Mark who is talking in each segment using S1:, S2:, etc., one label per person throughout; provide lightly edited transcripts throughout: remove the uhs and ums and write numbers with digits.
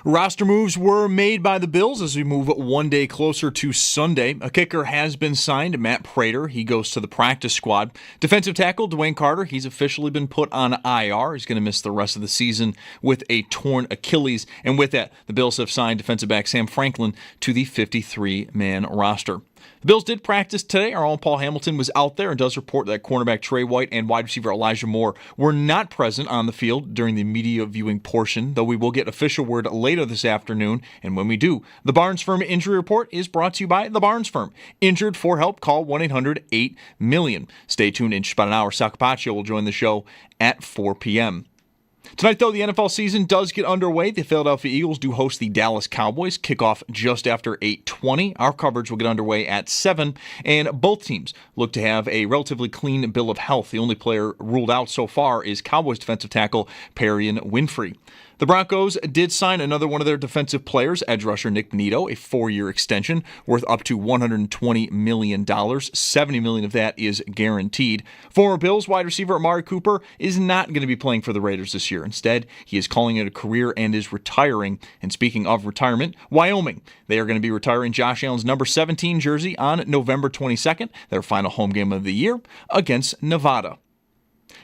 S1: Roster moves were made by the Bills as we move one day closer to Sunday. A kicker has been signed, Matt Prater. He goes to the practice squad. Defensive tackle Dwayne Carter, he's officially been put on IR. He's going to miss the rest of the season with a torn Achilles. And with that, the Bills have signed defensive back Sam Franklin to the 53-man roster. The Bills did practice today. Our own Paul Hamilton was out there and does report that cornerback Trey White and wide receiver Elijah Moore were not present on the field during the media viewing portion, though we will get official word later this afternoon. And when we do, the Barnes Firm Injury Report is brought to you by the Barnes Firm. Injured for help, call 1-800-8-MILLION. Stay tuned in just about an hour. Sal Capaccio will join the show at 4 p.m. Tonight, though, the NFL season does get underway. The Philadelphia Eagles do host the Dallas Cowboys. Kickoff just after 8:20. Our coverage will get underway at 7, and both teams look to have a relatively clean bill of health. The only player ruled out so far is Cowboys defensive tackle Perrion Winfrey. The Broncos did sign another one of their defensive players, edge rusher Nick Benito, a 4-year extension worth up to $120 million. $70 million of that is guaranteed. Former Bills wide receiver Amari Cooper is not going to be playing for the Raiders this year. Instead, he is calling it a career and is retiring. And speaking of retirement, Wyoming. They are going to be retiring Josh Allen's number 17 jersey on November 22nd, their final home game of the year against Nevada.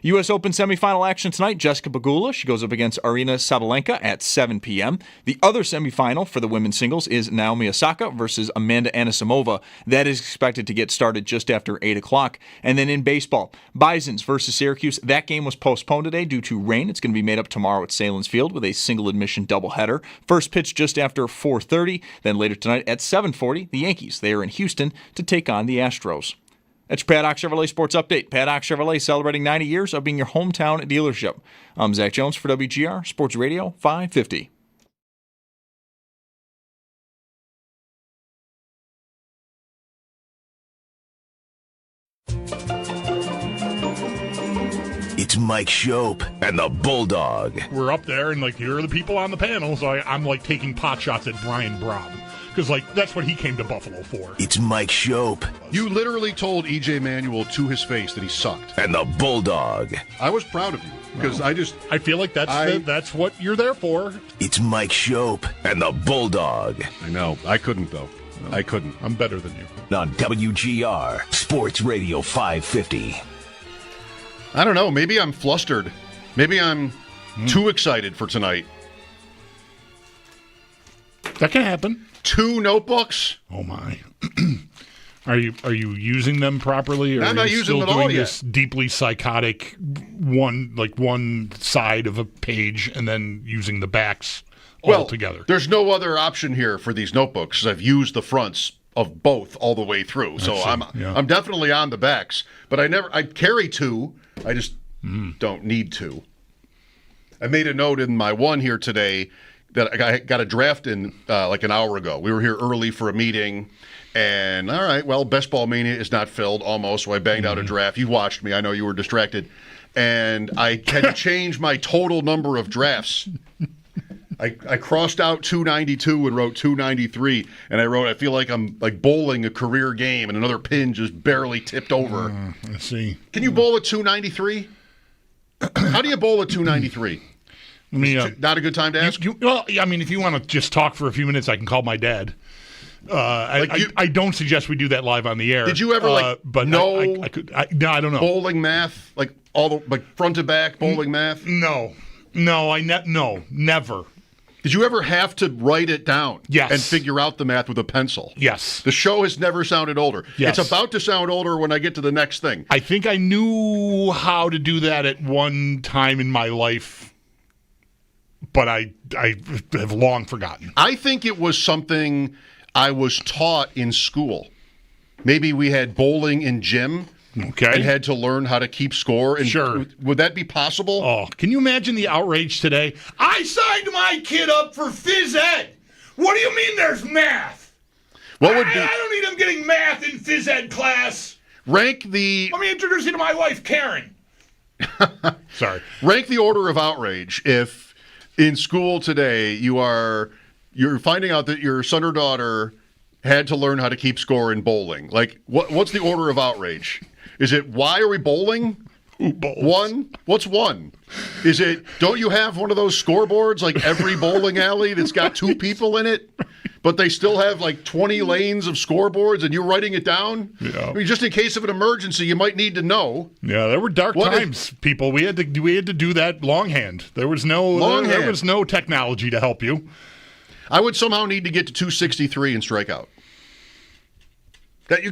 S1: U.S. Open semifinal action tonight. Jessica Pegula, she goes up against Aryna Sabalenka at 7 p.m. The other semifinal for the women's singles is Naomi Osaka versus Amanda Anisimova. That is expected to get started just after 8 o'clock. And then in baseball, Bisons versus Syracuse. That game was postponed today due to rain. It's going to be made up tomorrow at Salins Field with a single-admission doubleheader. First pitch just after 4:30. Then later tonight at 7:40, the Yankees. They are in Houston to take on the Astros. That's your Paddock Chevrolet Sports Update. Paddock Chevrolet celebrating 90 years of being your hometown dealership. I'm Zach Jones for WGR Sports Radio 550.
S2: It's Mike Schopp and the Bulldog.
S3: We're up there, and here are the people on the panel, so I'm taking pot shots at Brian Brown. Because, that's what he came to Buffalo for.
S2: It's Mike Schopp.
S4: You literally told E.J. Manuel to his face that he sucked.
S2: And the Bulldog.
S4: I was proud of you, because
S3: I feel like that's what you're there for.
S2: It's Mike Schopp and the Bulldog.
S4: I know. I couldn't, though. No. I couldn't.
S3: I'm better than you.
S2: On WGR Sports Radio 550.
S4: I don't know. Maybe I'm flustered. Maybe I'm too excited for tonight.
S3: That can happen.
S4: 2 notebooks?
S3: Oh my! Are you using them properly? Or
S4: I'm not using them at all yet.
S3: This deeply psychotic one side of a page and then using the backs all together.
S4: There's no other option here for these notebooks. I've used the fronts of both all the way through, so I'm definitely on the backs. But I carry 2. I just don't need to. I made a note in my one here today that I got a draft in an hour ago. We were here early for a meeting, and all right, Best Ball Mania is not filled almost, so I banged out a draft. You watched me. I know you were distracted. And I had to change my total number of drafts. I crossed out 292 and wrote 293, and I wrote, I feel like I'm bowling a career game, and another pin just barely tipped over.
S3: Let's see.
S4: Can you bowl a 293? How do you bowl a 293? Not a good time to ask?
S3: If you want to just talk for a few minutes, I can call my dad. I don't suggest we do that live on the air.
S4: Did you ever I don't know. Bowling math, front to back bowling math?
S3: No, never.
S4: Did you ever have to write it down?
S3: Yes.
S4: And figure out the math with a pencil?
S3: Yes.
S4: The show has never sounded older.
S3: Yes.
S4: It's about to sound older when I get to the next thing.
S3: I think I knew how to do that at one time in my life, but I have long forgotten.
S4: I think it was something I was taught in school. Maybe we had bowling in gym.
S3: Okay.
S4: And had to learn how to keep score. And
S3: sure.
S4: Would that be possible?
S3: Oh, can you imagine the outrage today? I signed my kid up for phys ed. What do you mean there's math?
S4: What would be?
S3: I don't need him getting math in phys ed class.
S4: Rank the...
S3: Let me introduce you to my wife, Karen. Sorry.
S4: Rank the order of outrage if in school today you're finding out that your son or daughter had to learn how to keep score in bowling. What's the order of outrage? Is it, why are we bowling?
S3: 2 bowls.
S4: One? What's one? Is it, don't you have one of those scoreboards like every bowling alley that's got 2 people in it? But they still have like 20 lanes of scoreboards and you're writing it down?
S3: Yeah.
S4: I mean, just in case of an emergency, you might need to know.
S3: Yeah, there were dark times, people. We had to do that longhand. There was no technology to help you.
S4: I would somehow need to get to 263 and strike out. That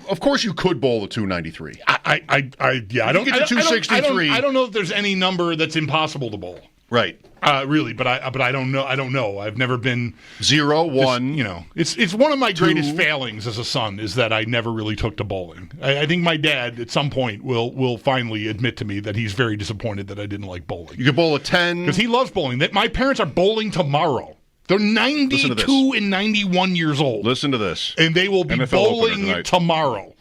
S4: of course you could bowl the 293.
S3: I don't
S4: get to 263.
S3: I don't know if there's any number that's impossible to bowl.
S4: Right.
S3: Really, but I don't know. I don't know. I've never been
S4: 0, 1.
S3: It's one of my greatest failings as a son is that I never really took to bowling. I think my dad at some point will finally admit to me that he's very disappointed that I didn't like bowling.
S4: You could bowl a 10
S3: because he loves bowling. My parents are bowling tomorrow. They're 92 and 91 years old.
S4: Listen to this.
S3: And they will be
S4: NFL
S3: bowling tomorrow.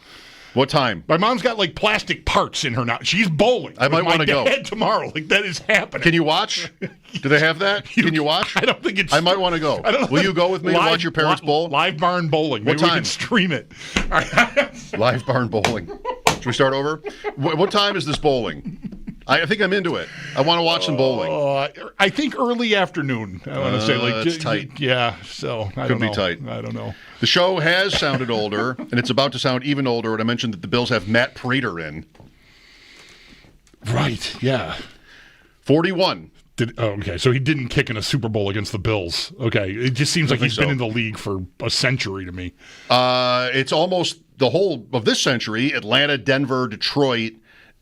S4: What time?
S3: My mom's got like plastic parts in her now. She's bowling.
S4: I might want to go
S3: tomorrow. Like that is happening.
S4: Can you watch? Do they have that? Can you watch?
S3: I don't think it's.
S4: I might want to go. Will you go with me to watch your parents bowl?
S3: Live barn bowling. Maybe
S4: what time?
S3: We can stream it.
S4: Live barn bowling. Should we start over? What time is this bowling? I think I'm into it. I want to watch some bowling.
S3: I think early afternoon. I want to say
S4: it's tight.
S3: Yeah, so I don't know.
S4: Could be tight.
S3: I don't know.
S4: The show has sounded older, and it's about to sound even older. And I mentioned that the Bills have Matt Prater in.
S3: Right. Yeah.
S4: 41.
S3: Okay, so he didn't kick in a Super Bowl against the Bills. Okay, it just seems like he's been in the league for a century to me.
S4: It's almost the whole of this century: Atlanta, Denver, Detroit,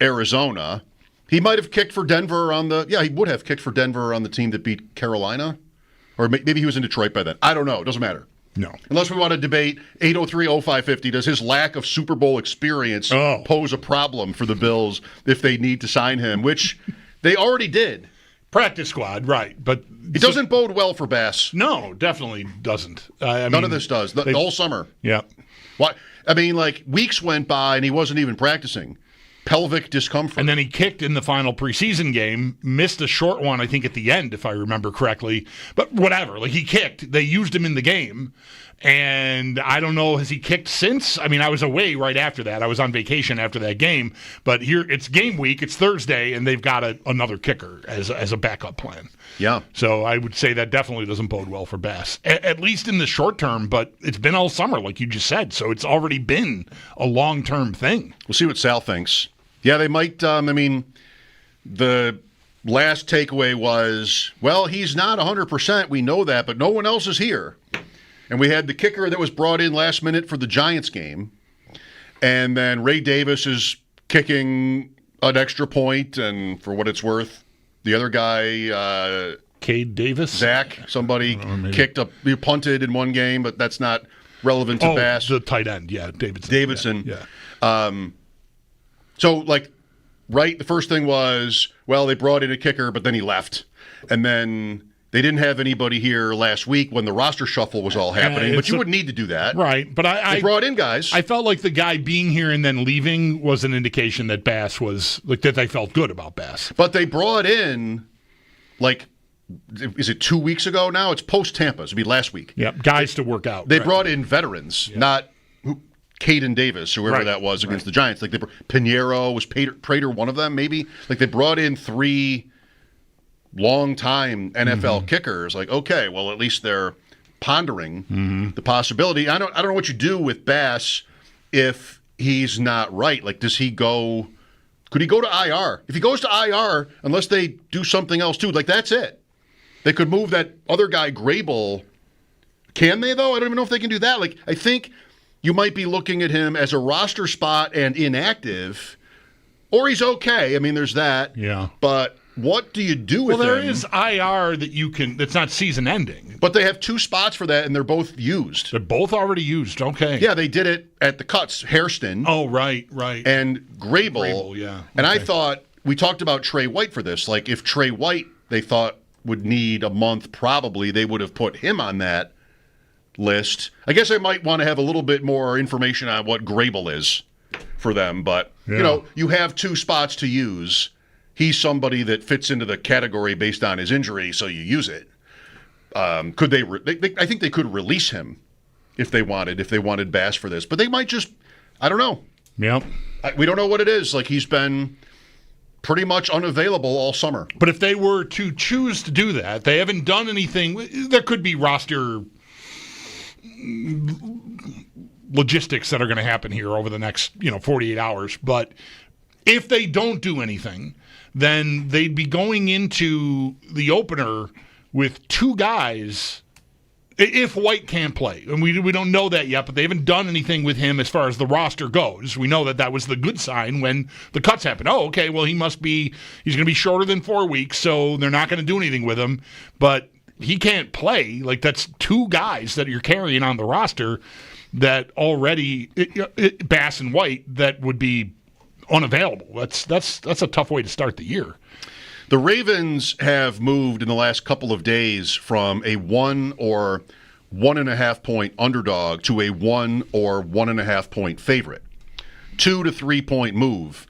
S4: Arizona. He might have kicked for Denver he would have kicked for Denver on the team that beat Carolina. Or maybe he was in Detroit by then. I don't know. It doesn't matter.
S3: No.
S4: Unless we want to debate 803-0550, does his lack of Super Bowl experience pose a problem for the Bills if they need to sign him, which they already did.
S3: Practice squad, right. But
S4: it doesn't bode well for Bass.
S3: No, definitely doesn't.
S4: None of this does. The whole summer.
S3: Yeah.
S4: What? I mean, like, weeks went by and he wasn't even practicing. Pelvic discomfort.
S3: And then he kicked in the final preseason game, missed a short one, I think, at the end, if I remember correctly. But whatever. Like, he kicked. They used him in the game. And I don't know, has he kicked since? I mean, I was away right after that. I was on vacation after that game. But here, it's game week. It's Thursday, and they've got another kicker as a backup plan.
S4: Yeah.
S3: So I would say that definitely doesn't bode well for Bass, at least in the short term. But it's been all summer, like you just said. So it's already been a long-term thing.
S4: We'll see what Sal thinks. Yeah, they might. The last takeaway was, well, he's not 100%. We know that, but no one else is here. And we had the kicker that was brought in last minute for the Giants game. And then Ray Davis is kicking an extra point, and for what it's worth, the other guy,
S3: Cade Davis?
S4: Zach, somebody he punted in one game, but that's not relevant to Bass.
S3: The tight end, yeah, Davidson.
S4: Yeah. So, like, right, the first thing was, well, they brought in a kicker, but then he left. And then they didn't have anybody here last week when the roster shuffle was all happening, but you wouldn't need to do that.
S3: Right, but
S4: they brought in guys.
S3: I felt like the guy being here and then leaving was an indication that Bass was, like, that they felt good about Bass.
S4: But they brought in, like, is it 2 weeks ago now? It's post-Tampa. It'd be last week.
S3: Yeah, guys to work out.
S4: They brought in veterans, not Caden Davis, whoever that was against the Giants. Like Pinheiro, was Prater one of them, maybe? Like, they brought in 3 long-time NFL kickers. Like, okay, well, at least they're pondering the possibility. I don't know what you do with Bass if he's not right. Like, does he go? Could he go to IR? If he goes to IR, unless they do something else too, like, that's it. They could move that other guy, Grable. Can they, though? I don't even know if they can do that. Like, I think you might be looking at him as a roster spot and inactive, or he's okay. I mean, there's that.
S3: Yeah.
S4: But what do you do with him?
S3: Well, there is IR that you can, that's not season ending.
S4: But they have 2 spots for that, and they're both used.
S3: They're both already used. Okay.
S4: Yeah, they did it at the cuts. Hairston.
S3: Oh, right.
S4: And Grable.
S3: Yeah. Okay.
S4: And I thought, we talked about Trey White for this. Like, if Trey White, they thought, would need a month, probably, they would have put him on that list. I guess I might want to have a little bit more information on what Grable is for them. But, you have 2 spots to use. He's somebody that fits into the category based on his injury, so you use it. Could they? I think they could release him if they wanted Bass for this. But they might just, I don't know.
S3: Yep.
S4: We don't know what it is. Like, he's been pretty much unavailable all summer.
S3: But if they were to choose to do that, they haven't done anything. There could be roster logistics that are going to happen here over the next 48 hours. But if they don't do anything, then they'd be going into the opener with two guys. If White can't play, and we don't know that yet, but they haven't done anything with him as far as the roster goes. We know that was the good sign when the cuts happened. Oh, okay, well, he's going to be shorter than 4 weeks, so they're not going to do anything with him. But he can't play. Like, that's two guys that you're carrying on the roster that already, Bass and White, that would be unavailable. That's a tough way to start the year.
S4: The Ravens have moved in the last couple of days from a 1 or 1.5 point underdog to a 1 or 1.5 point favorite. 2 to 3 point move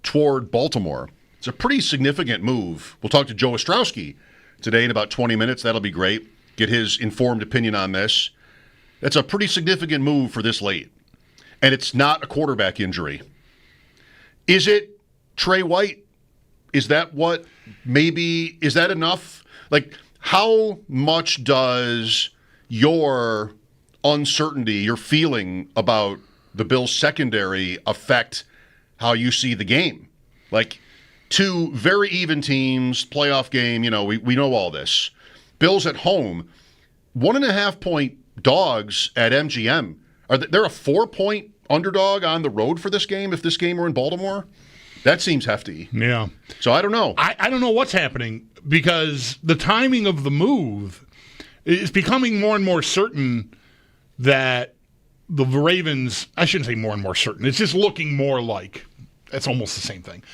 S4: toward Baltimore. It's a pretty significant move. We'll talk to Joe Estraki today in about 20 minutes. That'll be great. Get his informed opinion on this. That's a pretty significant move for this late. And it's not a quarterback injury. Is it Trey White? Is that is that enough? Like, how much does your uncertainty, your feeling about the Bills' secondary affect how you see the game? Like, two very even teams, playoff game, we know all this. Bills at home, 1.5 point dogs at MGM. They're a 4 point underdog on the road for this game if this game were in Baltimore? That seems hefty.
S3: Yeah.
S4: So I don't know.
S3: I don't know what's happening because the timing of the move is becoming more and more certain that the Ravens, I shouldn't say more and more certain, it's just looking more like, it's almost the same thing,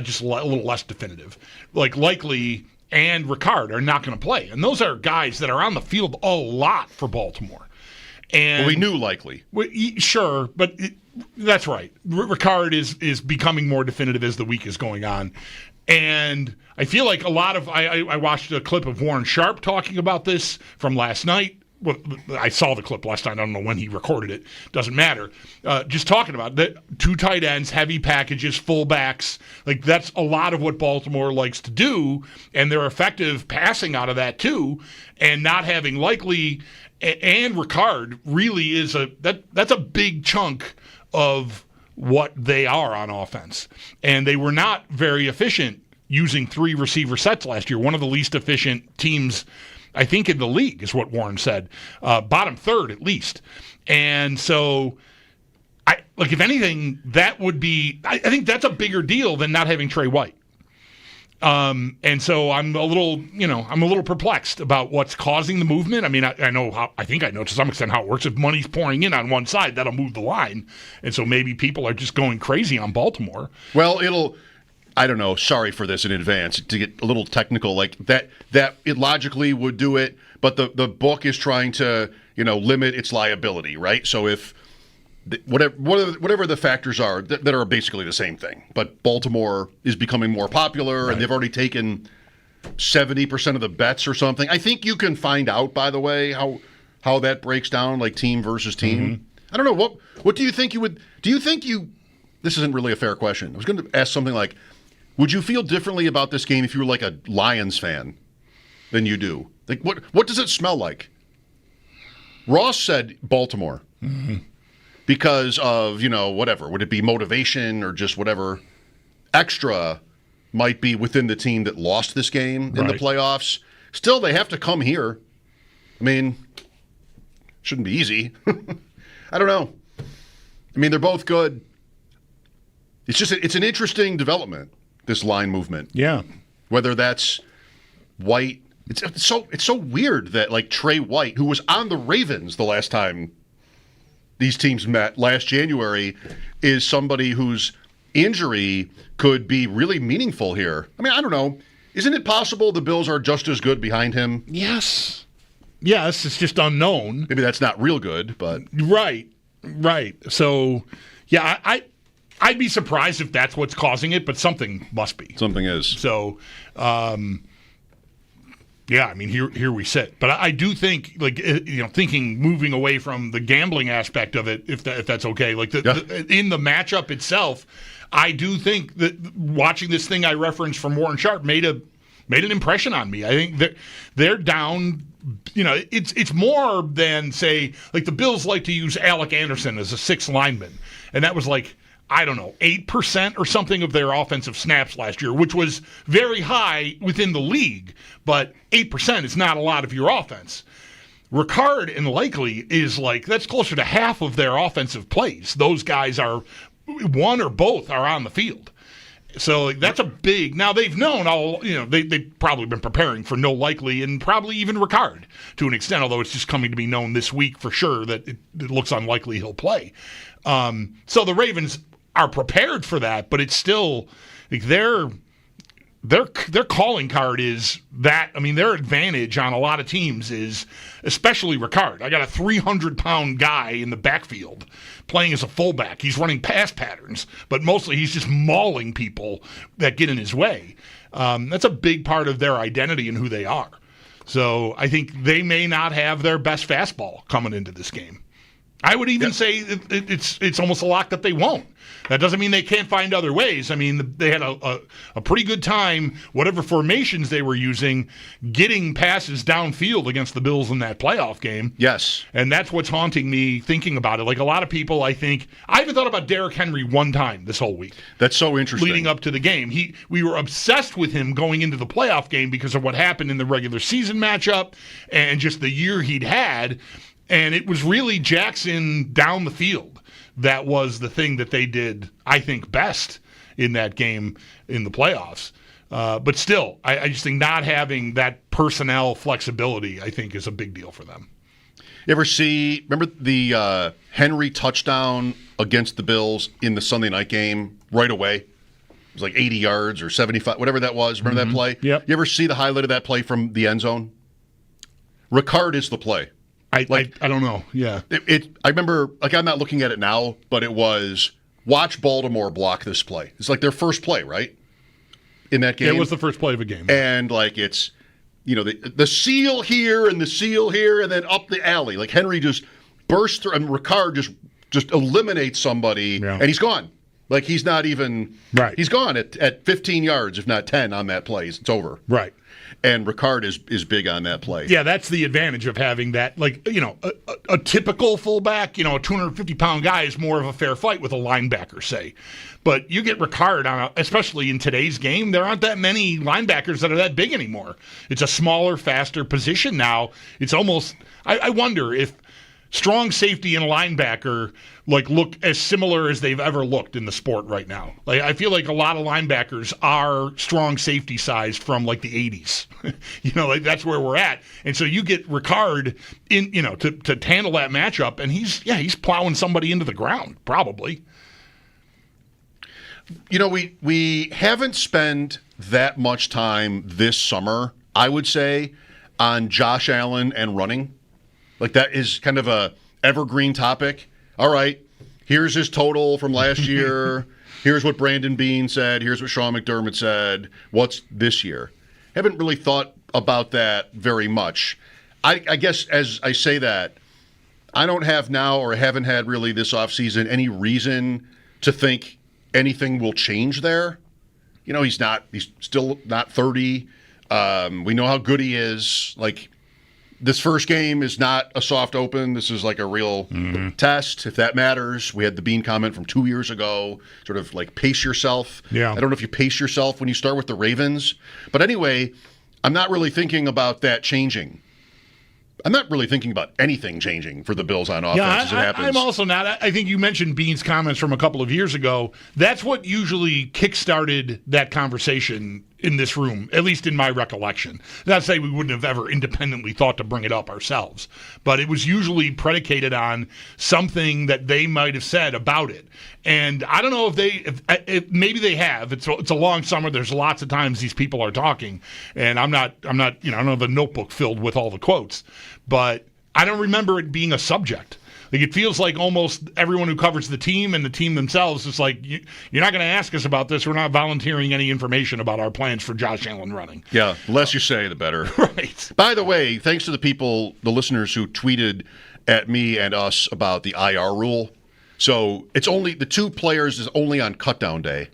S3: just a little less definitive. Like Likely and Ricard are not going to play. And those are guys that are on the field a lot for Baltimore. And
S4: we knew Likely.
S3: Sure, but that's right. Ricard is becoming more definitive as the week is going on. And I feel like I watched a clip of Warren Sharp talking about this from last night. Well, I saw the clip last night. I don't know when he recorded it. Doesn't matter. Just talking about that, two tight ends, heavy packages, fullbacks. Like, that's a lot of what Baltimore likes to do, and they're effective passing out of that too. And not having Likely and Ricard really is that's a big chunk of what they are on offense. And they were not very efficient using 3 receiver sets last year. One of the least efficient teams, I think, in the league is what Warren said. Bottom third, at least. And so, if anything, that would be, I think that's a bigger deal than not having Trey White. And so I'm a little perplexed about what's causing the movement. I mean, I think I know to some extent how it works. If money's pouring in on one side, that'll move the line. And so maybe people are just going crazy on Baltimore.
S4: Well, I don't know. Sorry for this in advance to get a little technical. Like that it logically would do it, but the book is trying to, limit its liability, right? So if whatever the factors are that are basically the same thing, but Baltimore is becoming more popular, right, and they've already taken 70% of the bets or something. I think you can find out, by the way, how that breaks down, like team versus team. Mm-hmm. I don't know. What do you think this isn't really a fair question. I was going to ask something like, would you feel differently about this game if you were like a Lions fan than you do? Like, what does it smell like? Ross said Baltimore. Mm-hmm. Because of, whatever. Would it be motivation or just whatever extra might be within the team that lost this game in the playoffs? Still, they have to come here. I mean, shouldn't be easy. I don't know. I mean, they're both good. It's an interesting development, this line movement.
S3: Yeah.
S4: Whether that's White. It's so weird that, like, Trey White, who was on the Ravens the last time these teams met last January, is somebody whose injury could be really meaningful here. I mean, I don't know. Isn't it possible the Bills are just as good behind him?
S3: Yes, it's just unknown.
S4: Maybe that's not real good, but...
S3: Right. So, yeah, I'd be surprised if that's what's causing it, but something must be.
S4: Something is.
S3: So, Yeah, I mean, here we sit. But I do think, moving away from the gambling aspect of it, if that's okay, in the matchup itself, I do think that watching this thing I referenced from Warren Sharp made an impression on me. I think they're down. It's more than, say, like the Bills like to use Alec Anderson as a sixth lineman, and that was 8% or something of their offensive snaps last year, which was very high within the league, but 8% is not a lot of your offense. Ricard and Likely is that's closer to half of their offensive plays. Those guys are, one or both are on the field. So that's a big. Now they've known they've probably been preparing for no Likely and probably even Ricard to an extent, although it's just coming to be known this week for sure that it looks unlikely he'll play. So the Ravens are prepared for that, but it's still their calling card is that. I mean, their advantage on a lot of teams is especially Ricard. I got a 300-pound guy in the backfield playing as a fullback. He's running pass patterns, but mostly he's just mauling people that get in his way. That's a big part of their identity and who they are. So I think they may not have their best fastball coming into this game. I would even say it's almost a lock that they won't. That doesn't mean they can't find other ways. I mean, they had a pretty good time, whatever formations they were using, getting passes downfield against the Bills in that playoff game.
S4: Yes.
S3: And that's what's haunting me thinking about it. Like a lot of people, I haven't thought about Derrick Henry one time this whole week.
S4: That's so interesting.
S3: Leading up to the game. We were obsessed with him going into the playoff game because of what happened in the regular season matchup and just the year he'd had. And it was really Jackson down the field that was the thing that they did, I think, best in that game in the playoffs. But still, I just think not having that personnel flexibility, I think, is a big deal for them.
S4: You ever remember the Henry touchdown against the Bills in the Sunday night game right away? It was 80 yards or 75, whatever that was. Remember that play?
S3: Yep.
S4: You ever see the highlight of that play from the end zone? Ricard is the play.
S3: I don't know. Yeah.
S4: I remember, I'm not looking at it now, but it was watch Baltimore block this play. It's their first play, right? In that game.
S3: It was the first play of a game.
S4: And it's, the seal here and the seal here and then up the alley. Henry just bursts through and Ricard just eliminates somebody and he's gone. He's not even,
S3: right.
S4: He's gone at 15 yards, if not 10 on that play. It's over.
S3: Right.
S4: And Ricard is big on that play.
S3: Yeah, that's the advantage of having that. A typical fullback, a 250-pound guy is more of a fair fight with a linebacker, say. But you get Ricard, especially in today's game, there aren't that many linebackers that are that big anymore. It's a smaller, faster position now. It's almost, I wonder if strong safety and linebacker look as similar as they've ever looked in the sport right now. I feel like a lot of linebackers are strong safety size from the 80s. That's where we're at. And so you get Ricard in, to handle that matchup, and he's plowing somebody into the ground probably.
S4: We haven't spent that much time this summer, I would say, on Josh Allen and running. That is kind of a evergreen topic. All right, here's his total from last year. Here's what Brandon Beane said. Here's what Sean McDermott said. What's this year? Haven't really thought about that very much. I guess as I say that, I don't have now or haven't had really this offseason any reason to think anything will change there. He's still not 30. We know how good he is. This first game is not a soft open. This is a real test, if that matters. We had the Bean comment from 2 years ago, sort of pace yourself.
S3: Yeah.
S4: I don't know if you pace yourself when you start with the Ravens. But anyway, I'm not really thinking about that changing. I'm not really thinking about anything changing for the Bills on offense as it happens.
S3: I'm also not. I think you mentioned Bean's comments from a couple of years ago. That's what usually kickstarted that conversation in this room, at least in my recollection. Not to say we wouldn't have ever independently thought to bring it up ourselves, but it was usually predicated on something that they might have said about it. And I don't know if maybe they have. It's a long summer. There's lots of times these people are talking, and I'm not. I don't have a notebook filled with all the quotes, but I don't remember it being a subject. Like, it feels like almost everyone who covers the team and the team themselves is like, you're not going to ask us about this. We're not volunteering any information about our plans for Josh Allen running.
S4: Yeah, the less you say, the better.
S3: Right.
S4: By the way, thanks to the listeners who tweeted at me and us about the IR rule. So it's only the 2 players is only on cutdown day.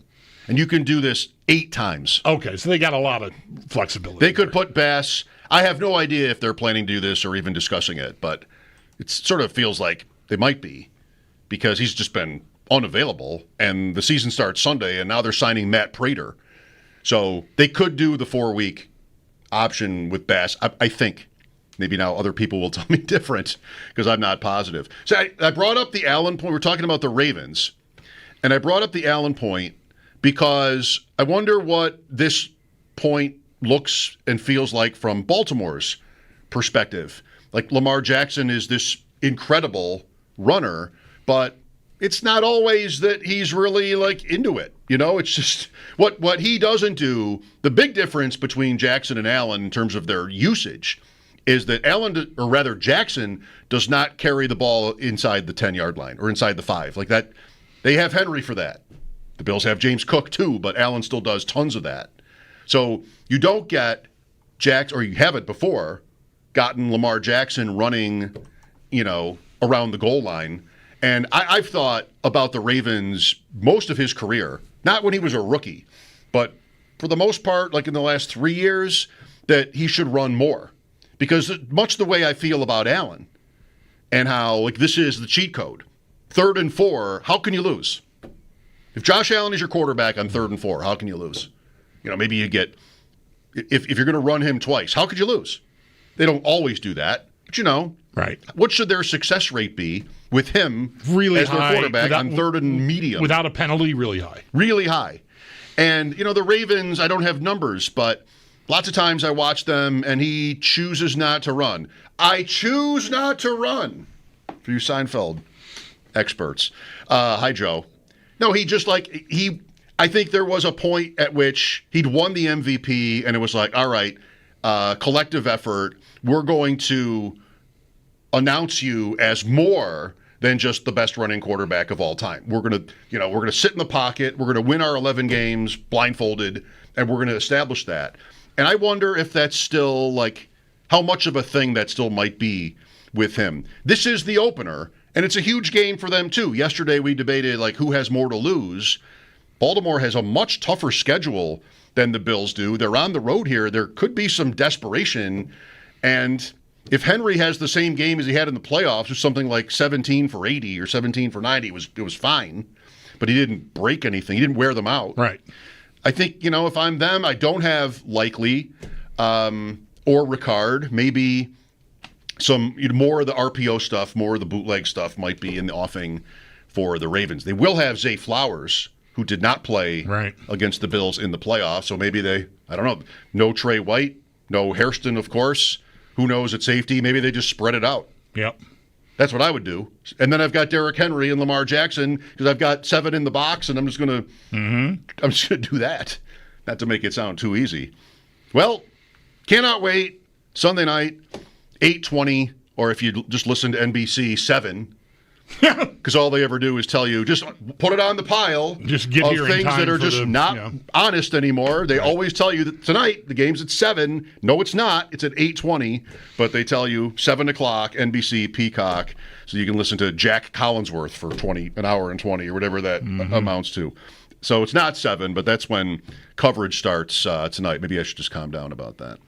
S4: And you can do this 8 times.
S3: Okay, so they got a lot of flexibility.
S4: They could put Bass. I have no idea if they're planning to do this or even discussing it, but it sort of feels like they might be because he's just been unavailable, and the season starts Sunday, and now they're signing Matt Prater. So they could do the 4-week option with Bass, I think. Maybe now other people will tell me different because I'm not positive. So I brought up the Allen point. We're talking about the Ravens, and I brought up the Allen point because I wonder what this point looks and feels like from Baltimore's perspective. Like, Lamar Jackson is this incredible runner, but it's not always that he's really like into it. It's just what he doesn't do. The big difference between Jackson and Allen in terms of their usage is that Jackson does not carry the ball inside the 10-yard line or inside the 5 like that. They have Henry for that. The Bills have James Cook too, but Allen still does tons of that. So you don't get or you haven't before gotten Lamar Jackson running, around the goal line. And I've thought about the Ravens most of his career, not when he was a rookie, but for the most part, like in the last 3 years, that he should run more. Because much the way I feel about Allen and how, like, this is the cheat code. 3rd and 4, how can you lose? If Josh Allen is your quarterback on 3rd and 4, how can you lose? Maybe you get, if you're going to run him twice, how could you lose? They don't always do that, but
S3: right.
S4: What should their success rate be with him
S3: really
S4: as their
S3: high,
S4: quarterback on 3rd and medium?
S3: Without a penalty, really high.
S4: Really high. And, the Ravens, I don't have numbers, but lots of times I watch them and he chooses not to run. I choose not to run. For you Seinfeld experts. Hi, Joe. No, he just I think there was a point at which he'd won the MVP and it was like, all right, collective effort, we're going to announce you as more than just the best running quarterback of all time. We're going to sit in the pocket, we're going to win our 11 games blindfolded, and we're going to establish that. And I wonder if that's still how much of a thing that still might be with him. This is the opener. And it's a huge game for them, too. Yesterday, we debated, who has more to lose. Baltimore has a much tougher schedule than the Bills do. They're on the road here. There could be some desperation. And if Henry has the same game as he had in the playoffs, or something like 17 for 80 or 17 for 90, it was fine. But he didn't break anything. He didn't wear them out.
S3: Right.
S4: I think, if I'm them, I don't have Likely or Ricard. Maybe some more of the RPO stuff, more of the bootleg stuff might be in the offing for the Ravens. They will have Zay Flowers, who did not play against the Bills in the playoffs. So maybe I don't know, no Trey White, no Hairston, of course. Who knows at safety? Maybe they just spread it out.
S3: Yep.
S4: That's what I would do. And then I've got Derrick Henry and Lamar Jackson because I've got 7 in the box, and I'm just going to do that. Not to make it sound too easy. Well, cannot wait. Sunday night, 8:20, or if you just listen to NBC, 7. Because all they ever do is tell you, just put it on the pile
S3: just get
S4: of
S3: here
S4: things
S3: in time
S4: that are just not honest anymore. They always tell you that tonight the game's at 7. No, it's not. It's at 8:20. But they tell you 7 o'clock, NBC, Peacock, so you can listen to Jack Collinsworth for an hour and 20 or whatever that amounts to. So it's not 7, but that's when coverage starts tonight. Maybe I should just calm down about that.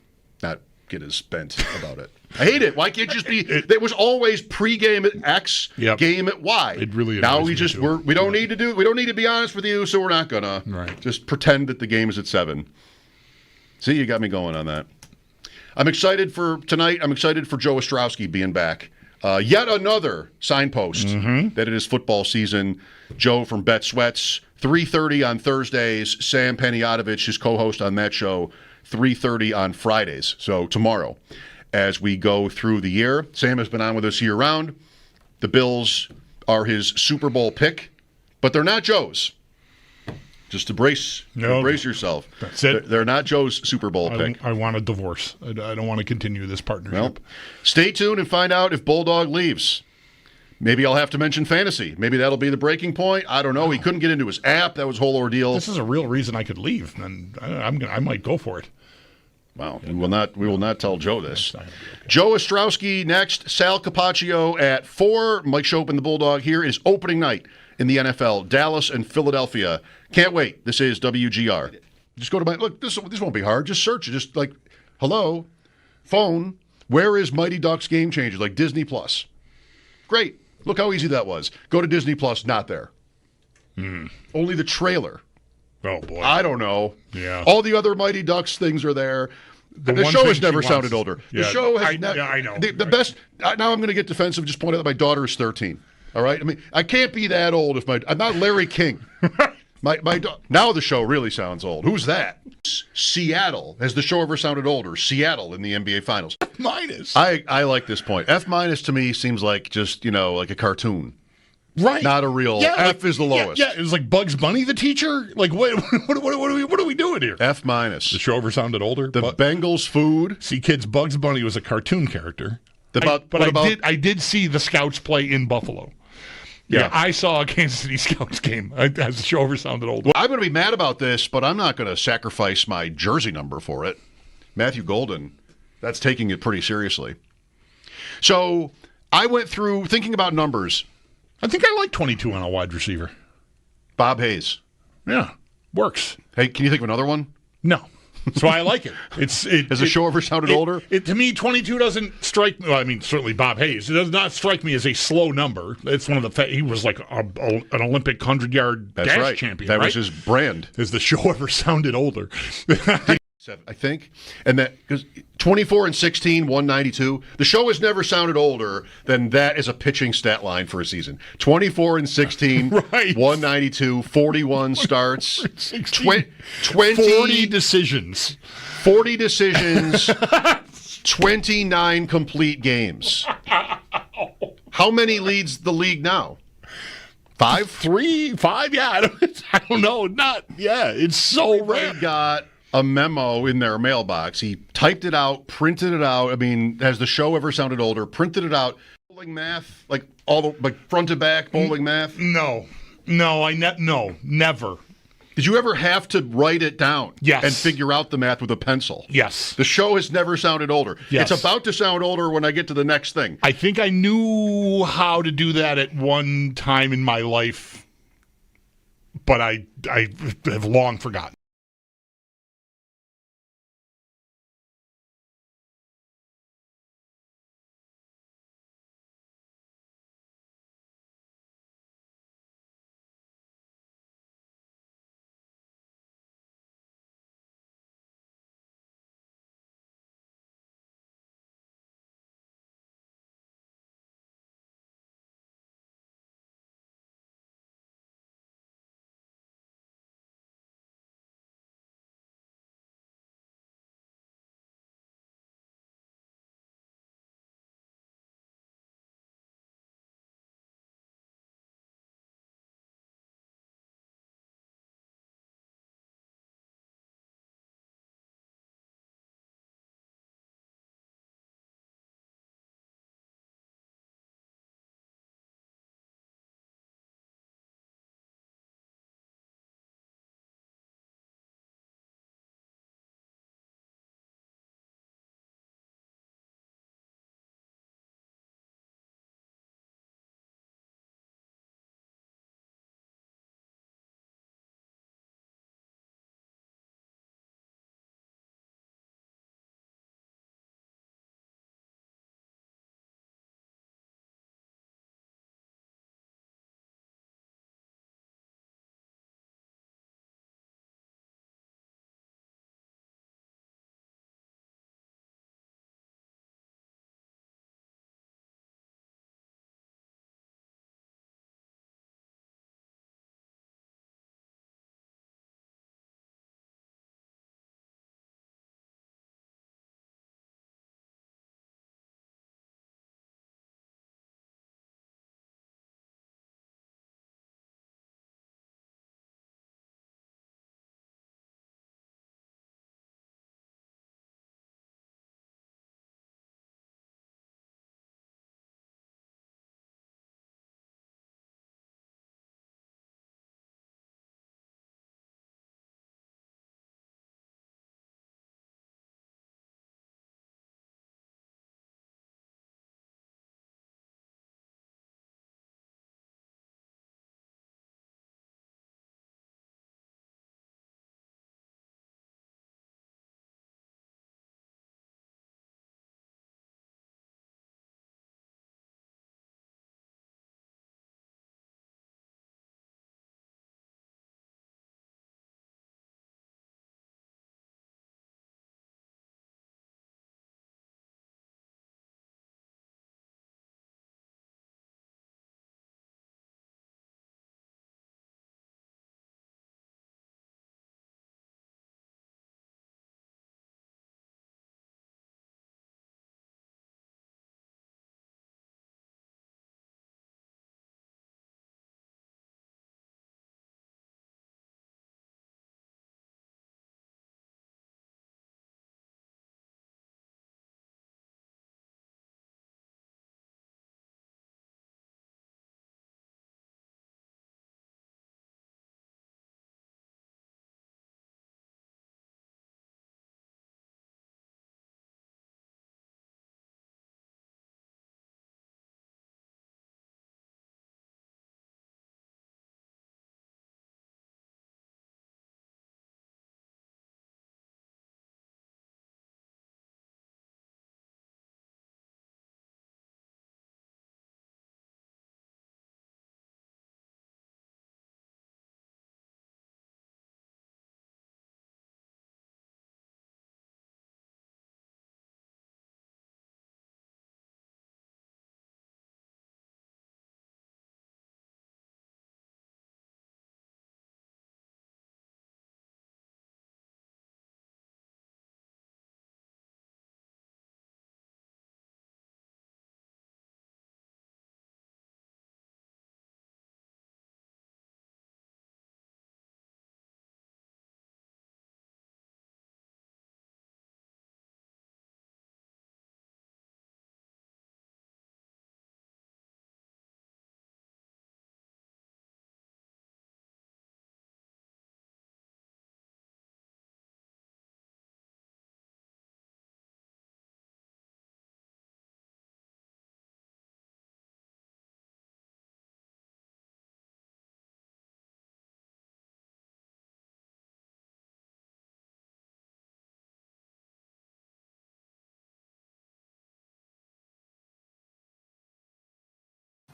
S4: Not get as bent about it. I hate it. Why can't it just be? There was always pregame at X, game at Y.
S3: It really
S4: now we don't need to be honest with you, so we're not gonna just pretend that the game is at 7. See, you got me going on that. I'm excited for tonight. I'm excited for Joe Estraki being back. Yet another signpost that it is football season. Joe from Bet Sweats, 3:30 on Thursdays. Sam Paniatovich, his co-host on that show, 3:30 on Fridays. So tomorrow, as we go through the year. Sam has been on with us year-round. The Bills are his Super Bowl pick, but they're not Joe's. Just to brace yourself.
S3: That's it.
S4: They're not Joe's Super Bowl pick.
S3: I want a divorce. I don't want to continue this partnership.
S4: Well, stay tuned and find out if Bulldog leaves. Maybe I'll have to mention fantasy. Maybe that'll be the breaking point. I don't know. He couldn't get into his app. That was a whole ordeal.
S3: This is a real reason I could leave, and I might go for it.
S4: Wow. We will not tell Joe this. Okay. Joe Estraki next. Sal Capaccio at 4. Mike Schopp and the Bulldog here. It is opening night in the NFL. Dallas and Philadelphia. Can't wait. This is WGR. Just go to look, this won't be hard. Just search it. Just like, hello, phone, where is Mighty Ducks Game Changers? Like Disney Plus. Great. Look how easy that was. Go to Disney Plus, not there. Only the trailer.
S3: Oh, boy.
S4: I don't know.
S3: Yeah.
S4: All the other Mighty Ducks things are there. The show has never sounded older.
S3: Yeah,
S4: the show has never.
S3: I know.
S4: The best. Now I'm going to get defensive. Just point out that my daughter is 13. All right. I mean, I can't be that old if I'm not Larry King. Now the show really sounds old. Who's that? Seattle. Has the show ever sounded older? Seattle in the NBA Finals.
S3: F-.
S4: I like this point. F- to me seems like just like a cartoon.
S3: Right.
S4: Not a real.
S3: Yeah,
S4: F is the lowest.
S3: Yeah, it was like Bugs Bunny, the teacher. Like, what are we doing here?
S4: F-.
S3: The show ever sounded older.
S4: The Bengals food.
S3: See, kids, Bugs Bunny was a cartoon character. I did see the Scouts play in Buffalo. Yeah, I saw a Kansas City Scouts game as the show ever sounded older.
S4: Well, I'm going to be mad about this, but I'm not going to sacrifice my jersey number for it. Matthew Golden, that's taking it pretty seriously. So I went through thinking about numbers.
S3: I think I like 22 on a wide receiver.
S4: Bob Hayes.
S3: Yeah, works.
S4: Hey, can you think of another one?
S3: No. That's why I like it.
S4: Has the show ever sounded older?
S3: To me, 22 doesn't strike me. Well, I mean, certainly Bob Hayes. It does not strike me as a slow number. It's one of the. He was like an Olympic 100-yard dash champion.
S4: That was his brand.
S3: Has the show ever sounded older?
S4: I think. And that because 24-16, 192. The show has never sounded older than that as a pitching stat line for a season. 24-16,
S3: right.
S4: 192, 41 starts, 20
S3: 40 decisions.
S4: 40 decisions, 29 complete games. How many leads the league now? 5?
S3: 3? 5? Yeah, I don't know. It's so rare.
S4: They got a memo in their mailbox. He typed it out, printed it out. I mean, has the show ever sounded older? Printed it out. Bowling math, like front to back bowling math.
S3: No, never.
S4: Did you ever have to write it down?
S3: Yes.
S4: And figure out the math with a pencil?
S3: Yes.
S4: The show has never sounded older.
S3: Yes.
S4: It's about to sound older when I get to the next thing.
S3: I think I knew how to do that at one time in my life, but I have long forgotten.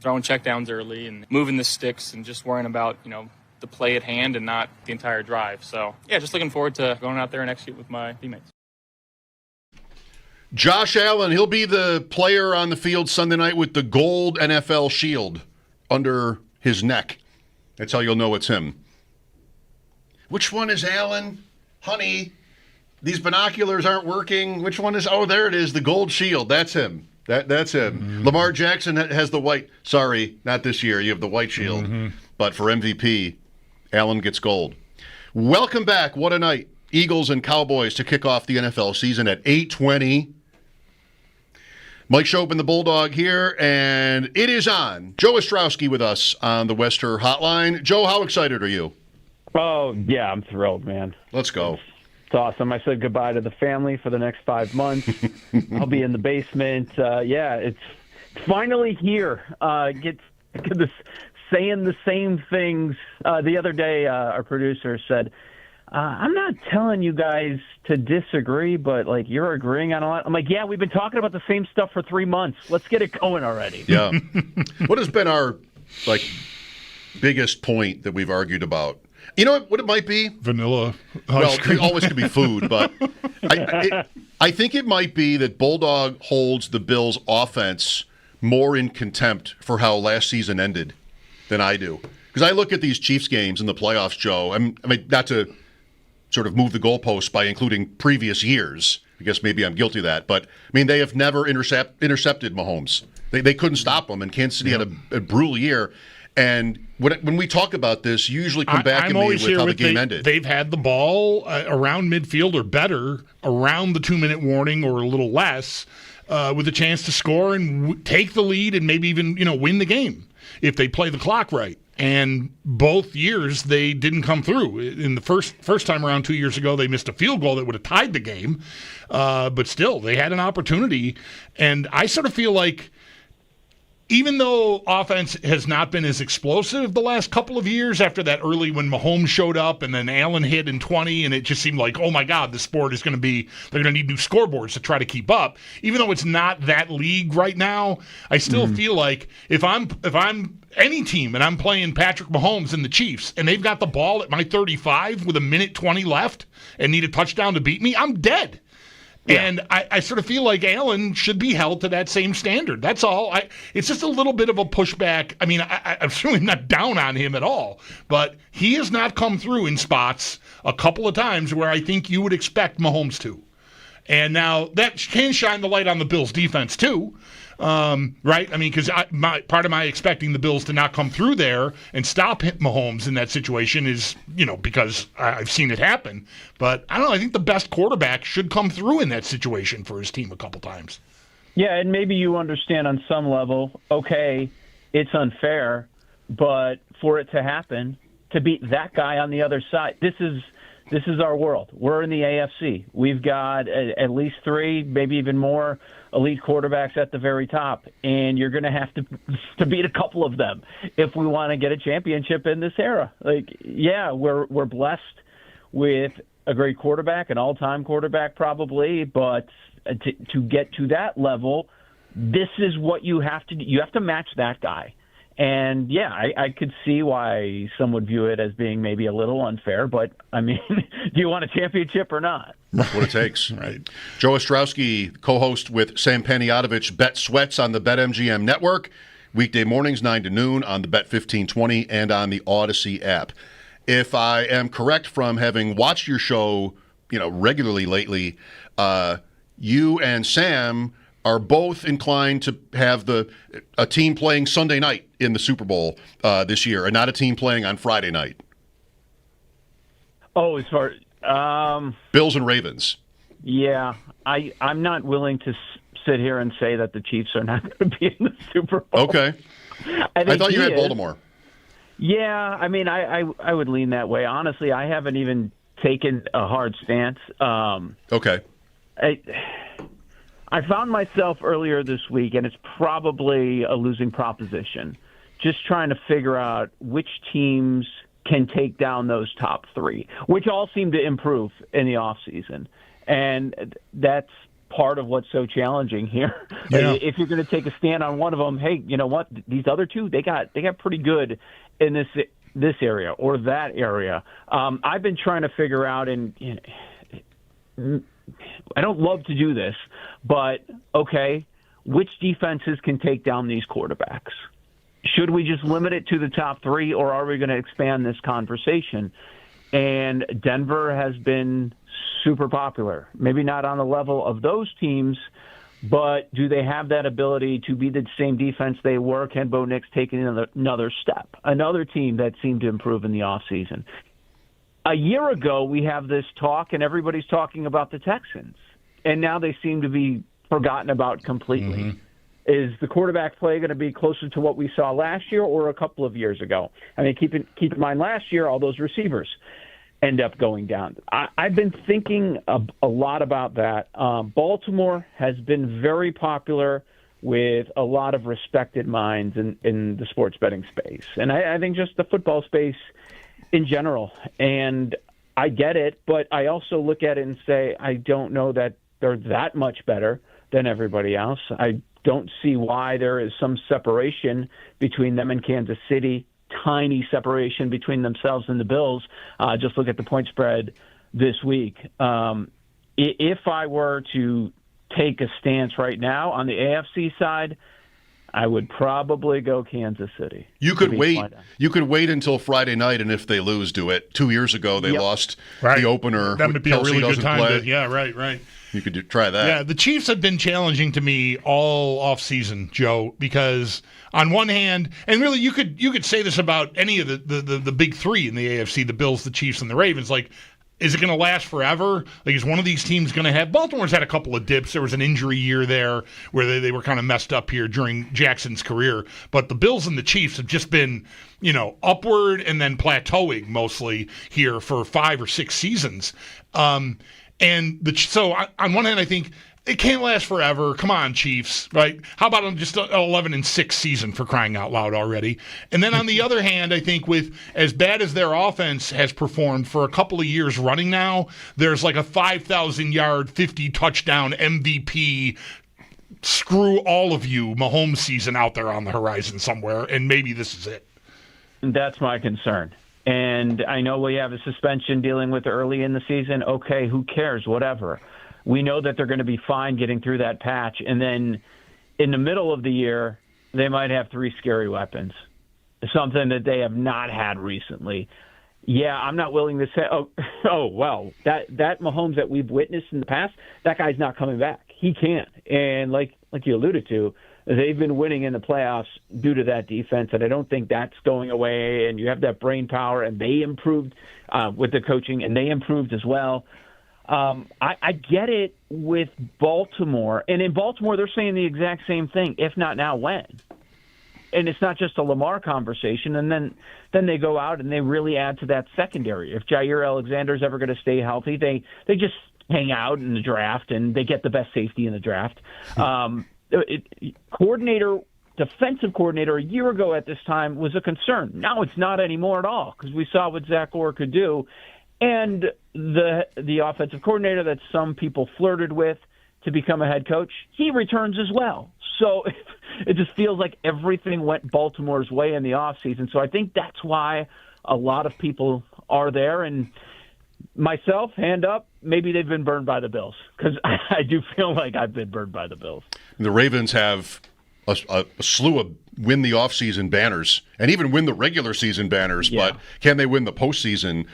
S5: throwing checkdowns early and moving the sticks and just worrying about, the play at hand and not the entire drive. So, yeah, just looking forward to going out there and execute with my teammates.
S4: Josh Allen, he'll be the player on the field Sunday night with the gold NFL shield under his neck. That's how you'll know it's him. Which one is Allen? Honey, these binoculars aren't working. Which one is? Oh, there it is, the gold shield. That's him. That's him. Mm-hmm. Lamar Jackson has the white. Sorry, not this year. You have the white shield. Mm-hmm. But for MVP, Allen gets gold. Welcome back. What a night. Eagles and Cowboys to kick off the NFL season at 8:20. Mike Schopp and the Bulldog here, and it is on. Joe Estraki with us on the Wester Hotline. Joe, how excited are you?
S6: Oh, yeah, I'm thrilled, man.
S4: Let's go.
S6: It's awesome. I said goodbye to the family for the next 5 months. I'll be in the basement. It's finally here. Get this saying the same things. The other day, our producer said, I'm not telling you guys to disagree, but, you're agreeing on a lot. I'm like, yeah, we've been talking about the same stuff for 3 months. Let's get it going already.
S4: Yeah. What has been our, biggest point that we've argued about? You know what it might be?
S3: Vanilla
S4: ice cream. It always could be food, but I think it might be that Bulldog holds the Bills' offense more in contempt for how last season ended than I do. Because I look at these Chiefs games in the playoffs, Joe, I mean, not to sort of move the goalposts by including previous years. I guess maybe I'm guilty of that. But, they have never intercepted Mahomes. They couldn't stop him, and Kansas City had a brutal year. And when we talk about this, you usually come back at me with how the game ended.
S3: They've had the ball around midfield or better, around the 2-minute warning or a little less, with a chance to score and take the lead and maybe even win the game if they play the clock right. And both years they didn't come through. In the first time around 2 years ago, they missed a field goal that would have tied the game, but still they had an opportunity. And I sort of feel like, even though offense has not been as explosive the last couple of years after that early when Mahomes showed up and then Allen hit in 20 and it just seemed like, oh my God, the sport is going to be, they're going to need new scoreboards to try to keep up. Even though it's not that league right now, I still feel like if I'm any team and I'm playing Patrick Mahomes and the Chiefs and they've got the ball at my 35 with 1:20 left and need a touchdown to beat me, I'm dead. Yeah. And I sort of feel like Allen should be held to that same standard. That's all. It's just a little bit of a pushback. I'm certainly not down on him at all, but he has not come through in spots a couple of times where I think you would expect Mahomes to. And now that can shine the light on the Bills' defense too. Right? Because part of my expecting the Bills to not come through there and stop Mahomes in that situation is, because I've seen it happen. But I don't know. I think the best quarterback should come through in that situation for his team a couple times.
S6: Yeah, and maybe you understand on some level, okay, it's unfair, but for it to happen, to beat that guy on the other side, this is our world. We're in the AFC. We've got at least 3, maybe even more elite quarterbacks at the very top, and you're going to have to beat a couple of them if we want to get a championship in this era. We're blessed with a great quarterback, an all-time quarterback probably, but to get to that level, this is what you have to do. You have to match that guy. And, I could see why some would view it as being maybe a little unfair, but, do you want a championship or not?
S4: That's what it takes. Right. Joe Estraki, co-host with Sam Paniatovich, Bet Sweats on the BetMGM network, weekday mornings 9 to noon on the Bet 1520 and on the Odyssey app. If I am correct from having watched your show, regularly lately, you and Sam are both inclined to have a team playing Sunday night in the Super Bowl this year and not a team playing on Friday night.
S6: Oh, as far
S4: Bills and Ravens.
S6: Yeah, I'm not willing to sit here and say that the Chiefs are not going to be in the Super Bowl.
S4: Okay. I thought you had Baltimore.
S6: Yeah, I would lean that way. Honestly, I haven't even taken a hard stance.
S4: Okay.
S6: I found myself earlier this week, and it's probably a losing proposition, just trying to figure out which teams can take down those top 3, which all seem to improve in the offseason. And that's part of what's so challenging here.
S3: Yeah.
S6: If you're going to take a stand on one of them, hey, you know what? These other two, they got pretty good in this area or that area. I've been trying to figure out, and I don't love to do this, but okay, which defenses can take down these quarterbacks? Should we just limit it to the top three, or are we going to expand this conversation? And Denver has been super popular. Maybe not on the level of those teams, but do they have that ability to be the same defense they were? Can Bo Nix take another step? Another team that seemed to improve in the offseason. A year ago, we have this talk, and everybody's talking about the Texans. And now they seem to be forgotten about completely. Mm-hmm. Is the quarterback play going to be closer to what we saw last year or a couple of years ago? I mean, keep in mind last year, all those receivers end up going down. I've been thinking a lot about that. Baltimore has been very popular with a lot of respected minds in the sports betting space. And I think just the football space in general. And I get it, but I also look at it and say, I don't know that they're that much better than everybody else. I don't see why there is some separation between them and Kansas City, tiny separation between themselves and the Bills. Just look at the point spread this week. If I were to take a stance right now on the AFC side, I would probably go Kansas City.
S4: You could wait. You could wait until Friday night, and if they lose, do it. 2 years ago, they lost the opener.
S3: That would be
S4: Kelsey
S3: a really good time.
S4: play.
S3: Right.
S4: You could try that.
S3: Yeah, the Chiefs have been challenging to me all offseason, Joe, because on one hand, and really you could say this about any of the big three in the AFC, the Bills, the Chiefs, and the Ravens. Like, is it going to last forever? Like, is one of these teams going to have – Baltimore's had a couple of dips. There was an injury year there where they were kind of messed up here during Jackson's career. But the Bills and the Chiefs have just been, upward and then plateauing mostly here for 5 or 6 seasons. So on one hand, I think it can't last forever. Come on, Chiefs, right? How about just an 11-6 season, for crying out loud already? And then on the other hand, I think with as bad as their offense has performed for a couple of years running now, there's like a 5,000-yard, 50-touchdown MVP, screw all of you, Mahomes season out there on the horizon somewhere, and maybe this is it.
S6: That's my concern. And I know we have a suspension dealing with early in the season. Okay, who cares? Whatever. We know that they're going to be fine getting through that patch. And then in the middle of the year, they might have 3 scary weapons, something that they have not had recently. Yeah, I'm not willing to say, well, that Mahomes that we've witnessed in the past, that guy's not coming back. He can't. And like you alluded to, they've been winning in the playoffs due to that defense, and I don't think that's going away. And you have that brain power, and they improved with the coaching, and they improved as well. I get it with Baltimore. And in Baltimore, they're saying the exact same thing, if not now, when? And it's not just a Lamar conversation. And then they go out and they really add to that secondary. If Jair Alexander's ever going to stay healthy, they just hang out in the draft, and they get the best safety in the draft. Defensive coordinator a year ago at this time was a concern. Now it's not anymore at all, because we saw what Zach Orr could do. And the offensive coordinator that some people flirted with to become a head coach, he returns as well. So it just feels like everything went Baltimore's way in the offseason. So I think that's why a lot of people are there. And myself, hand up, maybe they've been burned by the Bills, because I do feel like I've been burned by the Bills.
S4: The Ravens have a slew of win the offseason banners and even win the regular season banners, but can they win the postseason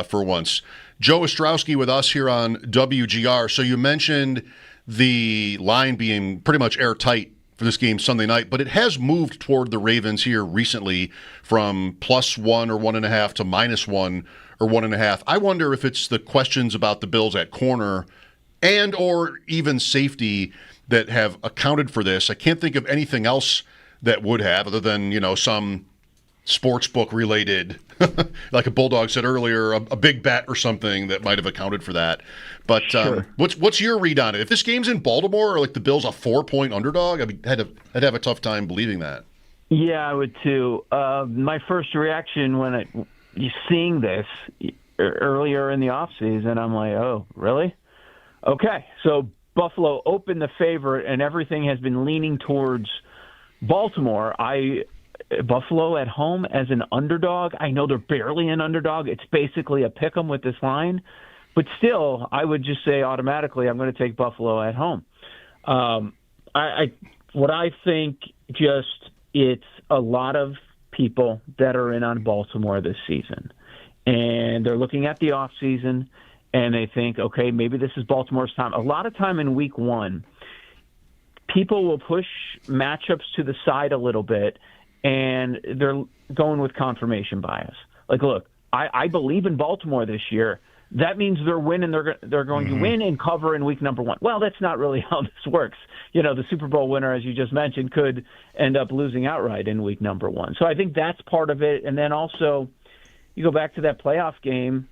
S4: for once? Joe Estraki with us here on WGR. So you mentioned the line being pretty much airtight for this game Sunday night, but it has moved toward the Ravens here recently from +1 or 1.5 to -1 or 1.5. I wonder if it's the questions about the Bills at corner and or even safety that have accounted for this. I can't think of anything else that would have, other than, some sports book related, like a Bulldog said earlier, a big bet or something that might have accounted for that. But
S6: Sure.
S4: What's your read on it? If this game's in Baltimore, or like the Bills a 4-point underdog, I'd have a tough time believing that.
S6: Yeah, I would too. My first reaction when seeing this earlier in the offseason, I'm like, oh, really? Okay, so Buffalo opened the favorite and everything has been leaning towards Baltimore, Buffalo at home as an underdog, I know they're barely an underdog. It's basically a pick 'em with this line. But still, I would just say automatically I'm going to take Buffalo at home. What I think just it's a lot of people that are in on Baltimore this season. And they're looking at the offseason, and they think, okay, maybe this is Baltimore's time. A lot of time in week one, people will push matchups to the side a little bit, and they're going with confirmation bias. Like, look, I believe in Baltimore this year. That means they're winning. They're going to win and cover in week number one. Well, that's not really how this works. The Super Bowl winner, as you just mentioned, could end up losing outright in week number one. So I think that's part of it. And then also, you go back to that playoff game,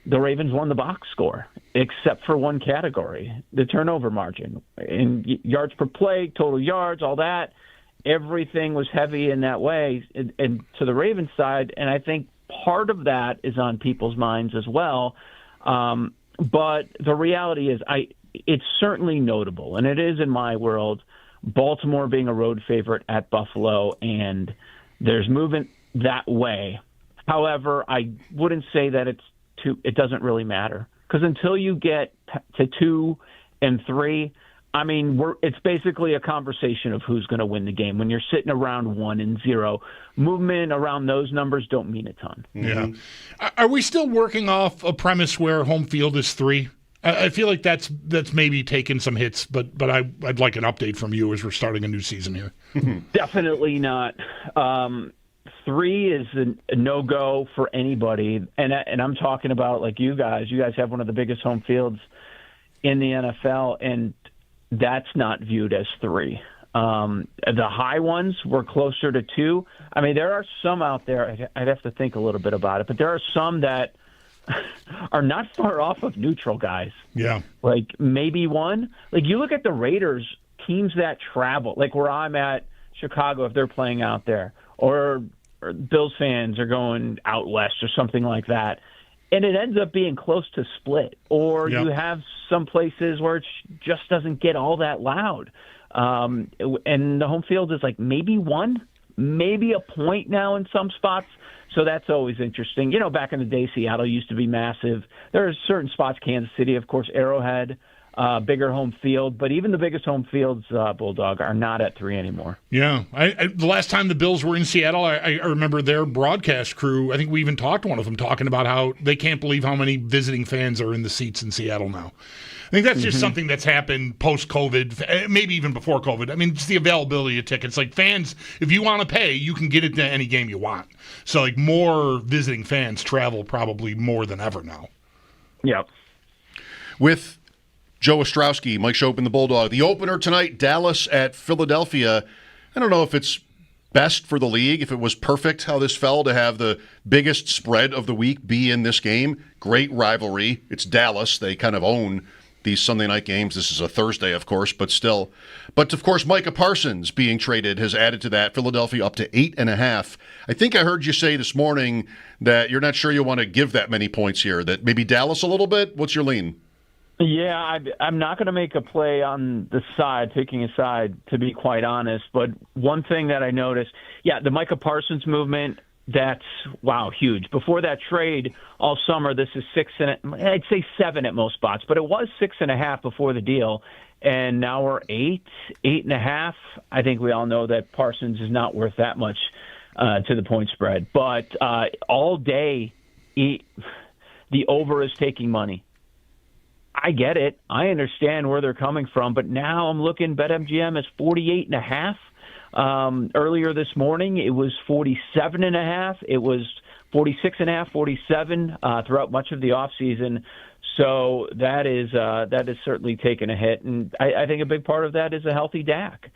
S6: the Ravens won the box score, except for one category, the turnover margin. In yards per play, total yards, all that, everything was heavy in that way and to the Ravens side. And I think part of that is on people's minds as well. But the reality is it's certainly notable, and it is in my world, Baltimore being a road favorite at Buffalo, and there's movement that way. However, I wouldn't say that it doesn't really matter, because until you get to 2 and 3, I mean, it's basically a conversation of who's going to win the game. When you're sitting around 1 and 0, movement around those numbers don't mean a ton.
S3: Yeah. Are we still working off a premise where home field is 3? I feel like that's maybe taken some hits, but I'd like an update from you as we're starting a new season here.
S6: Definitely not. 3 is a no-go for anybody, and I'm talking about like you guys. You guys have one of the biggest home fields in the NFL, and that's not viewed as 3. The high ones were closer to 2. I mean, there are some out there, I'd have to think a little bit about it, but there are some that are not far off of neutral, guys.
S3: Yeah.
S6: Like maybe 1. Like you look at the Raiders, teams that travel, like where I'm at, Chicago, if they're playing out there, or Bills fans are going out west or something like that. And it ends up being close to split. Or you have some places where it just doesn't get all that loud. And the home field is like maybe 1, maybe a point now in some spots. So that's always interesting. Back in the day, Seattle used to be massive. There are certain spots, Kansas City, of course, Arrowhead, bigger home field. But even the biggest home fields, Bulldog, are not at 3 anymore.
S3: Yeah. The last time the Bills were in Seattle, I remember their broadcast crew, I think we even talked to one of them, talking about how they can't believe how many visiting fans are in the seats in Seattle now. I think that's just something that's happened post-COVID, maybe even before COVID. I mean, just the availability of tickets. Like fans, if you want to pay, you can get it to any game you want. So like more visiting fans travel probably more than ever now.
S6: Yep.
S4: With Joe Estraki, Mike Schopp and the Bulldog. The opener tonight, Dallas at Philadelphia. I don't know if it's best for the league, if it was perfect how this fell to have the biggest spread of the week be in this game. Great rivalry. It's Dallas. They kind of own these Sunday night games. This is a Thursday, of course, but still. But, of course, Micah Parsons being traded has added to that. Philadelphia up to 8.5. I think I heard you say this morning that you're not sure you want to give that many points here, that maybe Dallas a little bit. What's your lean?
S6: Yeah, I'm not going to make a play on the side, picking a side, to be quite honest. But one thing that I noticed, the Micah Parsons movement, that's, huge. Before that trade all summer, this is 6, and I'd say 7 at most spots, but it was 6.5 before the deal. And now we're 8.5. I think we all know that Parsons is not worth that much to the point spread. But all day, the over is taking money. I get it. I understand where they're coming from, but now I'm looking BetMGM is 48.5. Earlier this morning, it was 47.5. It was 46.5, 47 throughout much of the offseason. So that is certainly taken a hit, and I think a big part of that is a healthy Dak.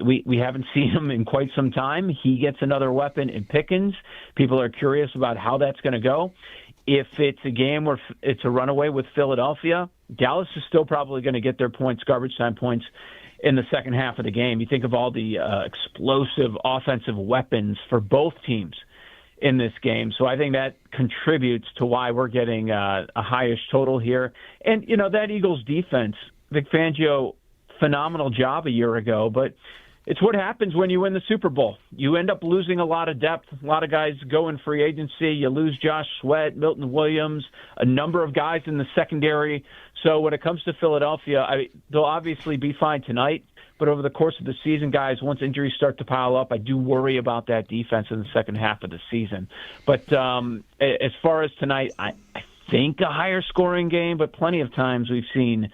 S6: We haven't seen him in quite some time. He gets another weapon in Pickens. People are curious about how that's going to go. If it's a game where it's a runaway with Philadelphia, Dallas is still probably going to get their points, garbage time points, in the second half of the game. You think of all the explosive offensive weapons for both teams in this game. So I think that contributes to why we're getting a highish total here. And, that Eagles defense, Vic Fangio, phenomenal job a year ago, but it's what happens when you win the Super Bowl. You end up losing a lot of depth. A lot of guys go in free agency. You lose Josh Sweat, Milton Williams, a number of guys in the secondary. So when it comes to Philadelphia, they'll obviously be fine tonight. But over the course of the season, guys, once injuries start to pile up, I do worry about that defense in the second half of the season. But as far as tonight, I think a higher scoring game, but plenty of times we've seen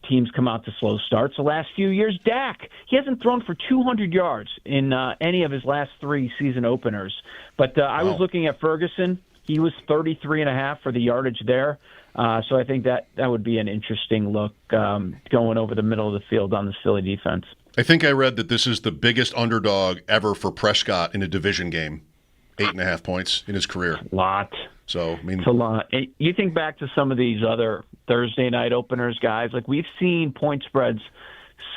S6: teams come out to slow starts. The last few years, Dak, he hasn't thrown for 200 yards in any of his last 3 season openers. But I was looking at Ferguson. He was 33.5 for the yardage there. So I think that would be an interesting look going over the middle of the field on this Philly defense.
S4: I think I read that this is the biggest underdog ever for Prescott in a division game. 8.5 points in his career.
S6: A lot.
S4: So, I mean,
S6: it's a lot. You think back to some of these other Thursday night openers, guys. Like, we've seen point spreads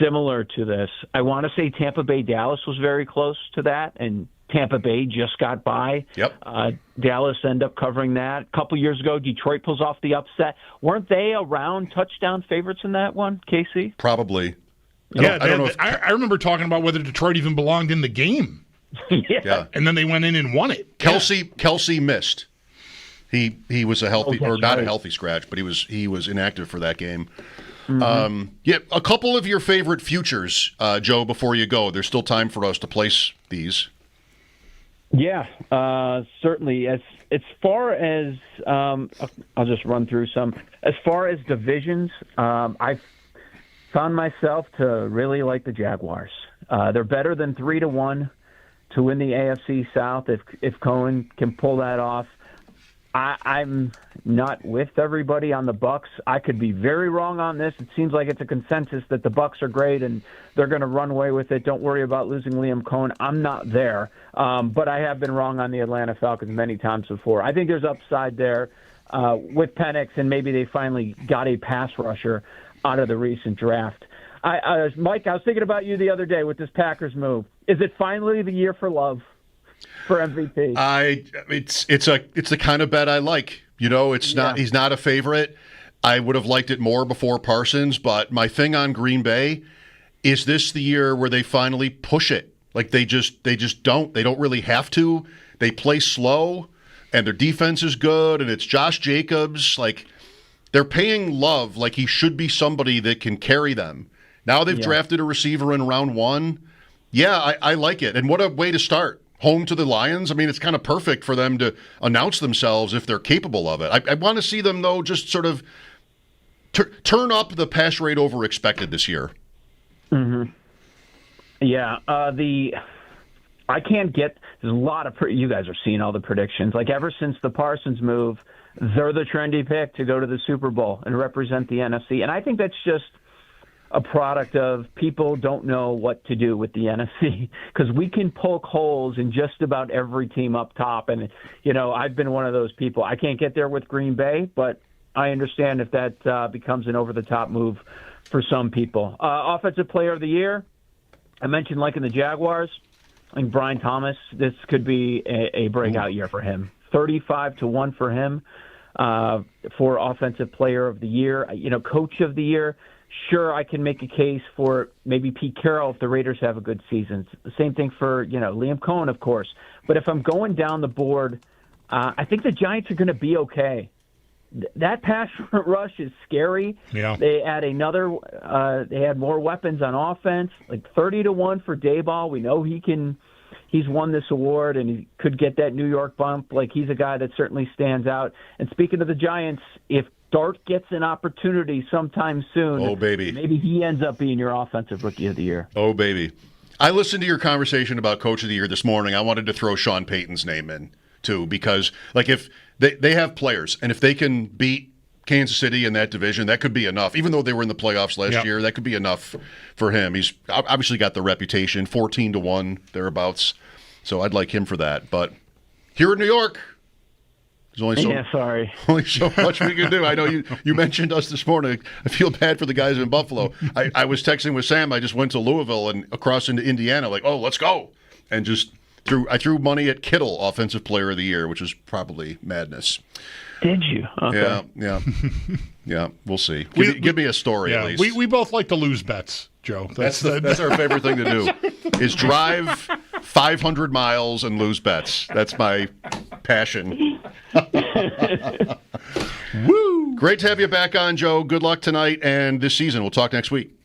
S6: similar to this. I want to say Tampa Bay Dallas was very close to that, and Tampa Bay just got by.
S4: Yep.
S6: Dallas ended up covering that. A couple years ago, Detroit pulls off the upset. Weren't they around touchdown favorites in that one, KC?
S4: Probably.
S3: I remember talking about whether Detroit even belonged in the game.
S6: Yeah.
S3: And then they went in and won it.
S4: Kelsey missed. He was a healthy, or not
S6: right.
S4: a healthy scratch, but he was inactive for that game.
S6: Mm-hmm.
S4: A couple of your favorite futures, Joe, before you go. There's still time for us to place these.
S6: Yeah, certainly. As far as I'll just run through some. As far as divisions, I've found myself to really like the Jaguars. They're better than 3-1 to win the AFC South if Cohen can pull that off. I'm not with everybody on the Bucks. I could be very wrong on this. It seems like it's a consensus that the Bucks are great and they're going to run away with it. Don't worry about losing Liam Cohen. I'm not there, but I have been wrong on the Atlanta Falcons many times before. I think there's upside there with Penix, and maybe they finally got a pass rusher out of the recent draft. Mike, I was thinking about you the other day with this Packers move. Is it finally the year for Love? For MVP,
S4: it's the kind of bet I like. You know, he's not a favorite. I would have liked it more before Parsons, but my thing on Green Bay is this the year where they finally push it. Like they just don't. They don't really have to. They play slow, and their defense is good, and it's Josh Jacobs. Like they're paying Love like he should be somebody that can carry them. Now they've drafted a receiver in round 1. Yeah, I like it, and what a way to start. Home to the Lions. I mean, it's kind of perfect for them to announce themselves if they're capable of it. I want to see them, though, just sort of turn up the pass rate over expected this year.
S6: Mm-hmm. Yeah. I can't get – there's a lot of – you guys are seeing all the predictions. Like, ever since the Parsons move, they're the trendy pick to go to the Super Bowl and represent the NFC. And I think that's just – a product of people don't know what to do with the NFC because we can poke holes in just about every team up top. And, I've been one of those people. I can't get there with Green Bay, but I understand if that becomes an over-the-top move for some people. Offensive Player of the Year, I mentioned liking the Jaguars. I think Brian Thomas, this could be a breakout year for him. 35-1 for him for Offensive Player of the Year. Coach of the Year. Sure, I can make a case for maybe Pete Carroll if the Raiders have a good season. The same thing for, Liam Cohen, of course. But if I'm going down the board, I think the Giants are going to be okay. That pass rush is scary.
S3: Yeah.
S6: They add they had more weapons on offense, like 30-1 for Dayball. We know he's won this award and he could get that New York bump. Like, he's a guy that certainly stands out. And speaking of the Giants, if Dart gets an opportunity sometime soon.
S4: Oh, baby.
S6: Maybe he ends up being your offensive rookie of the year.
S4: Oh, baby. I listened to your conversation about Coach of the Year this morning. I wanted to throw Sean Payton's name in, too, because, like, if they have players, and if they can beat Kansas City in that division, that could be enough. Even though they were in the playoffs last year, that could be enough for him. He's obviously got the reputation, 14-1, thereabouts. So I'd like him for that. But here in New York, there's only so much we can do. I know you mentioned us this morning. I feel bad for the guys in Buffalo. I was texting with Sam. I just went to Louisville and across into Indiana, like, oh, let's go. And just I threw money at Kittle, Offensive Player of the Year, which was probably madness.
S6: Did you? Okay.
S4: Yeah. We'll see. Give me a story at least.
S3: We both like to lose bets, Joe.
S4: That's our favorite thing to do, is drive 500 miles and lose bets. That's my passion. Woo! Great to have you back on, Joe. Good luck tonight and this season. We'll talk next week.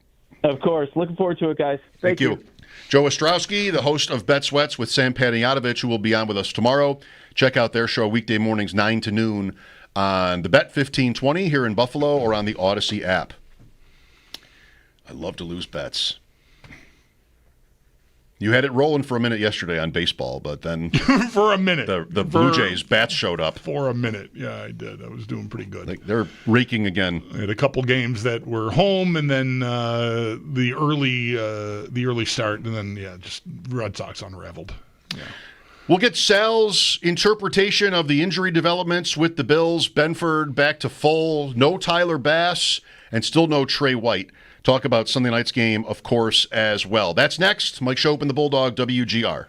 S6: Of course. Looking forward to it, guys. Thank you.
S4: Joe Estraki, the host of Bet Sweats with Sam Panayotovich, who will be on with us tomorrow. Check out their show weekday mornings 9 to noon on the Bet 1520 here in Buffalo or on the Odyssey app. I love to lose bets. You had it rolling for a minute yesterday on baseball, but then
S3: for a minute,
S4: the Blue Jays bats showed up.
S3: For a minute, yeah, I did. I was doing pretty good.
S4: They're raking again.
S3: I had a couple games that were home, and then the early start, and then just Red Sox unraveled. Yeah.
S4: We'll get Sal's interpretation of the injury developments with the Bills. Benford back to full. No Tyler Bass, and still no Trey White. Talk about Sunday night's game, of course, as well. That's next. Mike Schopp and the Bulldog, WGR.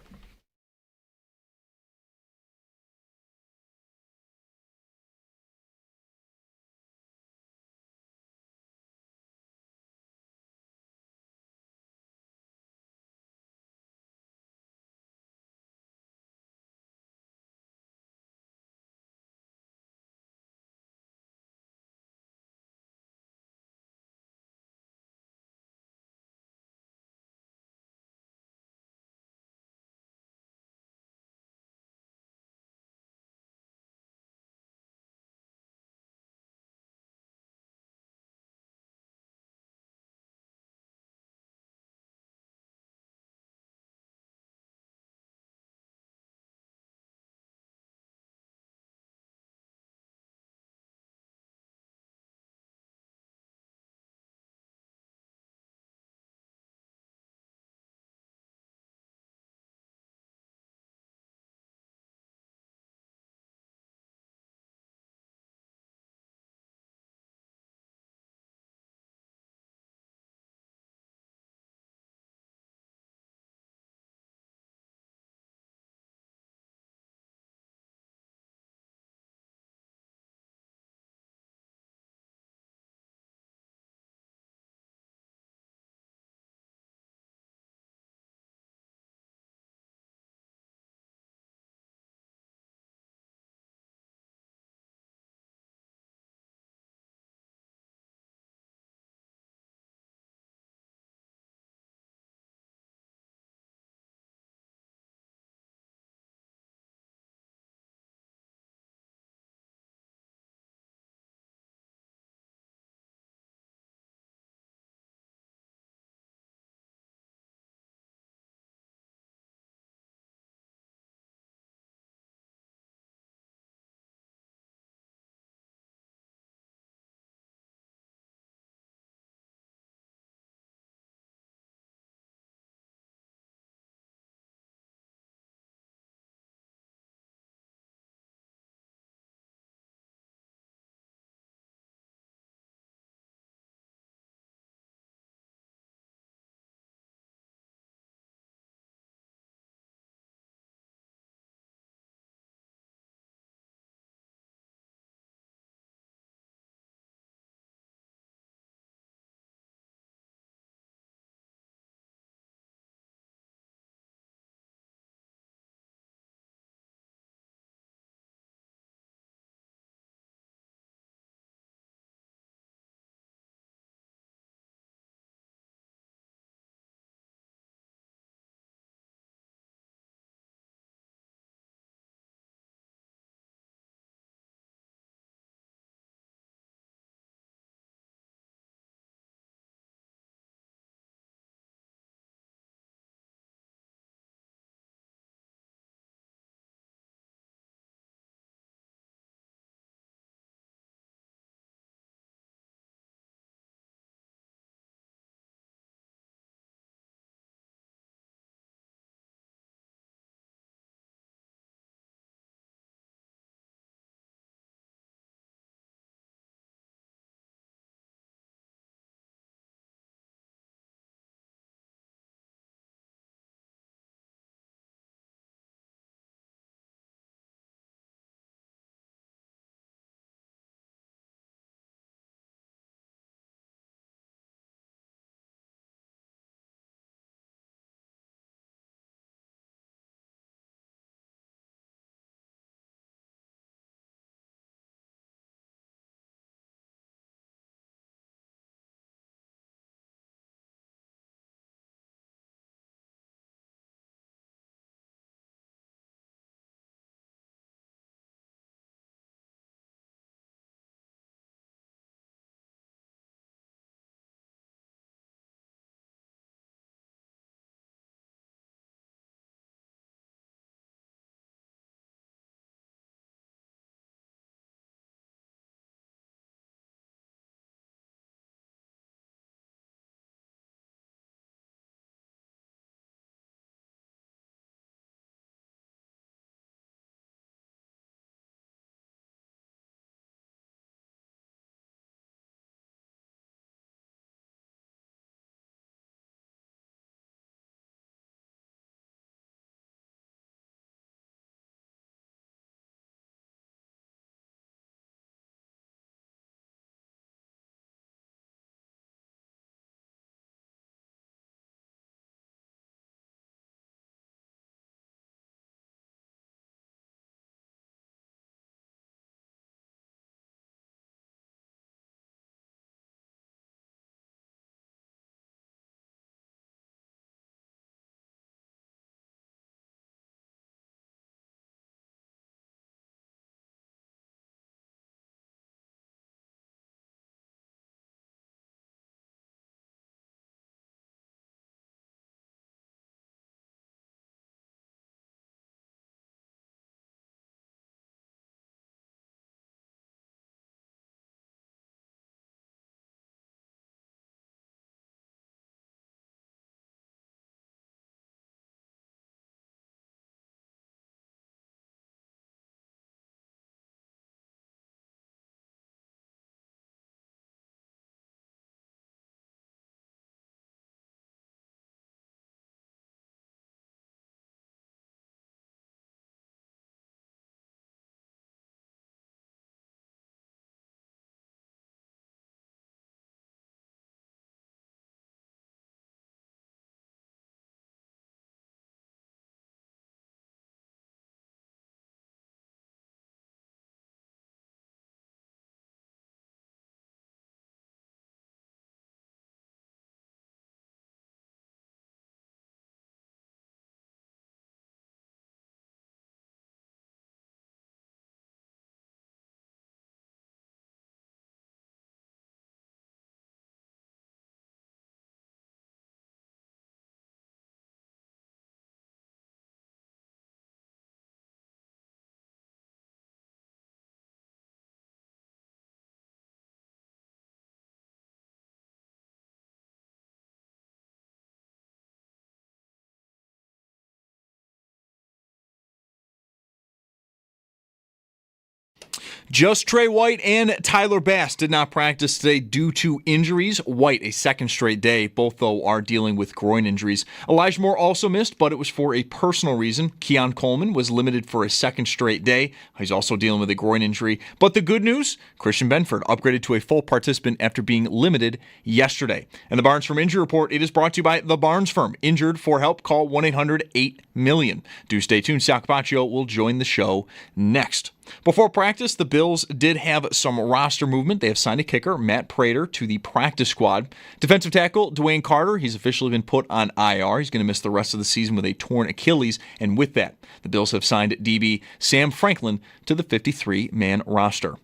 S1: Just Trey White and Tyler Bass did not practice today due to injuries. White, a second straight day. Both, though, are dealing with groin injuries. Elijah Moore also missed, but it was for a personal reason. Keon Coleman was limited for a second straight day. He's also dealing with a groin injury. But the good news, Christian Benford upgraded to a full participant after being limited yesterday. And the Barnes Firm Injury Report, it is brought to you by the Barnes Firm. Injured for help, call 1-800-8-MILLION. Do stay tuned. Sal Capaccio will join the show next. Before practice, the Bills did have some roster movement. They have signed a kicker, Matt Prater, to the practice squad. Defensive tackle, Dwayne Carter, he's officially been put on IR. He's going to miss the rest of the season with a torn Achilles. And with that, the Bills have signed DB Sam Franklin to the 53-man roster.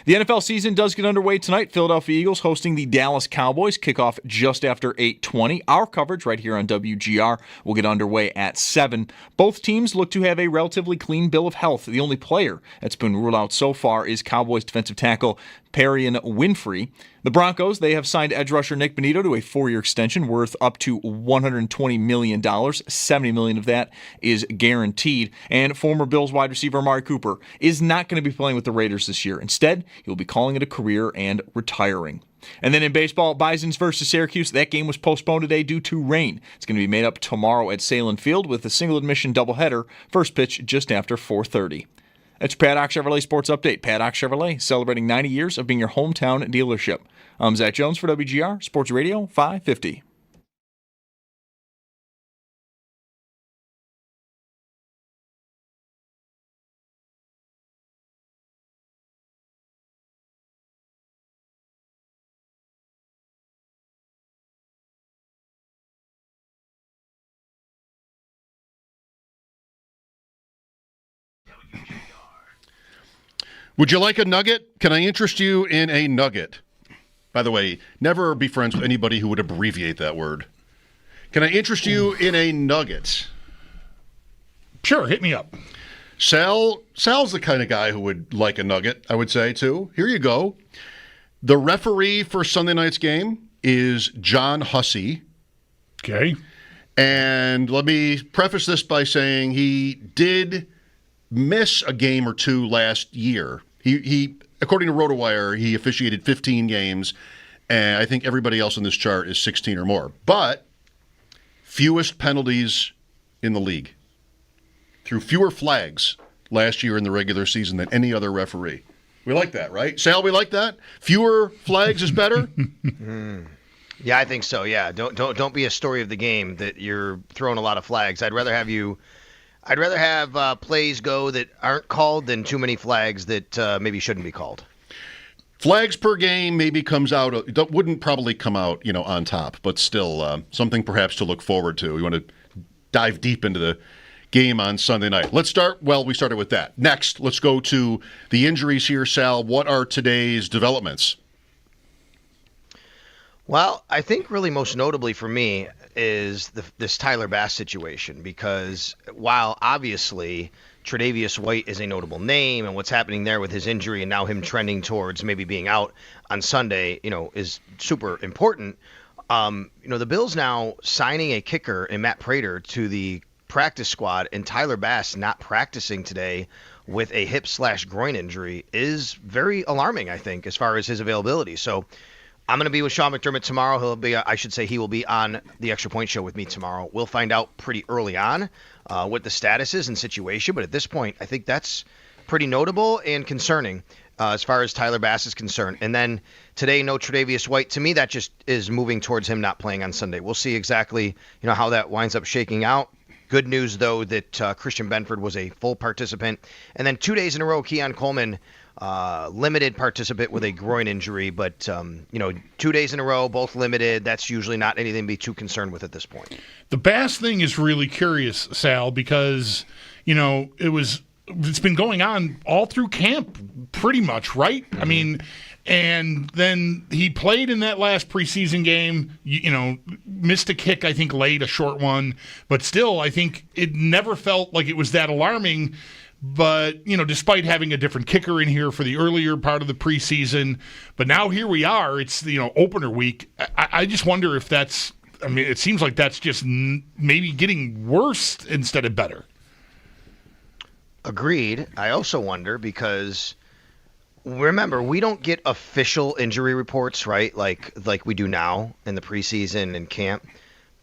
S1: The NFL season does get underway tonight. Philadelphia Eagles hosting the Dallas Cowboys. Kickoff just after 8:20. Our coverage right here on WGR will get underway at 7. Both teams look to have a relatively clean bill of health. The only player that's been ruled out so far is Cowboys defensive tackle Perrion Winfrey. The Broncos, they have signed edge rusher Nick Bonito to a 4-year extension worth up to $120 million. $70 million of that is guaranteed. And former Bills wide receiver Amari Cooper is not going to be playing with the Raiders this year. Instead, he'll be calling it a career and retiring. And then in baseball, Bisons versus Syracuse, that game was postponed today due to rain. It's going to be made up tomorrow at Salem Field with a single admission doubleheader. First pitch just after 4:30. That's your Paddock Chevrolet Sports Update. Paddock Chevrolet, celebrating 90 years of being your hometown dealership. I'm Zach Jones for WGR Sports Radio 550.
S4: Would you like a nugget? Can I interest you in a nugget? By the way, never be friends with anybody who would abbreviate that word. Can I interest you in a nugget?
S3: Sure, hit me up.
S4: Sal's the kind of guy who would like a nugget, I would say, too. Here you go. The referee for Sunday night's game is John Hussey.
S3: Okay.
S4: And let me preface this by saying he did miss a game or two last year. He according to RotoWire, he officiated 15 games, and I think everybody else on this chart is 16 or more. But fewest penalties in the league. Threw fewer flags last year in the regular season than any other referee. We like that, right? Sal, we like that? Fewer flags is better?
S7: Yeah, I think so. Yeah, don't be a story of the game that you're throwing a lot of flags. I'd rather have plays go that aren't called than too many flags that maybe shouldn't be called.
S4: Flags per game maybe comes out, wouldn't probably come out, on top, but still something perhaps to look forward to. We want to dive deep into the game on Sunday night. We started with that. Next, let's go to the injuries here, Sal. What are today's developments?
S7: Well, I think really most notably for me is this Tyler Bass situation, because while obviously Tre'Davious White is a notable name and what's happening there with his injury and now him trending towards maybe being out on Sunday, is super important. The Bills now signing a kicker in Matt Prater to the practice squad and Tyler Bass not practicing today with a hip/groin injury is very alarming, I think, as far as his availability. So I'm going to be with Sean McDermott tomorrow. He will be on the Extra Point Show with me tomorrow. We'll find out pretty early on what the status is and situation, but at this point, I think that's pretty notable and concerning as far as Tyler Bass is concerned. And then today, no Tre'Davious White. To me, that just is moving towards him not playing on Sunday. We'll see exactly how that winds up shaking out. Good news, though, that Christian Benford was a full participant. And then 2 days in a row, Keon Coleman, limited participant with a groin injury. But, 2 days in a row, both limited. That's usually not anything to be too concerned with at this point.
S3: The Bass thing is really curious, Sal, because, it's been going on all through camp pretty much, right? Mm-hmm. I mean, and then he played in that last preseason game, missed a kick, I think late, a short one. But still, I think it never felt like it was that alarming. But, despite having a different kicker in here for the earlier part of the preseason. But now here we are. It's, opener week. I just wonder if that's, it seems like that's just maybe getting worse instead of better.
S7: Agreed. I also wonder because remember, we don't get official injury reports, right? Like we do now in the preseason and camp.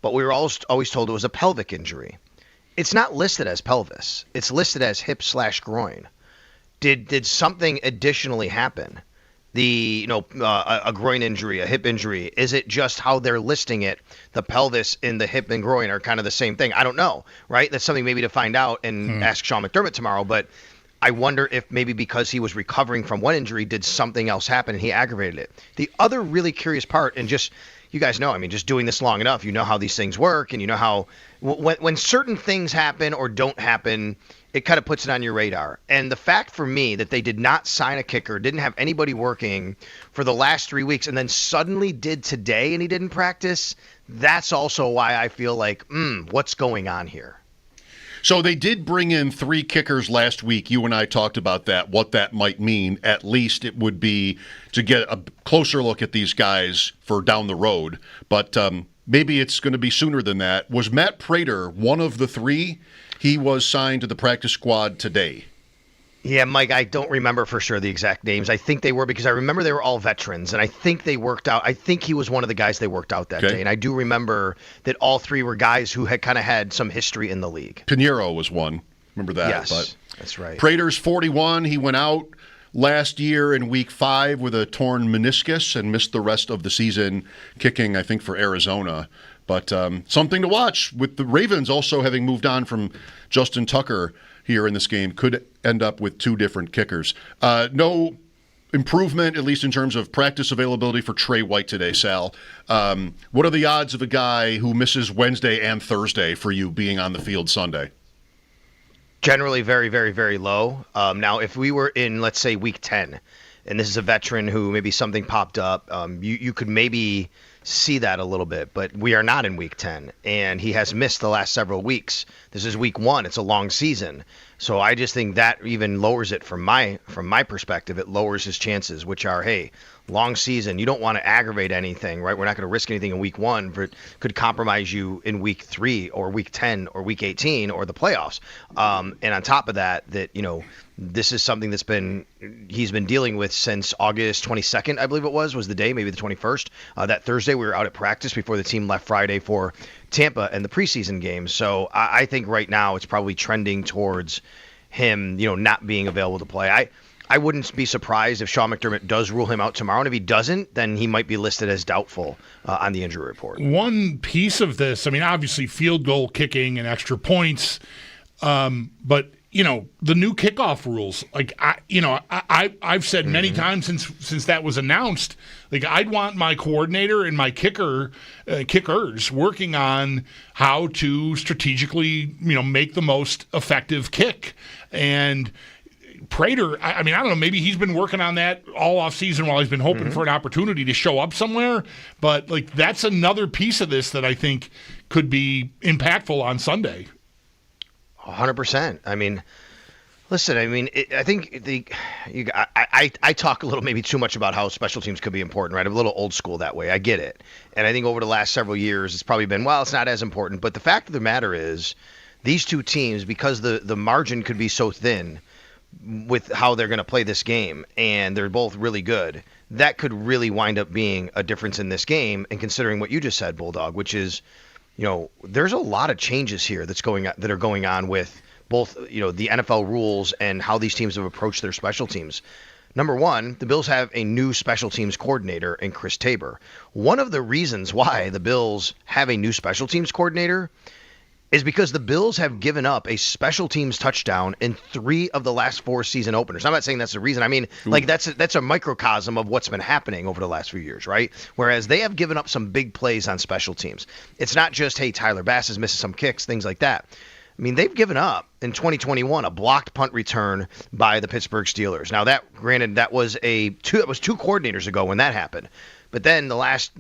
S7: But we were always told it was a pelvic injury. It's not listed as pelvis. It's listed as hip/groin. Did something additionally happen? A groin injury, a hip injury. Is it just how they're listing it? The pelvis and the hip and groin are kind of the same thing. I don't know, right? That's something maybe to find out and ask Sean McDermott tomorrow. But I wonder if maybe because he was recovering from one injury, did something else happen and he aggravated it? The other really curious part, and just you guys know, I mean, just doing this long enough, you know how these things work, and you know how when certain things happen or don't happen, it kind of puts it on your radar. And the fact for me that they did not sign a kicker, didn't have anybody working for the last 3 weeks, and then suddenly did today and he didn't practice, that's also why I feel like, what's going on here?
S4: So they did bring in 3 kickers last week. You and I talked about that, what that might mean. At least it would be to get a closer look at these guys for down the road. But maybe it's going to be sooner than that. Was Matt Prater one of the 3? He was signed to the practice squad today.
S7: Yeah, Mike, I don't remember for sure the exact names. I think they were, because I remember they were all veterans, and I think they worked out. I think he was one of the guys they worked out that day, and I do remember that all 3 were guys who had kind of had some history in the league.
S4: Pinheiro was one. Remember that?
S7: Yes,
S4: but
S7: that's right.
S4: Prater's 41. He went out last year in week 5 with a torn meniscus and missed the rest of the season kicking, I think, for Arizona. But something to watch with the Ravens also having moved on from Justin Tucker here in this game, could end up with 2 different kickers. No improvement, at least in terms of practice availability for Trey White today, Sal. What are the odds of a guy who misses Wednesday and Thursday for you being on the field Sunday?
S7: Generally very, very, very low. Now, if we were in, let's say, week 10, and this is a veteran who maybe something popped up, you could maybe see that a little bit, but we are not in week 10, and he has missed the last several weeks. This is week 1. It's a long season. So I just think that even lowers it from my perspective. It lowers his chances, which are, hey, long season. You don't want to aggravate anything, right? We're not going to risk anything in week 1, but it could compromise you in week 3 or week 10 or week 18 or the playoffs. And on top of that, this is something he's been dealing with since August 22nd, I believe it was the day, maybe the 21st. That Thursday we were out at practice before the team left Friday for Tampa and the preseason game. So I think right now it's probably trending towards him, not being available to play. I wouldn't be surprised if Sean McDermott does rule him out tomorrow, and if he doesn't, then he might be listed as doubtful on the injury report.
S3: One piece of this, I mean, obviously field goal kicking and extra points, but the new kickoff rules, like I've said many times since that was announced, like I'd want my coordinator and my kickers working on how to strategically, make the most effective kick. And Prater, I don't know, maybe he's been working on that all off season while he's been hoping for an opportunity to show up somewhere. But like that's another piece of this that I think could be impactful on Sunday.
S7: 100%. I mean, listen, I think I talk a little maybe too much about how special teams could be important, right? I'm a little old school that way. I get it. And I think over the last several years, it's probably been, well, it's not as important. But the fact of the matter is these 2 teams, because the margin could be so thin with how they're going to play this game, and they're both really good, that could really wind up being a difference in this game. And considering what you just said, Bulldog, which is, there's a lot of changes here that are going on with both, the NFL rules and how these teams have approached their special teams. Number one, the Bills have a new special teams coordinator in Chris Tabor. One of the reasons why the Bills have a new special teams coordinator is because the Bills have given up a special teams touchdown in 3 of the last 4 season openers. I'm not saying that's the reason. I mean, like that's a microcosm of what's been happening over the last few years, right? Whereas they have given up some big plays on special teams. It's not just, hey, Tyler Bass is missing some kicks, things like that. I mean, they've given up in 2021 a blocked punt return by the Pittsburgh Steelers. Now, that was 2 coordinators ago when that happened. But then the last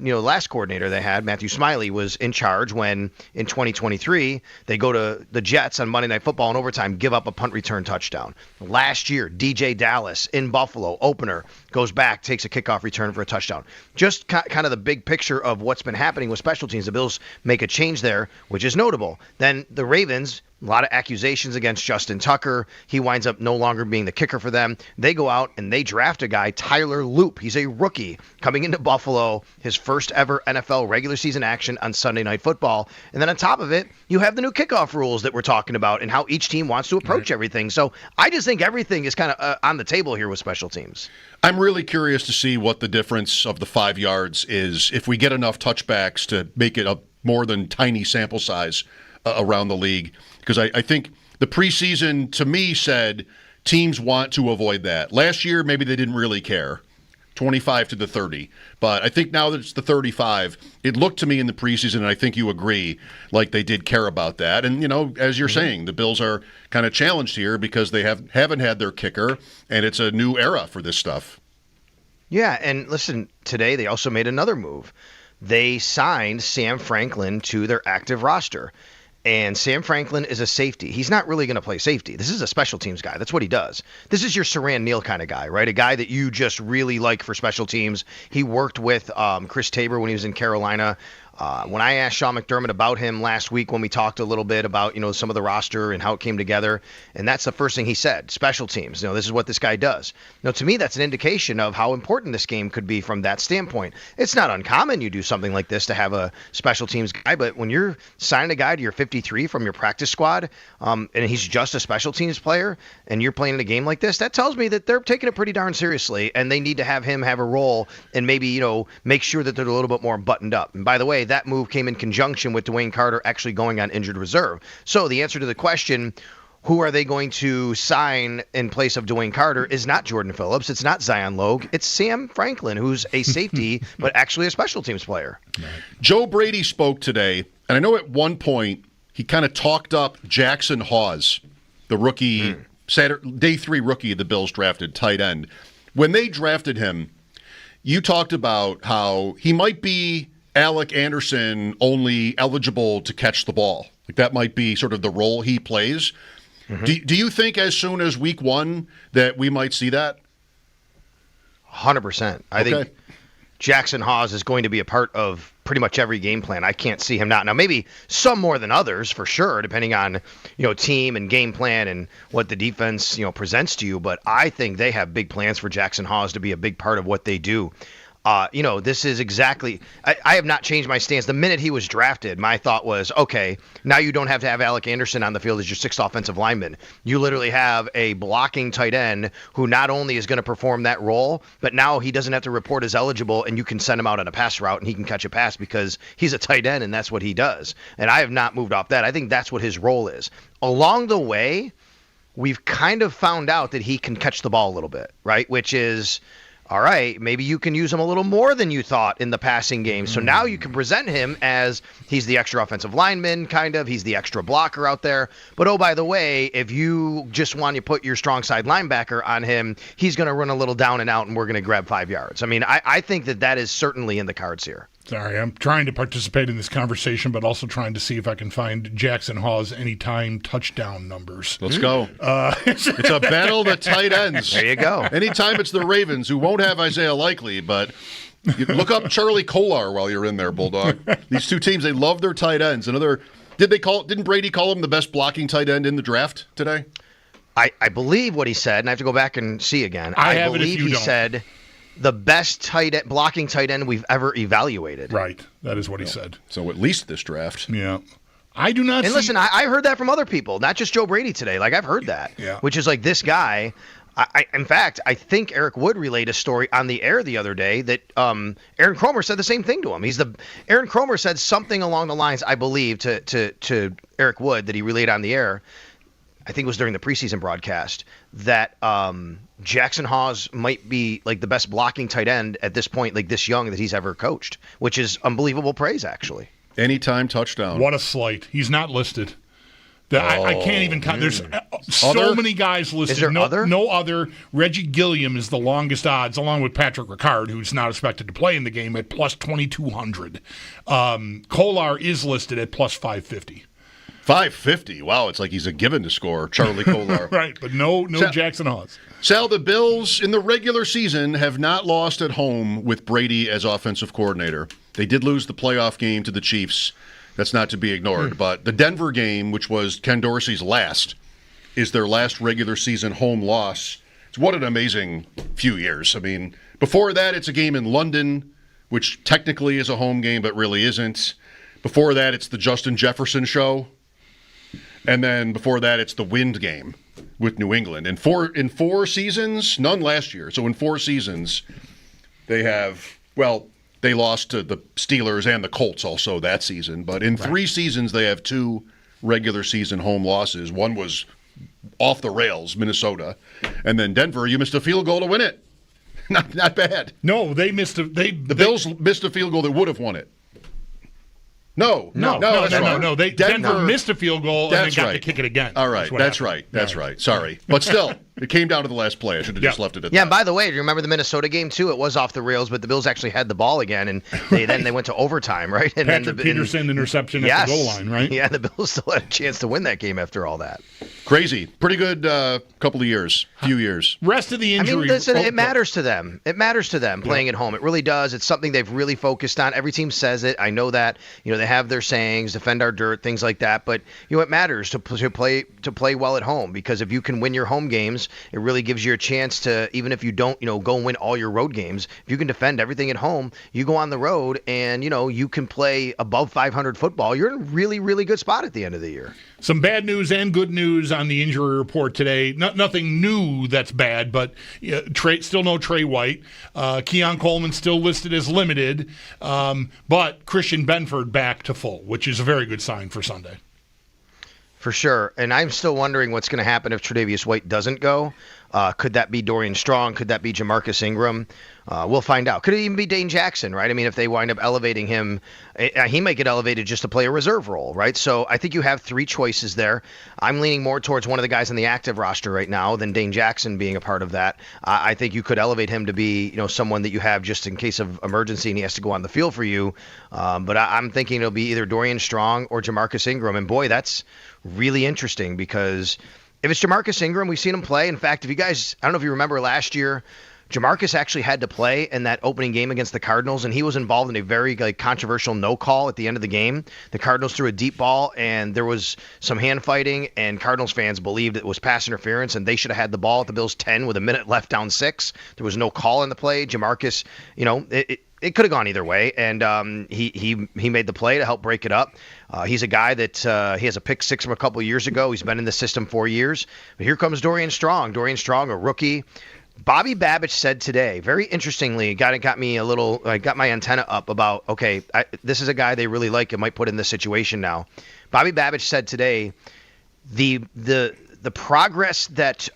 S7: coordinator they had, Matthew Smiley, was in charge when in 2023 they go to the Jets on Monday Night Football in overtime, give up a punt return touchdown. Last year, DJ Dallas in Buffalo, opener, goes back, takes a kickoff return for a touchdown. Just kind of the big picture of what's been happening with special teams. The Bills make a change there, which is notable. Then the Ravens A lot of accusations against Justin Tucker. He winds up no longer being the kicker for them. They go out and they draft a guy, Tyler Loop. He's a rookie coming into Buffalo, his first ever NFL regular season action on Sunday Night Football. And then on top of it, you have the new kickoff rules that we're talking about and how each team wants to approach everything. So I just think everything is kind of on the table here with special teams.
S4: I'm really curious to see what the difference of the 5 yards is if we get enough touchbacks to make it a more than tiny sample size around the league. Because I think the preseason, to me, said teams want to avoid that. Last year, maybe they didn't really care. 25 to the 30. But I think now that it's the 35, it looked to me in the preseason, and I think you agree, like they did care about that. And, as you're saying, the Bills are kind of challenged here because they haven't had their kicker, and it's a new era for this stuff.
S7: Yeah, and listen, today they also made another move. They signed Sam Franklin to their active roster. And Sam Franklin is a safety. He's not really going to play safety. This is a special teams guy. That's what he does. This is your Saran Neal kind of guy, right? A guy that you just really like for special teams. He worked with Chris Tabor when he was in Carolina. When I asked Sean McDermott about him last week when we talked a little bit about, some of the roster and how it came together, and that's the first thing he said, special teams. This is what this guy does. Now, to me, that's an indication of how important this game could be from that standpoint. It's not uncommon you do something like this to have a special teams guy, but when you're signing a guy to your 53 from your practice squad, and he's just a special teams player, and you're playing in a game like this, that tells me that they're taking it pretty darn seriously, and they need to have him have a role and maybe, make sure that they're a little bit more buttoned up. And by the way, that move came in conjunction with Dwayne Carter actually going on injured reserve. So the answer to the question, who are they going to sign in place of Dwayne Carter, is not Jordan Phillips. It's not Zion Logue. It's Sam Franklin, who's a safety, but actually a special teams player.
S4: Joe Brady spoke today, and I know at one point he kind of talked up Jackson Hawes, the rookie, day 3 rookie the Bills drafted, tight end. When they drafted him, you talked about how he might be Alec Anderson only eligible to catch the ball. Like that might be sort of the role he plays. Mm-hmm. Do you think as soon as week 1 that we might see that?
S7: 100%. I think Jackson Hawes is going to be a part of pretty much every game plan. I can't see him not. Now, maybe some more than others for sure, depending on, team and game plan and what the defense, presents to you. But I think they have big plans for Jackson Hawes to be a big part of what they do. This is exactly – I have not changed my stance. The minute he was drafted, my thought was, okay, now you don't have to have Alec Anderson on the field as your 6th offensive lineman. You literally have a blocking tight end who not only is going to perform that role, but now he doesn't have to report as eligible, and you can send him out on a pass route, and he can catch a pass because he's a tight end, and that's what he does. And I have not moved off that. I think that's what his role is. Along the way, we've kind of found out that he can catch the ball a little bit, right, which is – all right, maybe you can use him a little more than you thought in the passing game. So now you can present him as he's the extra offensive lineman, kind of. He's the extra blocker out there. But, oh, by the way, if you just want to put your strong side linebacker on him, he's going to run a little down and out, and we're going to grab 5 yards. I mean, I think that is certainly in the cards here.
S3: Sorry, I'm trying to participate in this conversation, but also trying to see if I can find Jackson Hawes anytime touchdown numbers.
S4: Let's go. It's a battle of tight ends.
S7: There you go.
S4: Anytime it's the Ravens, who won't have Isaiah Likely, but you look up Charlie Kolar while you're in there, Bulldog. These two teams, they love their tight ends. Didn't Brady call him the best blocking tight end in the draft today?
S7: I believe what he said, and I have to go back and see again. I believe he said the best blocking tight end we've ever evaluated.
S3: Right. That is what he said.
S4: So at least this draft.
S3: Yeah. I do not
S7: And listen, I heard that from other people, not just Joe Brady today. Like, I've heard that.
S3: Yeah.
S7: Which is like this guy. In fact, I think Eric Wood relayed a story on the air the other day that Aaron Cromer said the same thing to him. Aaron Cromer said something along the lines, I believe, to Eric Wood that he relayed on the air. I think it was during the preseason broadcast, that Jackson Hawes might be like the best blocking tight end at this point, like this young, that he's ever coached, which is unbelievable praise, actually.
S4: Anytime touchdown.
S3: What a slight. He's not listed. I can't even count. There's so many guys listed.
S7: Is there other?
S3: No other. Reggie Gilliam is the longest odds, along with Patrick Ricard, who's not expected to play in the game, at plus 2,200. Kolar is listed at plus 550.
S4: 550. Wow, it's like he's a given to score, Charlie Kolar.
S3: Right, but no Jackson Hawes.
S4: Sal, the Bills in the regular season have not lost at home with Brady as offensive coordinator. They did lose the playoff game to the Chiefs. That's not to be ignored. But the Denver game, which was Ken Dorsey's last, is their last regular season home loss. What an amazing few years. I mean, before that, it's a game in London, which technically is a home game, but really isn't. Before that, it's the Justin Jefferson show. And then before that, it's the Wind game with New England. In four seasons, none last year. So in 4 seasons, they lost to the Steelers and the Colts also that season. But in 3 seasons, they have 2 regular season home losses. One was off the rails, Minnesota. And then Denver, you missed a field goal to win it. Not bad.
S3: No, the
S4: Bills missed a field goal that would have won it. No. Denver
S3: missed a field goal and then got to kick it again.
S4: All right, that's right. Sorry. But still, it came down to the last play. I should have just left it at that.
S7: Yeah, and by the way, do you remember the Minnesota game, too? It was off the rails, but the Bills actually had the ball again, and they went to overtime, right? And
S3: Patrick Peterson interception at the goal line, right?
S7: Yeah, the Bills still had a chance to win that game after all that.
S4: Crazy. Pretty good few years.
S3: Rest of the injury.
S7: I mean, listen, it matters to them. It matters to them playing at home. It really does. It's something they've really focused on. Every team says it. I know that. They have their sayings, defend our dirt, things like that. But, it matters to play well at home, because if you can win your home games, it really gives you a chance to, even if you don't, go and win all your road games, if you can defend everything at home, you go on the road and, you can play above 500 football. You're in a really, really good spot at the end of the year.
S3: Some bad news and good news on the injury report today. Nothing new that's bad, but still no Trey White. Keon Coleman still listed as limited, but Christian Benford back to full, which is a very good sign for Sunday.
S7: For sure. And I'm still wondering what's going to happen if Tre'Davious White doesn't go. Could that be Dorian Strong? Could that be Jamarcus Ingram? We'll find out. Could it even be Dane Jackson, right? I mean, if they wind up elevating him, he might get elevated just to play a reserve role, right? So I think you have 3 choices there. I'm leaning more towards one of the guys on the active roster right now than Dane Jackson being a part of that. I think you could elevate him to be, someone that you have just in case of emergency and he has to go on the field for you. But I'm thinking it'll be either Dorian Strong or Jamarcus Ingram. And boy, that's really interesting, because if it's Jamarcus Ingram, we've seen him play. In fact, if you guys, I don't know if you remember last year, Jamarcus actually had to play in that opening game against the Cardinals, and he was involved in a very controversial no call at the end of the game. The Cardinals threw a deep ball, and there was some hand fighting, and Cardinals fans believed it was pass interference, and they should have had the ball at the Bills' 10 with a minute left, down 6. There was no call in the play. Jamarcus, it could have gone either way, and he made the play to help break it up. He's a guy that he has a pick 6 from a couple of years ago. He's been in the system 4 years. But here comes Dorian Strong. Dorian Strong, a rookie. Bobby Babich said today, very interestingly, got me a little, got my antenna up about, okay, this is a guy they really like and might put in this situation now. Bobby Babich said today, the progress that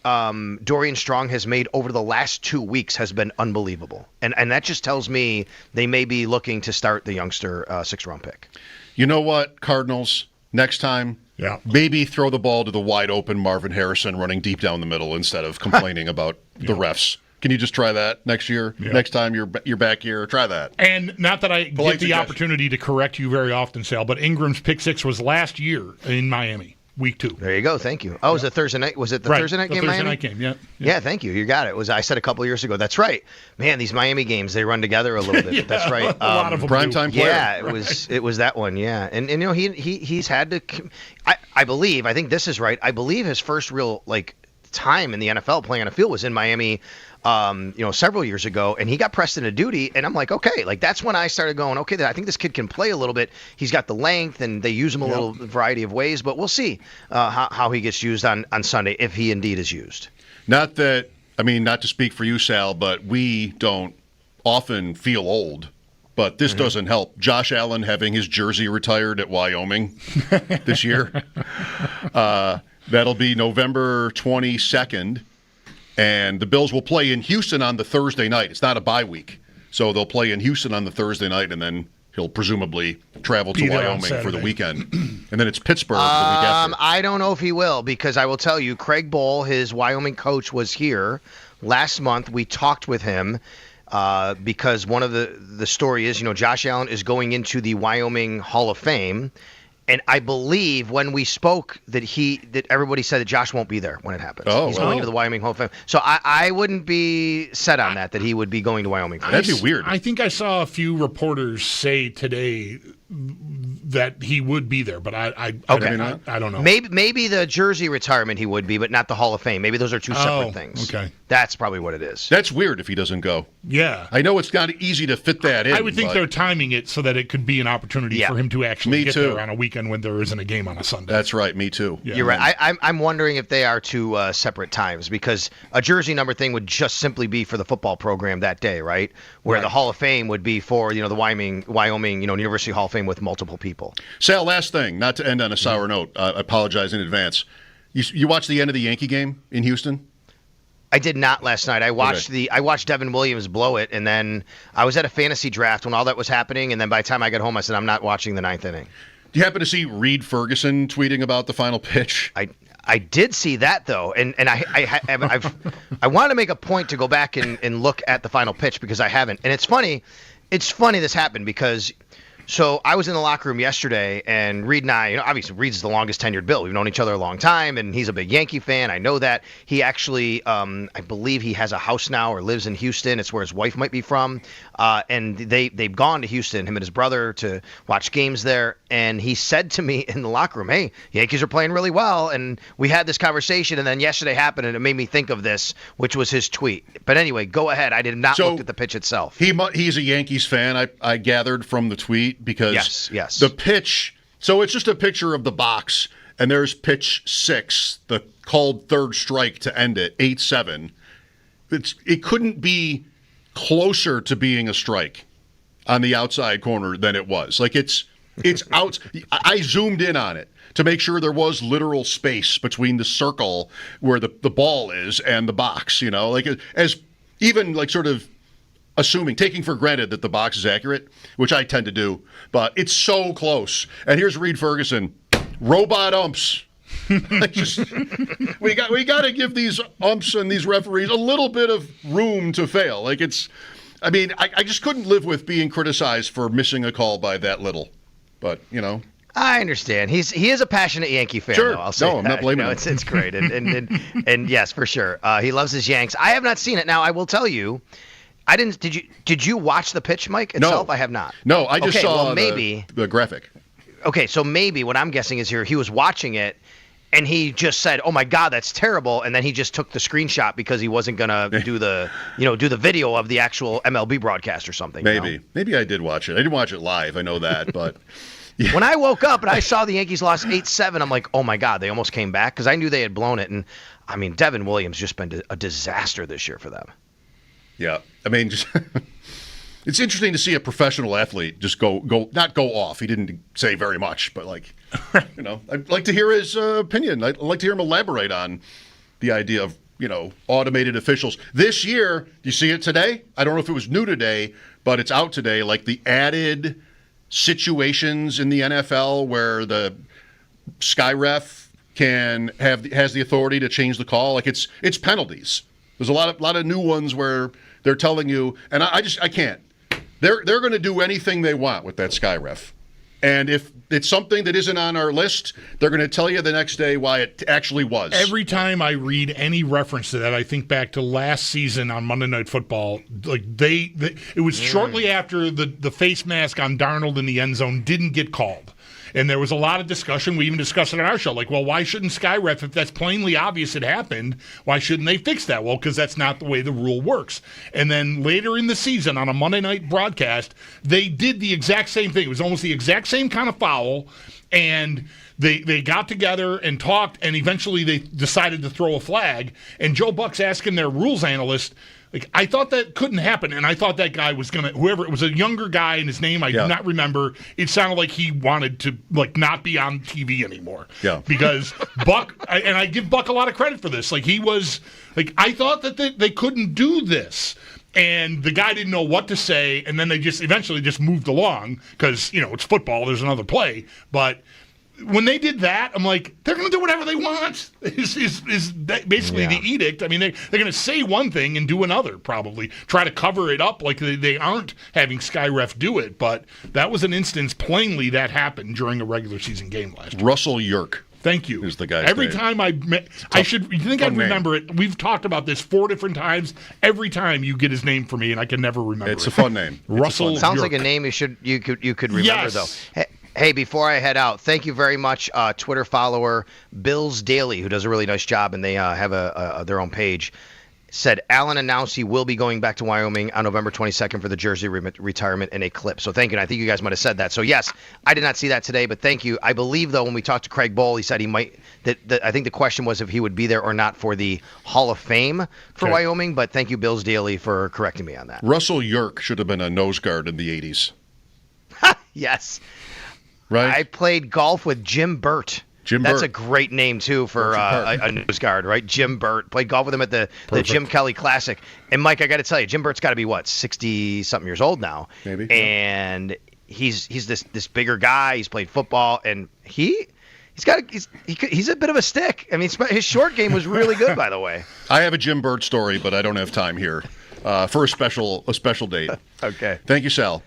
S7: Dorian Strong has made over the last 2 weeks has been unbelievable. And that just tells me they may be looking to start the youngster 6th-round pick.
S4: You know what, Cardinals? Next time, maybe throw the ball to the wide-open Marvin Harrison running deep down the middle instead of complaining about the refs. Can you just try that next year? Yeah. Next time you're back here, try that.
S3: And not that I get the opportunity to correct you very often, Sal, but Ingram's pick 6 was last year in Miami. Week 2.
S7: There you go. Thank you. Oh, was it Thursday night? Was it the Thursday night game?
S3: Thursday night game. Yeah.
S7: Yeah. Thank you. You got it. I said a couple of years ago. That's right. Man, these Miami games, they run together a little bit. That's right.
S3: A lot of them
S4: primetime player.
S7: Yeah, it was that one. Yeah, and he's had to. I believe. I think this is right. I believe his first real time in the NFL playing on a field was in Miami. Several years ago, and he got pressed into duty, and I'm like, okay, that's when I started going, okay, I think this kid can play a little bit. He's got the length, and they use him a little variety of ways, but we'll see how he gets used on Sunday, if he indeed is used.
S4: Not to speak for you, Sal, but we don't often feel old, but this doesn't help. Josh Allen having his jersey retired at Wyoming this year. That'll be November 22nd. And the Bills will play in Houston on the Thursday night. It's not a bye week. So they'll play in Houston on the Thursday night, and then he'll presumably travel to Wyoming for the weekend. And then it's Pittsburgh the week after.
S7: I don't know if he will, because I will tell you, Craig Bohl, his Wyoming coach, was here last month. We talked with him because one of the story is, Josh Allen is going into the Wyoming Hall of Fame. And I believe when we spoke that everybody said that Josh won't be there when it happens. He's going to the Wyoming Hall of Fame. So I wouldn't be set on that he would be going to Wyoming.
S4: That'd be weird.
S3: I think I saw a few reporters say today that he would be there, but I don't know.
S7: Maybe the jersey retirement he would be, but not the Hall of Fame. Maybe those are two separate things.
S3: Okay.
S7: That's probably what it is.
S4: That's weird if he doesn't go.
S3: Yeah.
S4: I know it's not easy to fit that in.
S3: I would think they're timing it so that it could be an opportunity for him to actually get there on a weekend when there isn't a game on a Sunday.
S4: That's right. Me too.
S3: Yeah.
S7: You're right. I'm wondering if they are two separate times, because a jersey number thing would just simply be for the football program that day, right? Where the Hall of Fame would be for the Wyoming University Hall of Fame with multiple people.
S4: Sal, last thing, not to end on a sour note. I apologize in advance. You watched the end of the Yankee game in Houston?
S7: I did not last night. I watched Devin Williams blow it, and then I was at a fantasy draft when all that was happening, and then by the time I got home, I said, I'm not watching the ninth inning.
S4: Do you happen to see Reed Ferguson tweeting about the final pitch?
S7: I did see that, though, and I want to make a point to go back and look at the final pitch, because I haven't. And it's funny this happened, because so I was in the locker room yesterday, and Reed and I, obviously Reed's the longest tenured Bill. We've known each other a long time, and he's a big Yankee fan. I know that. He actually, I believe he has a house now or lives in Houston. It's where his wife might be from. And they've gone to Houston, him and his brother, to watch games there. And he said to me in the locker room, hey, Yankees are playing really well. And we had this conversation, and then yesterday happened, and it made me think of this, which was his tweet. But anyway, go ahead. I did not look at the pitch itself.
S4: He's a Yankees fan, I gathered from the tweet, because
S7: yes.
S4: The pitch, so it's just a picture of the box, and there's pitch 6, the called third strike to end it, 8-7. It couldn't be closer to being a strike on the outside corner than it was. Like it's out. I zoomed in on it to make sure there was literal space between the circle where the ball is and the box, like as even like sort of taking for granted that the box is accurate, which I tend to do, but it's so close. And here's Reed Ferguson, robot umps. We got to give these umps and these referees a little bit of room to fail. I just couldn't live with being criticized for missing a call by that little. But,
S7: I understand. He is a passionate Yankee fan,
S4: sure.
S7: though. I'll say
S4: I'm not blaming him.
S7: It's great. And yes, for sure. He loves his Yanks. I have not seen it. Now, I will tell you, I didn't. Did you watch the pitch, Mike, itself?
S4: No.
S7: I have not.
S4: No, I just saw
S7: maybe
S4: the graphic.
S7: Okay, so maybe what I'm guessing is he was watching it, and he just said, "Oh my God, that's terrible," and then he just took the screenshot because he wasn't gonna do the video of the actual MLB broadcast or something.
S4: Maybe I did watch it. I didn't watch it live. I know that, but
S7: yeah. When I woke up and I saw the Yankees lost 8-7, I'm like, "Oh my God, they almost came back," because I knew they had blown it. And I mean, Devin Williams just been a disaster this year for them.
S4: Yeah, it's interesting to see a professional athlete just not go off. He didn't say very much, but I'd like to hear his opinion. I'd like to hear him elaborate on the idea of, automated officials. This year, do you see it today? I don't know if it was new today, but it's out today, like the added situations in the NFL where the Sky Ref has the authority to change the call. Like it's penalties. There's a lot of new ones where they're telling you, and I can't. They're going to do anything they want with that Sky Ref. And if it's something that isn't on our list, they're going to tell you the next day why it actually was.
S3: Every time I read any reference to that, I think back to last season on Monday Night Football. Like it was shortly after the face mask on Darnold in the end zone didn't get called. And there was a lot of discussion. We even discussed it on our show. Like, well, why shouldn't Sky Ref, if that's plainly obvious it happened, why shouldn't they fix that? Well, because that's not the way the rule works. And then later in the season, on a Monday night broadcast, they did the exact same thing. It was almost the exact same kind of foul. And they got together and talked, and eventually they decided to throw a flag. And Joe Buck's asking their rules analyst, like, I thought that couldn't happen, and I thought that guy was whoever, it was a younger guy, and his name I do not remember. It sounded like he wanted to, not be on TV anymore.
S4: Yeah.
S3: Because Buck, and I give Buck a lot of credit for this, he was, I thought that they couldn't do this. And the guy didn't know what to say, and then they just eventually just moved along, because, it's football, there's another play. But when they did that, I'm like, they're going to do whatever they want. Is basically the edict. I mean, they're going to say one thing and do another, probably. Try to cover it up like they aren't having Sky Ref do it. But that was an instance, plainly, that happened during a regular season game last year.
S4: Russell Yerk.
S3: Thank you.
S4: Is the guy's
S3: Every
S4: name.
S3: time you think I'd remember it. We've talked about this 4 different times. Every time you get his name for me, and I can never remember
S4: It's a fun name.
S3: Russell
S7: Sounds
S3: Yerk.
S7: like a name you could remember,
S3: yes.
S7: though. Hey, before I head out, thank you very much, Twitter follower Bills Daily, who does a really nice job, and they have their own page. Said Allen announced he will be going back to Wyoming on November 22nd for the jersey retirement in a clip. So thank you. And I think you guys might have said that. So yes, I did not see that today, but thank you. I believe though when we talked to Craig Bowl, he said he might. I think the question was if he would be there or not for the Hall of Fame for Wyoming. But thank you, Bills Daily, for correcting me on that.
S4: Russell Yerk should have been a nose guard in the 80s.
S7: Yes.
S4: Right.
S7: I played golf with Jim Burt. That's
S4: Burt.
S7: a great name, too, for a nose guard, right? Jim Burt. Played golf with him at the Jim Kelly Classic. And, Mike, I got to tell you, Jim Burt's got to be, 60-something years old now.
S4: Maybe.
S7: And he's this bigger guy. He's played football, and he's a bit of a stick. I mean, his short game was really good, by the way.
S4: I have a Jim Burt story, but I don't have time here for a special date.
S7: Okay.
S4: Thank you, Sal.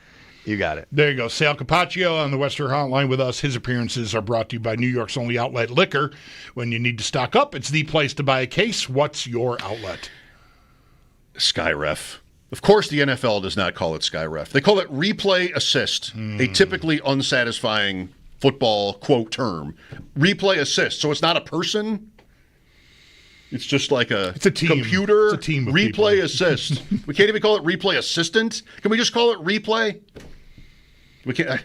S7: You got it.
S3: There you go. Sal Capaccio on the Western Hotline with us. His appearances are brought to you by New York's only outlet liquor. When you need to stock up, it's the place to buy a case. What's your outlet?
S4: SkyRef. Of course, the NFL does not call it SkyRef. They call it replay assist, a typically unsatisfying football quote term. Replay assist. So it's not a person. It's just like
S3: it's a team.
S4: Computer.
S3: It's a team of
S4: replay
S3: people.
S4: assist. We can't even call it replay assistant. Can we just call it replay? We can't.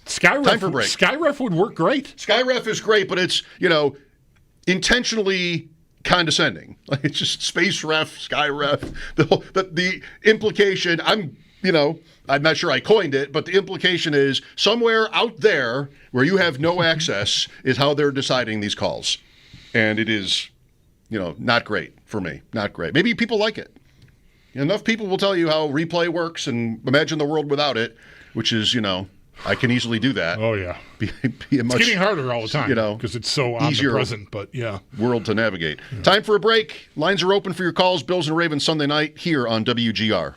S3: SkyRef,
S4: Time for break.
S3: SkyRef would work great.
S4: SkyRef is great, but it's intentionally condescending. Like it's just space ref, SkyRef. The implication. I'm not sure I coined it, but the implication is somewhere out there where you have no access is how they're deciding these calls. And it is, not great for me. Not great. Maybe people like it. Enough people will tell you how replay works and imagine the world without it, which is, I can easily do that.
S3: Oh, yeah.
S4: Be a much,
S3: it's getting harder all the time, because it's so omnipresent, but yeah.
S4: World to navigate. Yeah. Time for a break. Lines are open for your calls. Bills and Ravens Sunday night here on WGR.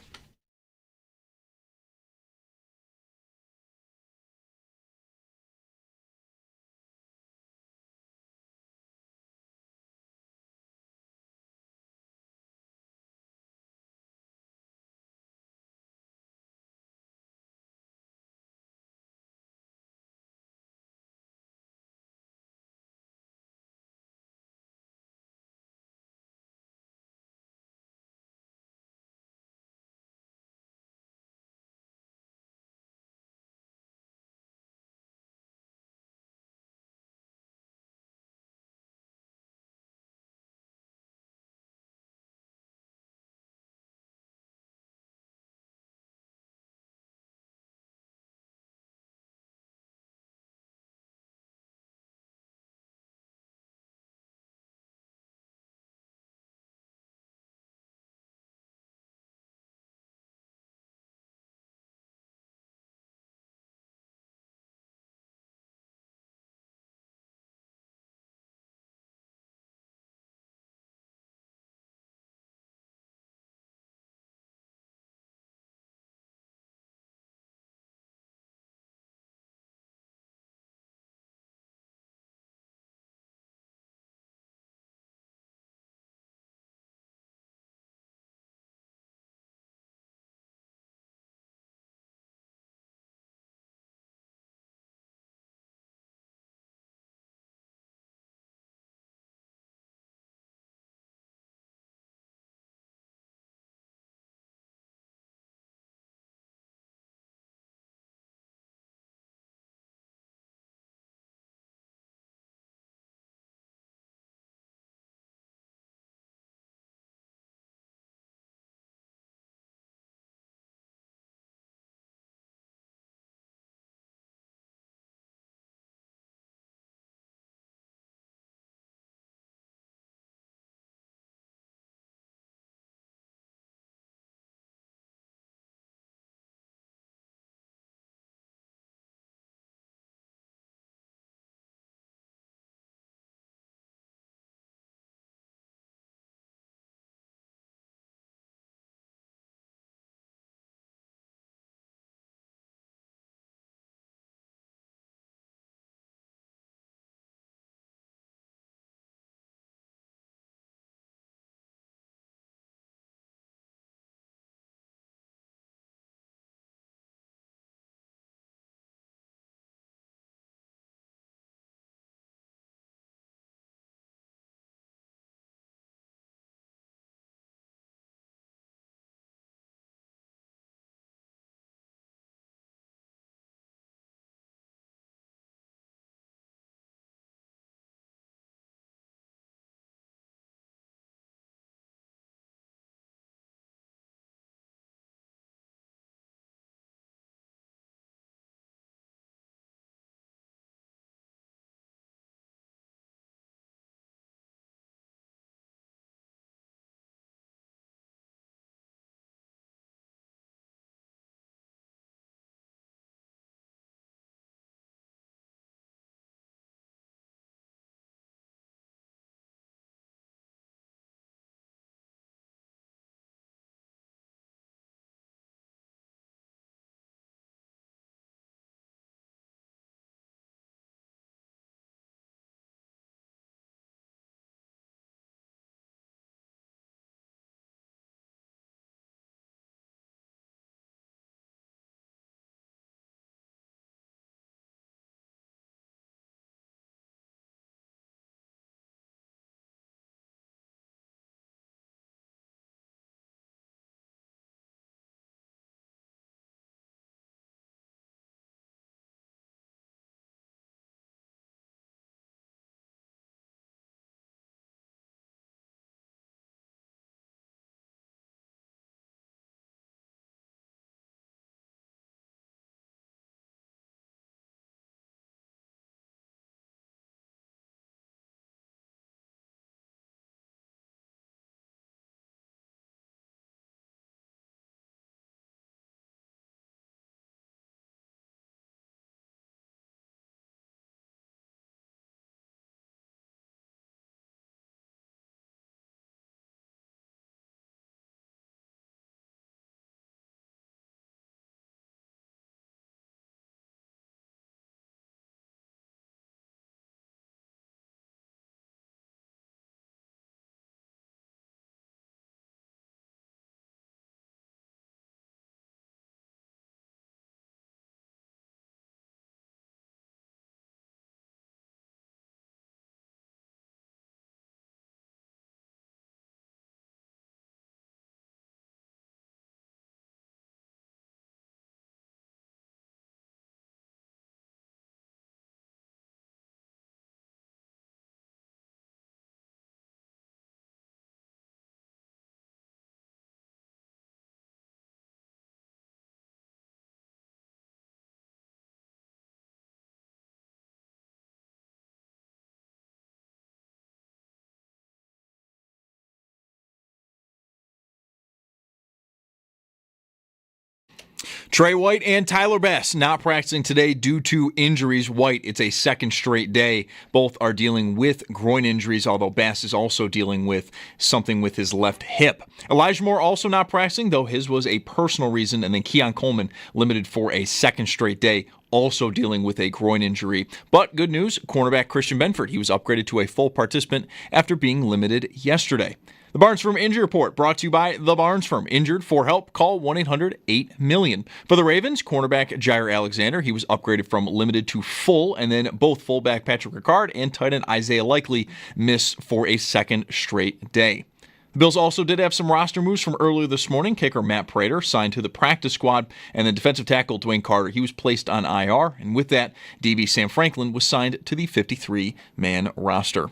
S1: Trey White and Tyler Bass not practicing today due to injuries. White, it's a second straight day. Both are dealing with groin injuries, although Bass is also dealing with something with his left hip. Elijah Moore also not practicing, though his was a personal reason. And then Keon Coleman limited for a second straight day, also dealing with a groin injury. But good news, cornerback Christian Benford, he was upgraded to a full participant after being limited yesterday. The Barnes Firm Injury Report brought to you by The Barnes Firm. Injured? For help, call 1-800-8-MILLION. For the Ravens, cornerback Jair Alexander, he was upgraded from limited to full, and then both fullback Patrick Ricard and tight end Isaiah Likely miss for a second straight day. The Bills also did have some roster moves from earlier this morning. Kicker Matt Prater signed to the practice squad, and then defensive tackle Dwayne Carter, he was placed on IR, and with that, DB Sam Franklin was signed to the 53-man roster.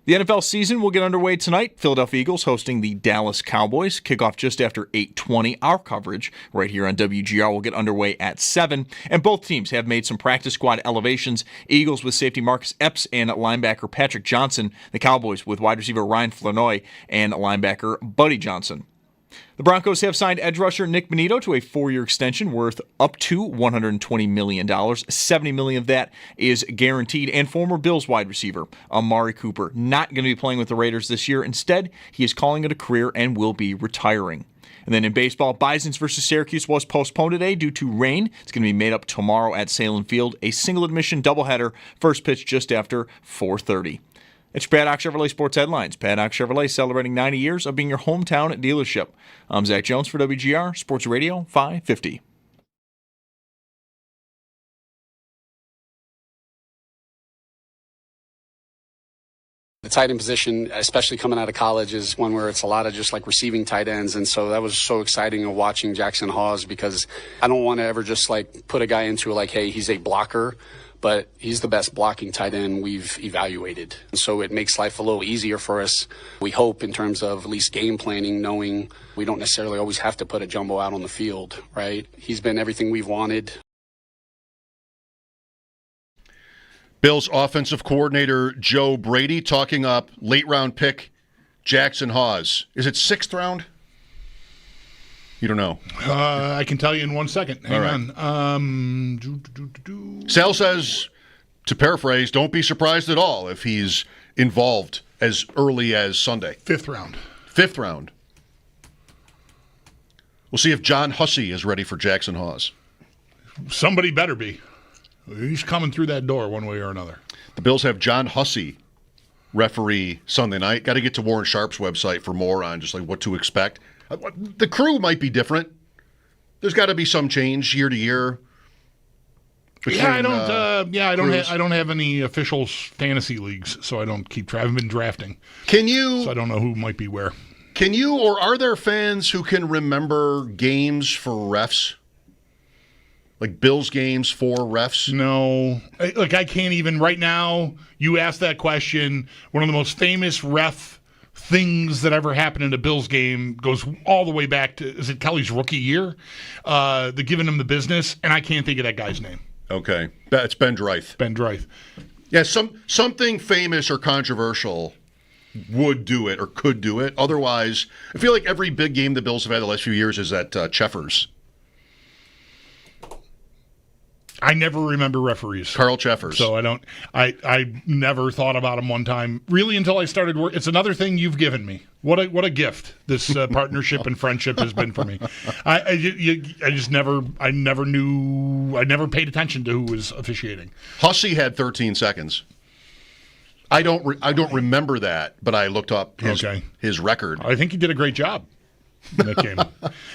S1: The NFL season will get underway tonight. Philadelphia Eagles hosting the Dallas Cowboys. Kickoff just after 8:20. Our coverage right here on WGR will get underway at 7. And both teams have made some practice squad elevations. Eagles with safety Marcus Epps and linebacker Patrick Johnson. The Cowboys with wide receiver Ryan Flanoy and linebacker Buddy Johnson. The Broncos have signed edge rusher Nick Bonito to a 4-year extension worth up to $120 million. $70 million of that is guaranteed. And former Bills wide receiver Amari Cooper not going to be playing with the Raiders this year. Instead, he is calling it a career and will be retiring. And then in baseball, Bisons versus Syracuse was postponed today due to rain. It's going to be made up tomorrow at Salem Field. A single admission doubleheader, first pitch just after 4:30. It's Paddock Chevrolet Sports Headlines. Paddock Chevrolet celebrating 90 years of being your hometown dealership. I'm Zach Jones for WGR Sports Radio 550.
S8: The tight end position, especially coming out of college, is one where it's a lot of just like receiving tight ends. And so that was so exciting of watching Jackson Hawes, because I don't want to ever just like put a guy into like, hey, he's a blocker, but he's the best blocking tight end we've evaluated. And so it makes life a little easier for us, we hope, in terms of at least game planning, knowing we don't necessarily always have to put a jumbo out on the field, right? He's been everything we've wanted.
S4: Bills offensive coordinator Joe Brady talking up late-round pick Jackson Hawes. Is it 6th round? You don't know.
S3: I can tell you in 1 second. Hang on.
S4: Sal says, to paraphrase, don't be surprised at all if he's involved as early as Sunday.
S3: 5th round.
S4: 5th round. We'll see if John Hussey is ready for Jackson Hawes.
S3: Somebody better be. He's coming through that door one way or another.
S4: The Bills have John Hussey referee Sunday night. Got to get to Warren Sharp's website for more on just like what to expect. The crew might be different. There's got to be some change year to year.
S3: I don't have any official fantasy leagues, so I don't keep track. I haven't been drafting. So I don't know who might be where.
S4: Can you, or are there fans who can remember games for refs? Like Bills games for refs?
S3: No. I can't even right now. You asked that question. One of the most famous ref things that ever happened in a Bills game goes all the way back to, is it Kelly's rookie year? They're giving him the business, and I can't think of that guy's name.
S4: Okay. It's Ben Dreith.
S3: Ben Dreith.
S4: Yeah, something famous or controversial would do it or could do it. Otherwise, I feel like every big game the Bills have had the last few years is at Cheffers.
S3: I never remember referees.
S4: Carl Cheffers.
S3: So I never thought about him one time, really, until I started work. It's another thing you've given me. What a gift this partnership and friendship has been for me. I never paid attention to who was officiating.
S4: Hussey had 13 seconds. I don't remember that, but I looked up his record.
S3: I think he did a great job in that game.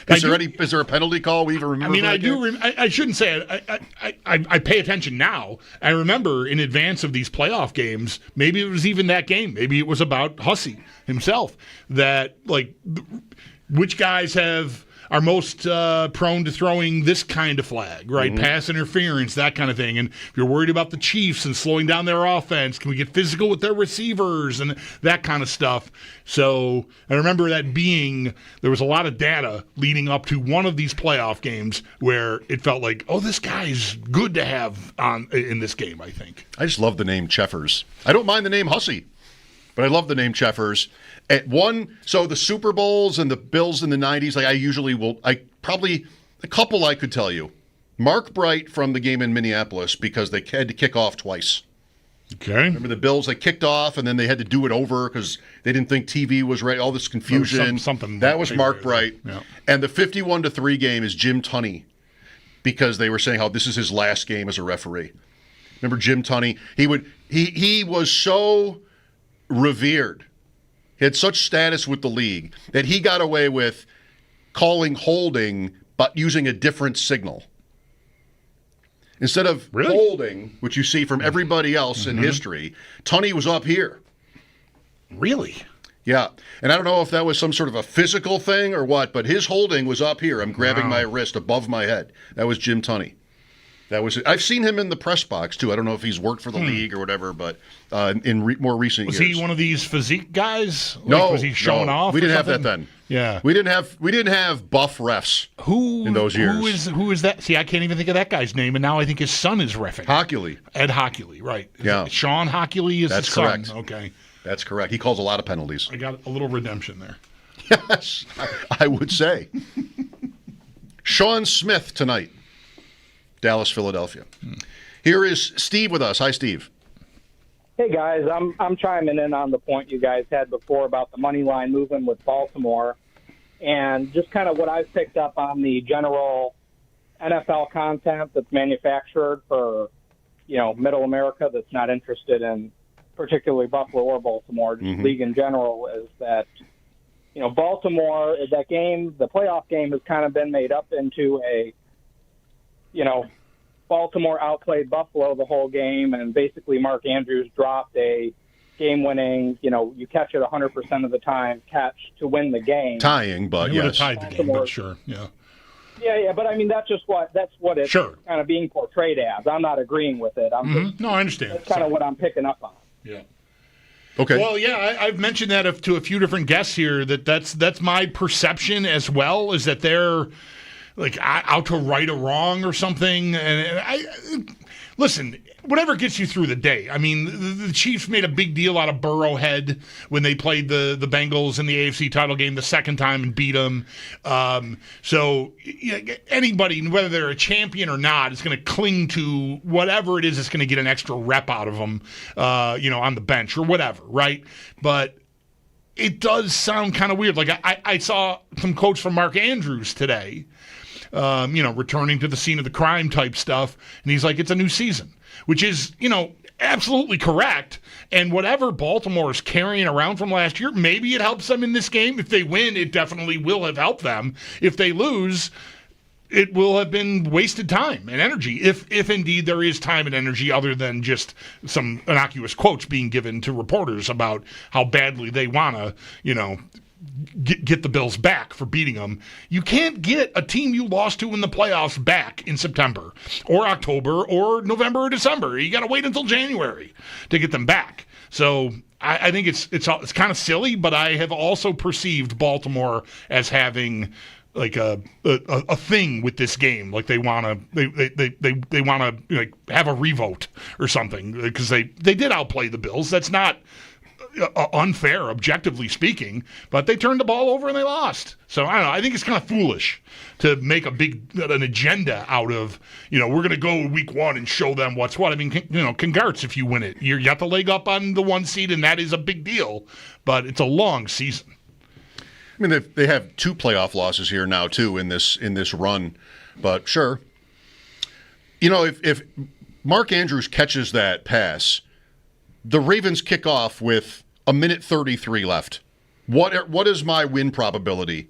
S4: Is there a penalty call we even remember?
S3: I mean, I shouldn't say it. I pay attention now. I remember in advance of these playoff games, maybe it was even that game. Maybe it was about Hussey himself, that which guys are most prone to throwing this kind of flag, right? Mm-hmm. Pass interference, that kind of thing. And if you're worried about the Chiefs and slowing down their offense, can we get physical with their receivers and that kind of stuff? So I remember there was a lot of data leading up to one of these playoff games where it felt like, oh, this guy's good to have on in this game, I think.
S4: I just love the name Cheffers. I don't mind the name Hussey, but I love the name Cheffers. So the Super Bowls and the Bills in the 90s, a couple I could tell you. Mark Bright from the game in Minneapolis because they had to kick off twice.
S3: Okay.
S4: Remember the Bills, they kicked off and then they had to do it over because they didn't think TV was ready, all this confusion.
S3: Something
S4: that was Mark Bright.
S3: Yeah.
S4: And the 51-3 game is Jim Tunney because they were saying how this is his last game as a referee. Remember Jim Tunney? He was so revered. He had such status with the league that he got away with calling holding but using a different signal. Instead of holding, which you see from everybody else in history, Tunney was up here.
S3: Really?
S4: Yeah. And I don't know if that was some sort of a physical thing or what, but his holding was up here. I'm grabbing my wrist above my head. That was Jim Tunney. I've seen him in the press box, too. I don't know if he's worked for the league or whatever, but in more recent years.
S3: Was he one of these physique guys?
S4: No.
S3: Was he showing off?
S4: We didn't have that then.
S3: Yeah.
S4: We didn't have buff refs in those years.
S3: Who is that? See, I can't even think of that guy's name, and now I think his son is reffing.
S4: Hockley.
S3: Ed Hockley, right.
S4: Yeah.
S3: Sean Hockley is
S4: That's
S3: his
S4: correct.
S3: son. Okay.
S4: That's correct. He calls a lot of penalties.
S3: I got a little redemption there.
S4: Yes, I would say. Sean Smith tonight. Dallas, Philadelphia. Here is Steve with us. Hi, Steve.
S9: Hey, guys. I'm chiming in on the point you guys had before about the money line moving with Baltimore, and just kind of what I've picked up on the general NFL content that's manufactured for, middle America that's not interested in particularly Buffalo or Baltimore, just league in general, is that, Baltimore, that game, the playoff game has kind of been made up into a, Baltimore outplayed Buffalo the whole game, and basically Mark Andrews dropped a game-winning, you catch it 100% of the time, catch to win the game.
S4: Tying, but
S3: He would have
S4: yes.
S3: tied the game, but sure, yeah.
S9: Yeah, but I mean, that's what it's kind of being portrayed as. I'm not agreeing with it.
S3: No, I understand.
S9: That's kind of what I'm picking up on.
S3: Yeah.
S4: Okay.
S3: Well, yeah, I've mentioned that to a few different guests here. That's my perception as well. Is that they're like out to right a wrong or something? And I listen. Whatever gets you through the day. I mean, the Chiefs made a big deal out of Burrowhead when they played the Bengals in the AFC title game the second time and beat them. So anybody, whether they're a champion or not, is going to cling to whatever it is that's going to get an extra rep out of them, on the bench or whatever, right? But it does sound kind of weird. Like I saw some quotes from Mark Andrews today, returning to the scene of the crime type stuff, and he's like, it's a new season. Which is, absolutely correct. And whatever Baltimore is carrying around from last year, maybe it helps them in this game. If they win, it definitely will have helped them. If they lose, it will have been wasted time and energy, if indeed there is time and energy other than just some innocuous quotes being given to reporters about how badly they want to, get the Bills back for beating them. You can't get a team you lost to in the playoffs back in September or October or November or December. You got to wait until January to get them back. So I think it's kind of silly, but I have also perceived Baltimore as having like a thing with this game, like they want to they want to have a revote or something because they did outplay the Bills. That's not unfair, objectively speaking, but they turned the ball over and they lost. So I don't know. I think it's kind of foolish to make an agenda out of, we're going to go week one and show them what's what. I mean, congrats if you win it. You got the leg up on the one seed, and that is a big deal, but it's a long season.
S4: I mean, they have 2 playoff losses here now too in this run, but sure. If Mark Andrews catches that pass, the Ravens kick off with a minute 33 left. What is my win probability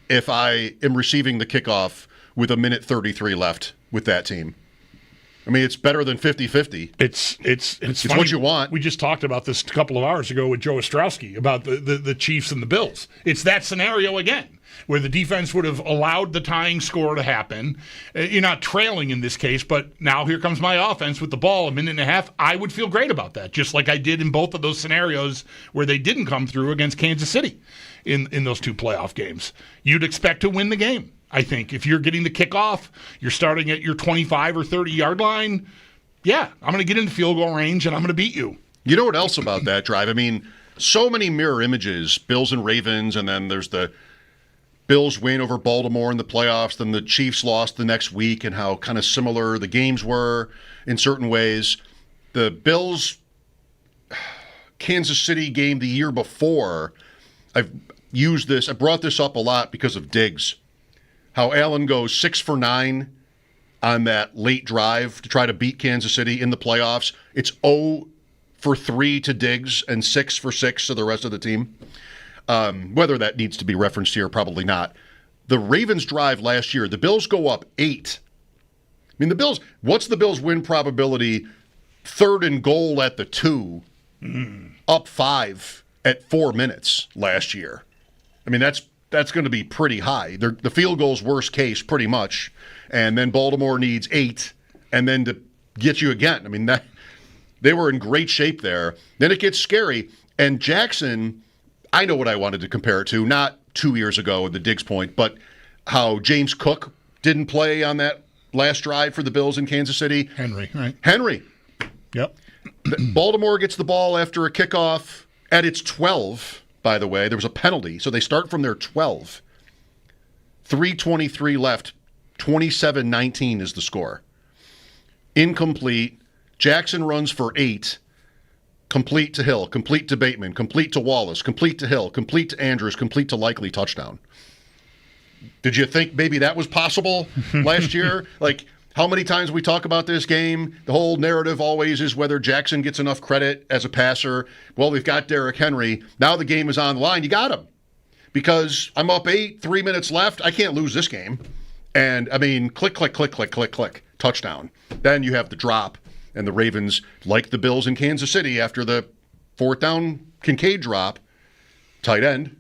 S4: if I am receiving the kickoff with a minute 33 left with that team? I mean, it's better than 50-50.
S3: It's
S4: what you want.
S3: We just talked about this a couple of hours ago with Joe Estraki about the Chiefs and the Bills. It's that scenario again, where the defense would have allowed the tying score to happen. You're not trailing in this case, but now here comes my offense with the ball, a minute and a half. I would feel great about that, just like I did in both of those scenarios where they didn't come through against Kansas City in those 2 playoff games. You'd expect to win the game. I think if you're getting the kickoff, you're starting at your 25 or 30-yard line, yeah, I'm going to get into field goal range and I'm going to beat you.
S4: You know what else about that drive? I mean, so many mirror images, Bills and Ravens, and then there's the Bills win over Baltimore in the playoffs, then the Chiefs lost the next week, and how kind of similar the games were in certain ways. The Bills Kansas City game the year before, I brought this up a lot because of Diggs. How Allen goes 6 for 9 on that late drive to try to beat Kansas City in the playoffs. It's 0 for 3 to Diggs and 6 for 6 to the rest of the team. Whether that needs to be referenced here, probably not. The Ravens drive last year, the Bills go up 8. I mean, the Bills, what's the Bills' win probability? 3rd and goal at the 2, up 5 at 4 minutes last year. I mean, that's going to be pretty high. The field goal's worst case, pretty much. And then Baltimore needs 8, and then to get you again. I mean, they were in great shape there. Then it gets scary. And Jackson, I know what I wanted to compare it to, not 2 years ago at the Diggs point, but how James Cook didn't play on that last drive for the Bills in Kansas City.
S3: Henry, right?
S4: Henry.
S3: Yep.
S4: Baltimore gets the ball after a kickoff at its 12, by the way. There was a penalty, so they start from their 12. 3:23 left. 27-19 is the score. Incomplete. Jackson runs for 8. Complete to Hill, complete to Bateman, complete to Wallace, complete to Hill, complete to Andrews, complete to Likely, touchdown. Did you think maybe that was possible last year? Like, how many times we talk about this game? The whole narrative always is whether Jackson gets enough credit as a passer. Well, we've got Derrick Henry. Now the game is on the line. You got him. Because I'm up 8, 3 minutes left. I can't lose this game. And, I mean, click, click, click, click, click, click, touchdown. Then you have the drop, and the Ravens, like the Bills in Kansas City after the 4th down Kincaid drop, tight end,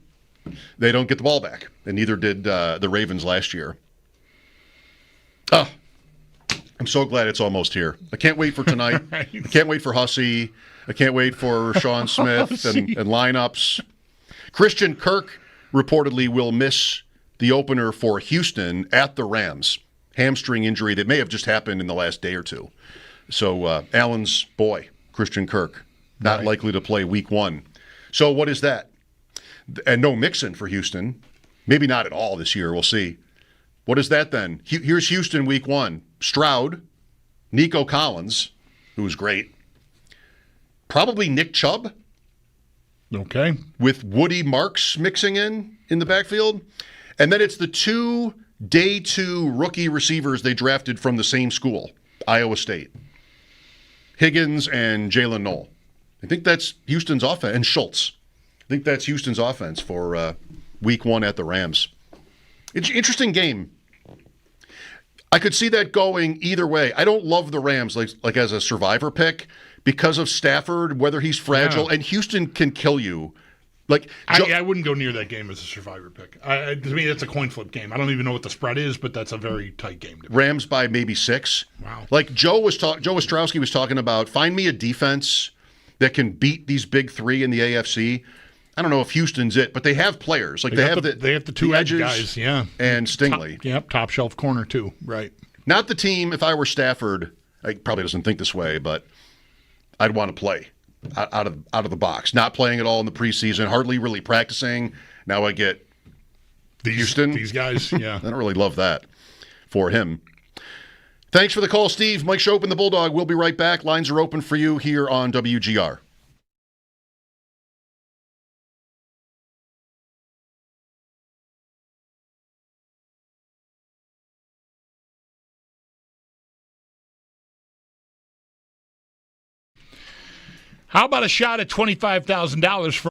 S4: they don't get the ball back. And neither did the Ravens last year. Oh, I'm so glad it's almost here. I can't wait for tonight.
S3: Right.
S4: I can't wait for Hussey. I can't wait for Sean Smith and lineups. Christian Kirk reportedly will miss the opener for Houston at the Rams. Hamstring injury that may have just happened in the last day or two. So Allen's boy, Christian Kirk, not likely to play week 1. So what is that? And no Mixon for Houston. Maybe not at all this year. We'll see. What is that then? Here's Houston week 1. Stroud, Nico Collins, who was great. Probably Nick Chubb.
S3: Okay.
S4: With Woody Marks mixing in the backfield. And then it's the 2 day 2 rookie receivers they drafted from the same school, Iowa State. Higgins and Jalen Noel. I think that's Houston's offense. And Schultz. I think that's Houston's offense for week 1 at the Rams. It's an interesting game. I could see that going either way. I don't love the Rams like as a survivor pick because of Stafford, whether he's fragile, and Houston can kill you. Like
S3: I wouldn't go near that game as a survivor pick. To me, that's a coin flip game. I don't even know what the spread is, but that's a very tight game.
S4: Rams by maybe 6.
S3: Wow.
S4: Like Joe Estraki was talking about, find me a defense that can beat these big 3 in the AFC. I don't know if Houston's it, but they have players. Like they have
S3: the 2 edge guys,
S4: and Stingley.
S3: Top shelf corner too, right?
S4: Not the team. If I were Stafford, I probably doesn't think this way, but I'd want to play out of the box. Not playing at all in the preseason, hardly really practicing. Now I get Houston.
S3: These guys, yeah.
S4: I don't really love that for him. Thanks for the call, Steve. Mike Schopp and the Bulldog. We'll be right back. Lines are open for you here on WGR.
S3: How about a shot at $25,000 for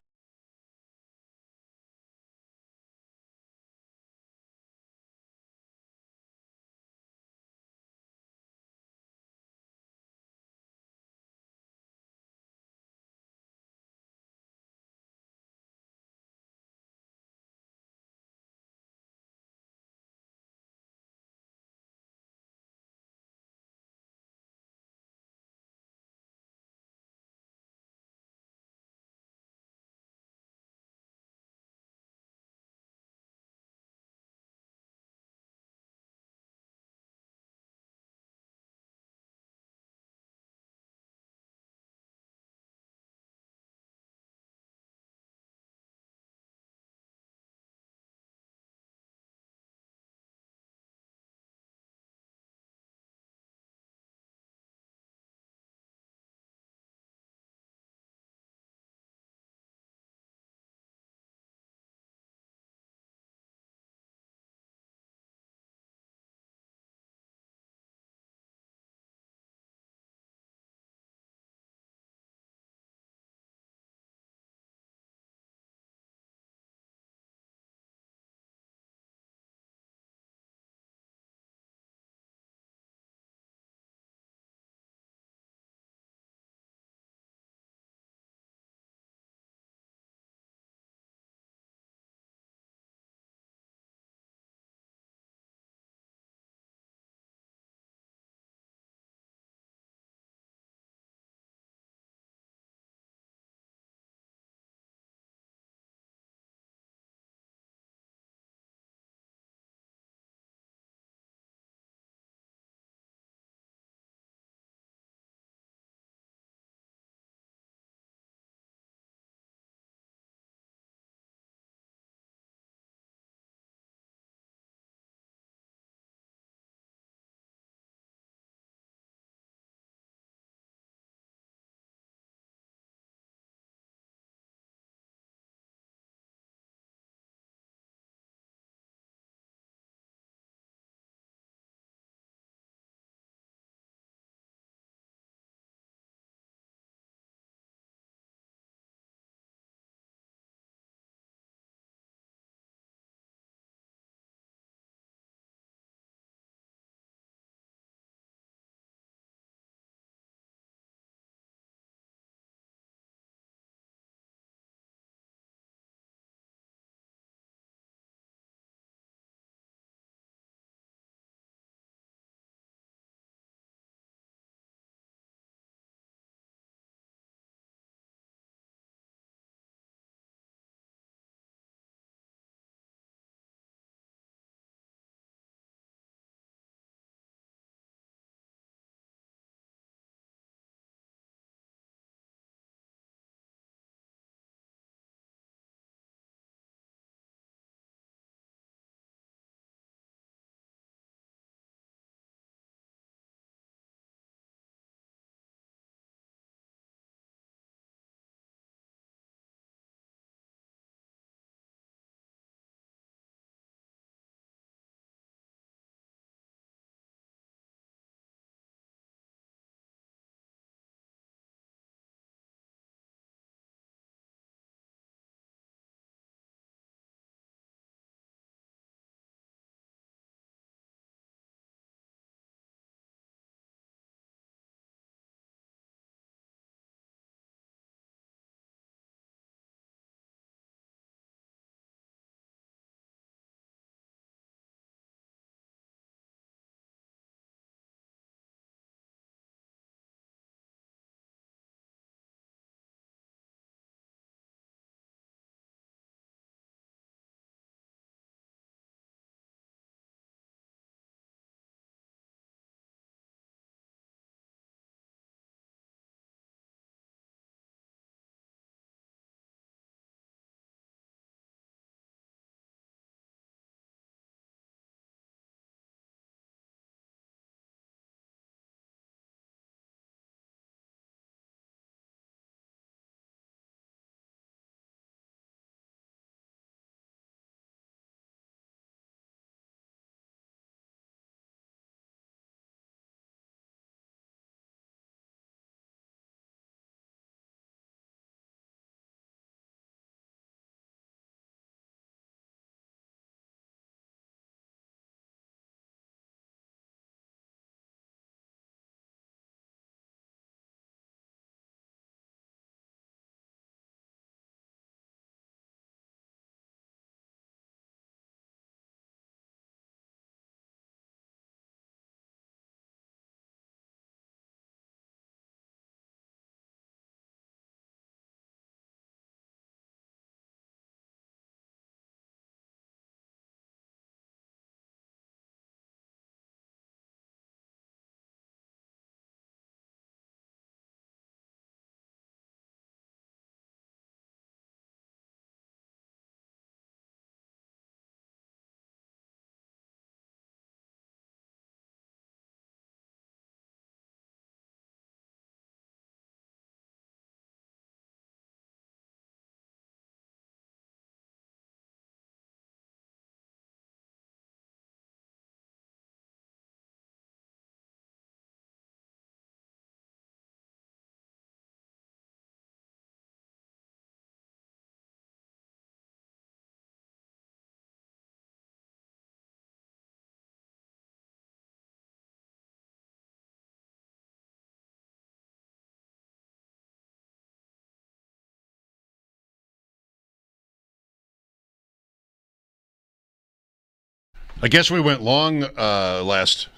S4: I guess we went long last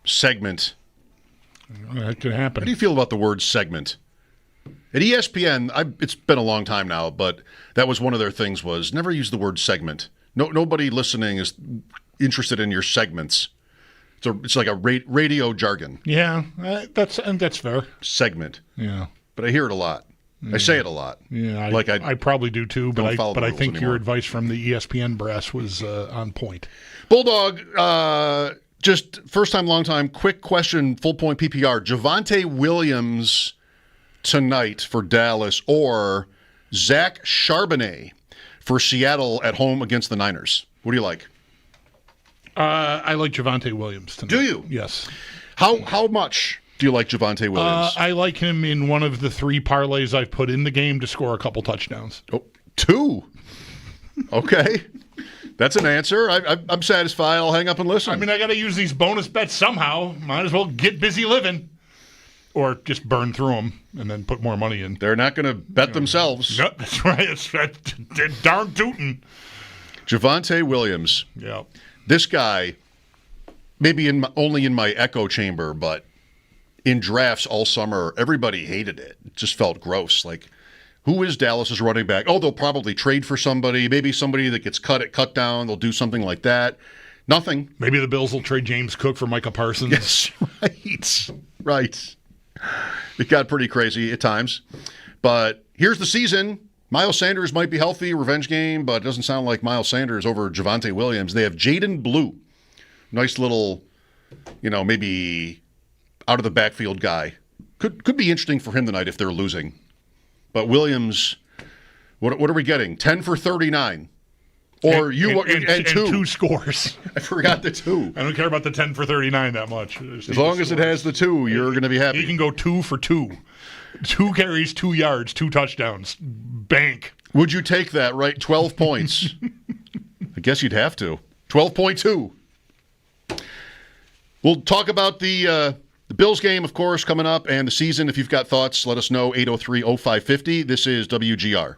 S4: segment.
S3: That could happen.
S4: How do you feel about the word segment? At ESPN, it's been a long time now, but that was one of their things was never use the word segment. Nobody listening is interested in your segments. It's like a radio jargon.
S3: Yeah, that's fair.
S4: Segment.
S3: Yeah.
S4: But I hear it a lot. I say it a lot.
S3: Yeah, I probably do too, but I think
S4: anymore.
S3: your advice from the ESPN brass was on point.
S4: Bulldog, just first time, long time, quick question, full point PPR. Javonte Williams tonight for Dallas or Zach Charbonnet for Seattle at home against the Niners? What do you like?
S3: I like Javonte Williams tonight.
S4: Do you?
S3: Yes.
S4: How much do you like Javonte Williams?
S3: I like him in one of the 3 parlays I've put in the game to score a couple touchdowns.
S4: Oh, 2? Okay. That's an answer. I'm satisfied. I'll hang up and listen.
S3: I mean, I got to use these bonus bets somehow. Might as well get busy living. Or just burn through them and then put more money in.
S4: They're not going to bet themselves.
S3: No, that's right. They're darn tootin'.
S4: Javonte Williams.
S3: Yeah.
S4: This guy, maybe only in my echo chamber, but in drafts all summer, everybody hated it. It just felt gross. Like, who is Dallas's running back? Oh, they'll probably trade for somebody. Maybe somebody that gets cut down. They'll do something like that. Nothing.
S3: Maybe the Bills will trade James Cook for Micah Parsons.
S4: Yes, right. Right. It got pretty crazy at times. But here's the season. Miles Sanders might be healthy, revenge game, but it doesn't sound like Miles Sanders over Javonte Williams. They have Jaden Blue. Nice little, maybe out of the backfield guy. Could be interesting for him tonight if they're losing. But Williams, what are we getting? 10 for 39. Or and
S3: 2 scores.
S4: I forgot the 2.
S3: I don't care about the 10 for 39 that much.
S4: As long as it has the 2, you're going to be happy.
S3: You can go 2 for 2. 2 carries, 2 yards, 2 touchdowns. Bank.
S4: Would you take that, right? 12 points. I guess you'd have to. 12.2. We'll talk about the Bills game, of course, coming up, and the season. If you've got thoughts, let us know. 803-0550. This is WGR.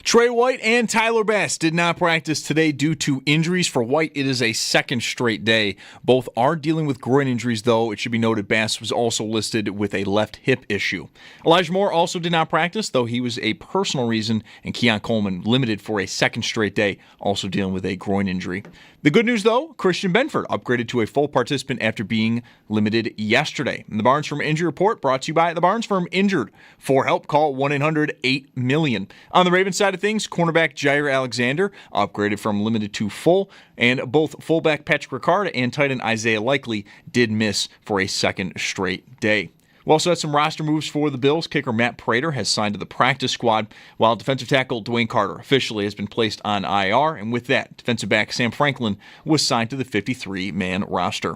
S1: Trey White and Tyler Bass did not practice today due to injuries. For White, it is a second straight day. Both are dealing with groin injuries, though. It should be noted Bass was also listed with a left hip issue. Elijah Moore also did not practice, though he was a personal reason, and Keon Coleman limited for a second straight day, also dealing with a groin injury. The good news, though, Christian Benford upgraded to a full participant after being limited yesterday. And the Barnes Firm Injury Report brought to you by the Barnes Firm Injured. For help, call 1-800-8-MILLION. On the Ravens side of things, cornerback Jair Alexander upgraded from limited to full, and both fullback Patrick Ricard and tight end Isaiah Likely did miss for a second straight day. We also had some roster moves for the Bills. Kicker Matt Prater has signed to the practice squad, while defensive tackle Dwayne Carter officially has been placed on IR, and with that, defensive back Sam Franklin was signed to the 53-man roster.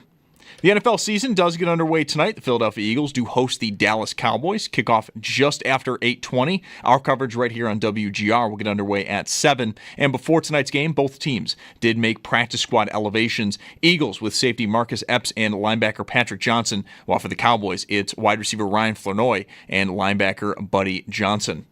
S1: The NFL season does get underway tonight. The Philadelphia Eagles do host the Dallas Cowboys. Kickoff just after 8:20. Our coverage right here on WGR will get underway at 7. And before tonight's game, both teams did make practice squad elevations. Eagles with safety Marcus Epps and linebacker Patrick Johnson, while for the Cowboys, it's wide receiver Ryan Flournoy and linebacker Buddy Johnson.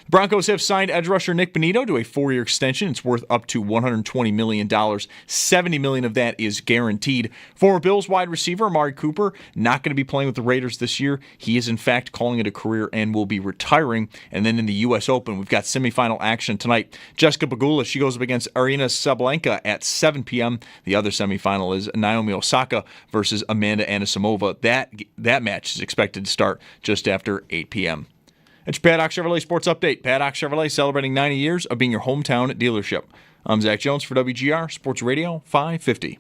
S1: The Broncos have signed edge rusher Nick Bonito to a 4-year extension. It's worth up to $120 million. $70 million of that is guaranteed. Former Bills wide receiver Amari Cooper not going to be playing with the Raiders this year. He is, in fact, calling it a career and will be retiring. And then in the U.S. Open, we've got semifinal action tonight. Jessica Pegula, she goes up against Aryna Sabalenka at 7 p.m. The other semifinal is Naomi Osaka versus Amanda Anisimova. That match is expected to start just after 8 p.m. It's your Paddock Chevrolet Sports Update. Paddock Chevrolet celebrating 90 years of being your hometown dealership. I'm Zach Jones for WGR Sports Radio 550.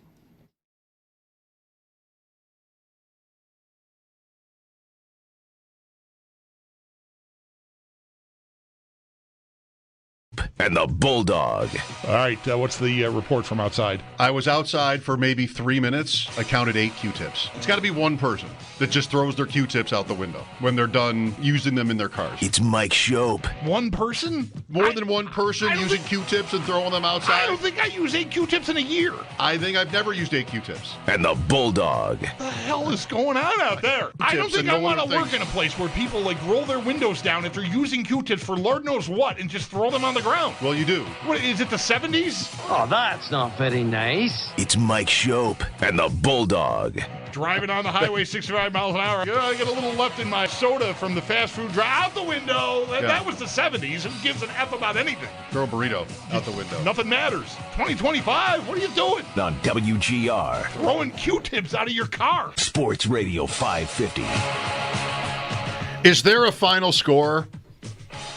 S2: And the Bulldog.
S3: All right, what's the report from outside?
S4: I was outside for maybe 3 minutes. I counted 8 Q-tips. It's got to be one person that just throws their Q-tips out the window when they're done using them in their cars.
S2: It's Mike Schopp.
S3: One person?
S4: More than one person using Q-tips and throwing them outside?
S3: I don't think I use 8 Q-tips in a year.
S4: I think I've never used 8 Q-tips.
S2: And the Bulldog.
S3: What the hell is going on out there? I don't think I want to work in a place where people roll their windows down after using Q-tips for Lord knows what and just throw them on the ground.
S4: Well, you do.
S3: What, is it the 70s?
S10: Oh, that's not very nice.
S2: It's Mike Schopp and the Bulldog.
S3: Driving on the highway 65 miles an hour. I get a little left in my soda from the fast food drive. Out the window. That was the 70s. Who gives an F about anything?
S4: Throw a burrito out the window.
S3: Nothing matters. 2025, what are you doing?
S2: On WGR.
S3: Throwing Q-tips out of your car.
S2: Sports Radio 550.
S4: Is there a final score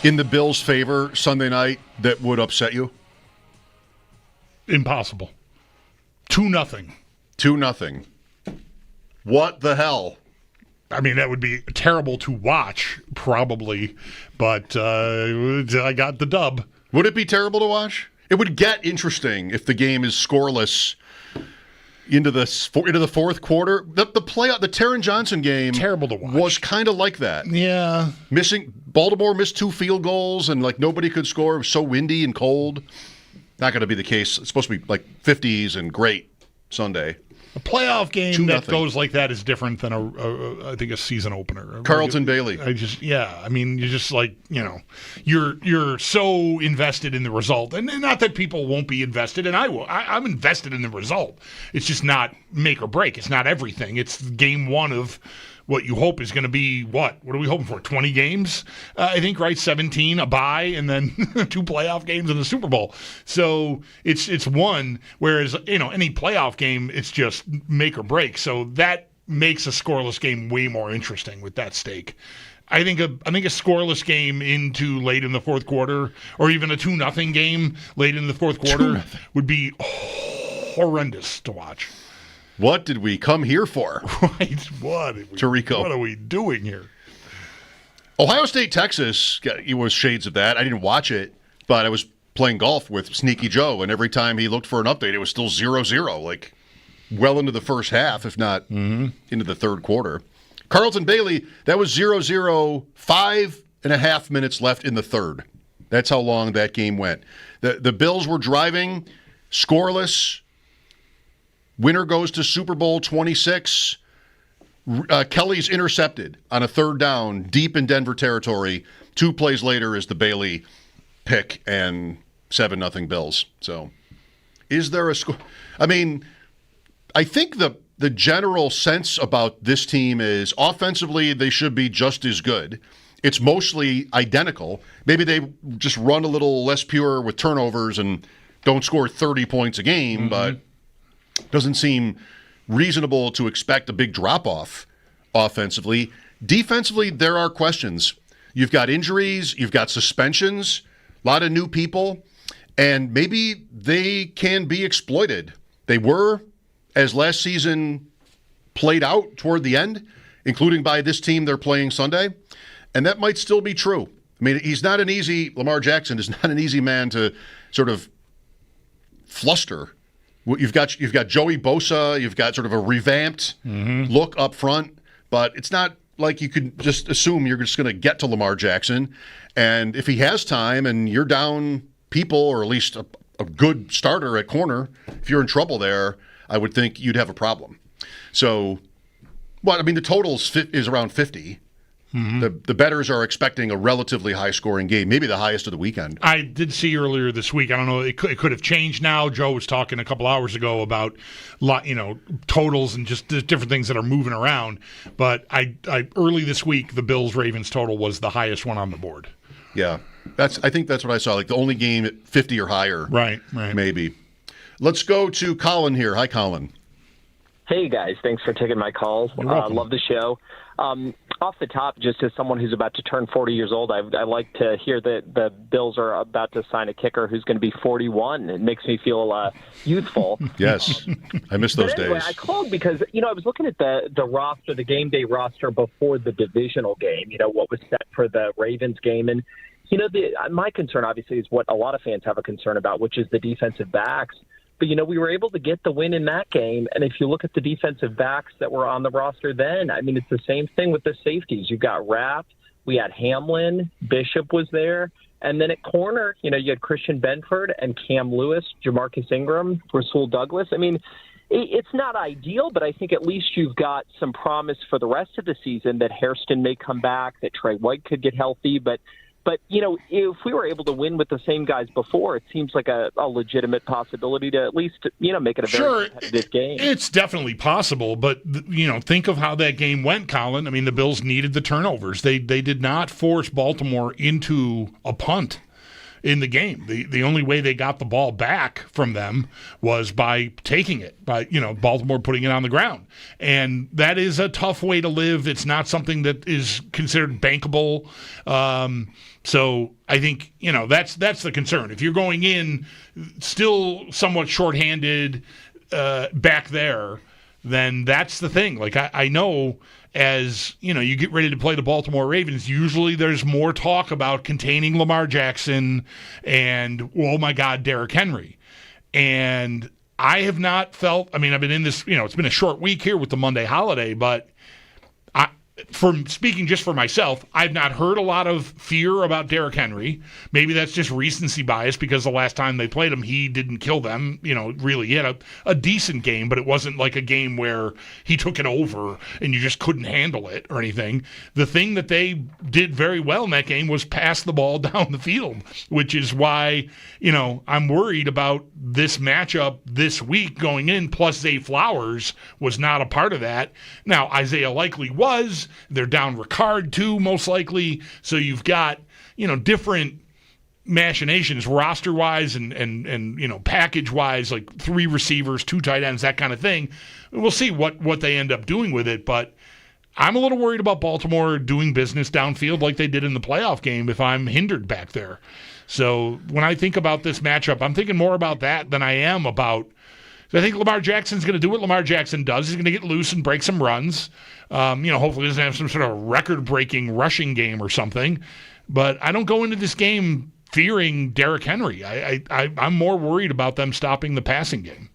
S4: in the Bills' favor Sunday night that would upset you?
S3: Impossible. 2-0.
S4: 2-0. What the hell?
S3: I mean, that would be terrible to watch, probably, but I got the dub.
S4: Would it be terrible to watch? It would get interesting if the game is scoreless into the fourth quarter. The Taron Johnson game,
S3: terrible to watch,
S4: was kind of like that.
S3: Yeah,
S4: Baltimore missed 2 field goals and nobody could score. It was so windy and cold. Not going to be the case. It's supposed to be 50s and great Sunday.
S3: A playoff game
S4: 2-0.
S3: that goes like that is different than I think a season opener.
S4: Carlton Bailey.
S3: You're just you're so invested in the result, and not that people won't be invested, and I will. I'm invested in the result. It's just not make or break. It's not everything. It's game one of what you hope is going to be what? What are we hoping for? 20 games, I think, right? 17, a bye, and then 2 playoff games in the Super Bowl. So it's one, whereas, any playoff game, it's just make or break. So that makes a scoreless game way more interesting with that stake. I think a scoreless game into late in the fourth quarter, or even a 2-0 game late in the fourth quarter would be horrendous to watch.
S4: What did we come here for?
S3: Right. Tirico. What are we doing here?
S4: Ohio State, Texas, it was shades of that. I didn't watch it, but I was playing golf with Sneaky Joe, and every time he looked for an update, it was still 0-0, well into the first half, if not into the third quarter. Carlton Bailey, that was 0-0, 5.5 minutes left in the third. That's how long that game went. The Bills were driving, scoreless. Winner goes to Super Bowl 26. Kelly's intercepted on a third down deep in Denver territory. 2 plays later is the Bailey pick and 7-0 Bills. So is there a score? I mean, I think the general sense about this team is offensively they should be just as good. It's mostly identical. Maybe they just run a little less pure with turnovers and don't score 30 points a game, but doesn't seem reasonable to expect a big drop-off offensively. Defensively, there are questions. You've got injuries, you've got suspensions, a lot of new people, and maybe they can be exploited. They were, as last season played out toward the end, including by this team they're playing Sunday, and that might still be true. I mean, Lamar Jackson is not an easy man to sort of fluster. You've got Joey Bosa, you've got sort of a revamped look up front, but it's not like you could just assume you're just going to get to Lamar Jackson. And if he has time and you're down people, or at least a good starter at corner, if you're in trouble there, I would think you'd have a problem. So, the total is around 50. The bettors are expecting a relatively high-scoring game, maybe the highest of the weekend.
S3: I did see earlier this week. I don't know. It could have changed now. Joe was talking a couple hours ago about, totals and just different things that are moving around. But I early this week, the Bills-Ravens total was the highest one on the board.
S4: Yeah, I think that's what I saw. Like the only game at 50 or higher.
S3: Right.
S4: Maybe. Let's go to Colin here. Hi, Colin.
S11: Hey, guys. Thanks for taking my calls. Love the show. Off the top, just as someone who's about to turn 40 years old, I like to hear that the Bills are about to sign a kicker who's going to be 41. It makes me feel youthful.
S4: Yes, I miss those
S11: anyway,
S9: I called because, I was looking at the roster, the game day roster before the divisional game, what was set for the Ravens game. And, my concern, obviously, is what a lot of fans have a concern about, which is the defensive backs. But, we were able to get the win in that game. And if you look at the defensive backs that were on the roster then, it's the same thing with the safeties. You've got Rapp, we had Hamlin, Bishop was there. And then at corner, you had Christian Benford and Cam Lewis, Jamarcus Ingram, Rasul Douglas. It's not ideal, but I think at least you've got some promise for the rest of the season that Hairston may come back, that Trey White could get healthy. But if we were able to win with the same guys before, it seems like a legitimate possibility to at least, make it a very competitive game.
S3: It's definitely possible, but, think of how that game went, Colin. The Bills needed the turnovers. They did not force Baltimore into a punt in the game. The only way they got the ball back from them was by taking it, by Baltimore putting it on the ground. And that is a tough way to live. It's not something that is considered bankable. So I think, that's the concern. If you're going in still somewhat shorthanded back there, then that's the thing. Like I know as, you get ready to play the Baltimore Ravens, usually there's more talk about containing Lamar Jackson and, oh my God, Derrick Henry. And I have not felt, I've been in this, it's been a short week here with the Monday holiday, but from speaking just for myself, I've not heard a lot of fear about Derrick Henry. Maybe that's just recency bias because the last time they played him, he didn't kill them. Really, he had a decent game, but it wasn't like a game where he took it over and you just couldn't handle it or anything. The thing that they did very well in that game was pass the ball down the field, which is why, I'm worried about this matchup this week going in, plus Zay Flowers was not a part of that. Now, Isaiah Likely was. They're down Ricard too, most likely. So you've got, different machinations roster-wise and package-wise, like 3 receivers, 2 tight ends, that kind of thing. We'll see what they end up doing with it, but I'm a little worried about Baltimore doing business downfield like they did in the playoff game if I'm hindered back there. So when I think about this matchup, I'm thinking more about that than I am about I think Lamar Jackson's going to do what Lamar Jackson does. He's going to get loose and break some runs. Hopefully he doesn't have some sort of record-breaking rushing game or something. But I don't go into this game fearing Derrick Henry. I'm more worried about them stopping the passing game.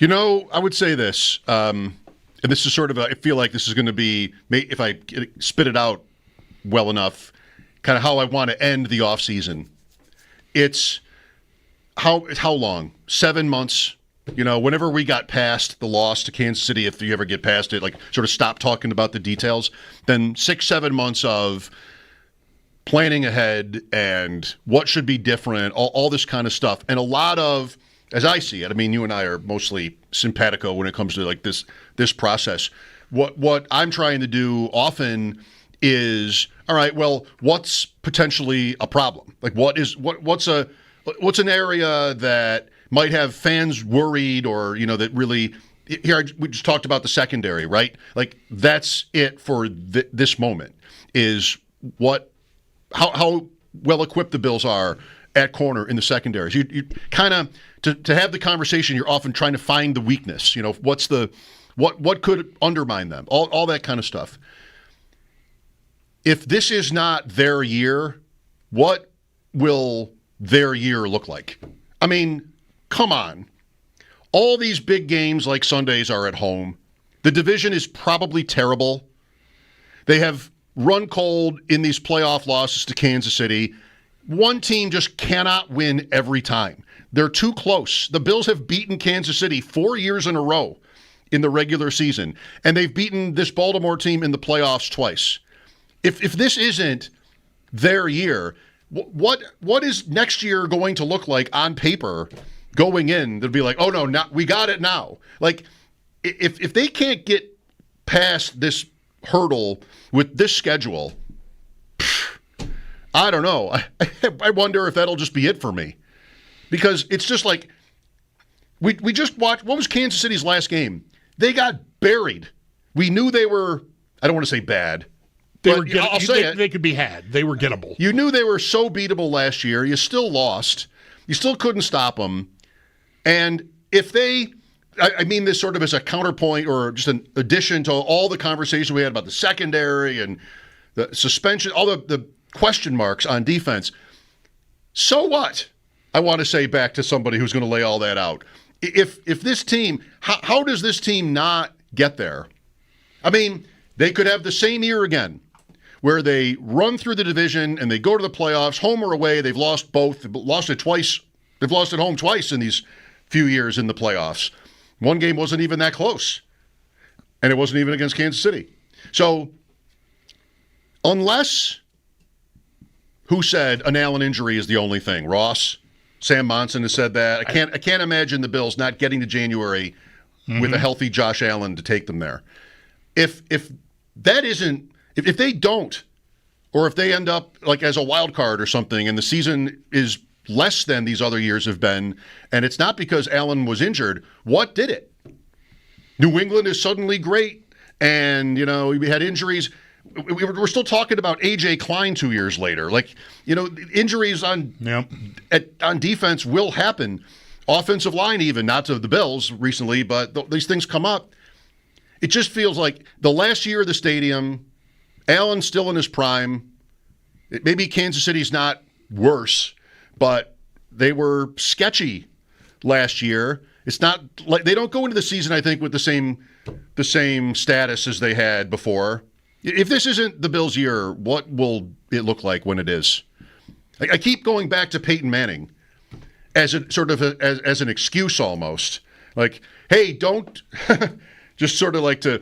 S4: I would say this, and this is sort of I feel like this is going to be, if I spit it out well enough, kind of how I want to end the offseason. It's how long? 7 months. Whenever we got past the loss to Kansas City, if you ever get past it, like sort of stop talking about the details, then 6-7 months of planning ahead and what should be different, all this kind of stuff. And a lot of, as I see it, I mean, you and I are mostly simpatico when it comes to like this process. What I'm trying to do often is, all right, well, what's potentially a problem? Like what's an area that might have fans worried, or that really, here we just talked about the secondary, right? Like that's it for this moment, is how well equipped the Bills are at corner in the secondaries. You kind of to have the conversation, you're often trying to find the weakness. What could undermine them, all that kind of stuff. If this is not their year, what will their year look like? I mean, come on. All these big games like Sundays are at home. The division is probably terrible. They have run cold in these playoff losses to Kansas City. One team just cannot win every time. They're too close. The Bills have beaten Kansas City 4 years in a row in the regular season, and they've beaten this Baltimore team in the playoffs twice. If this isn't their year, what is next year going to look like on paper going in? They'll be like, oh, no, we got it now. Like, if they can't get past this hurdle with this schedule, I don't know. I wonder if that'll just be it for me. Because it's just like, we just watched, what was Kansas City's last game? They got buried. We knew they were, I don't want to say bad.
S3: I'll say it. They could be had. They were gettable.
S4: You knew they were so beatable last year. You still lost. You still couldn't stop them. And if they, I mean this sort of as a counterpoint or just an addition to all the conversation we had about the secondary and the suspension, all the question marks on defense. So what? I want to say back to somebody who's going to lay all that out. If this team, how does this team not get there? I mean, they could have the same year again, where they run through the division and they go to the playoffs, home or away. They've lost both. They've lost it twice. They've lost at home twice in these few years in the playoffs. One game wasn't even that close, and it wasn't even against Kansas City. So unless, who said an Allen injury is the only thing? Ross? Sam Monson has said that. I can't imagine the Bills not getting to January with a healthy Josh Allen to take them there. If that isn't, if they don't, or if they end up like as a wild card or something, and the season is less than these other years have been, and it's not because Allen was injured, what did it? New England is suddenly great, and we had injuries. We're still talking about A.J. Klein 2 years later. Like, injuries on defense will happen. Offensive line even, not to the Bills recently, but these things come up. It just feels like the last year of the stadium, Allen's still in his prime. Maybe Kansas City's not worse, but they were sketchy last year. It's not like they don't go into the season, I think, with the same status as they had before. If this isn't the Bills' year, what will it look like when it is? I keep going back to Peyton Manning as a sort of as an excuse almost. Like, hey, don't just sort of like to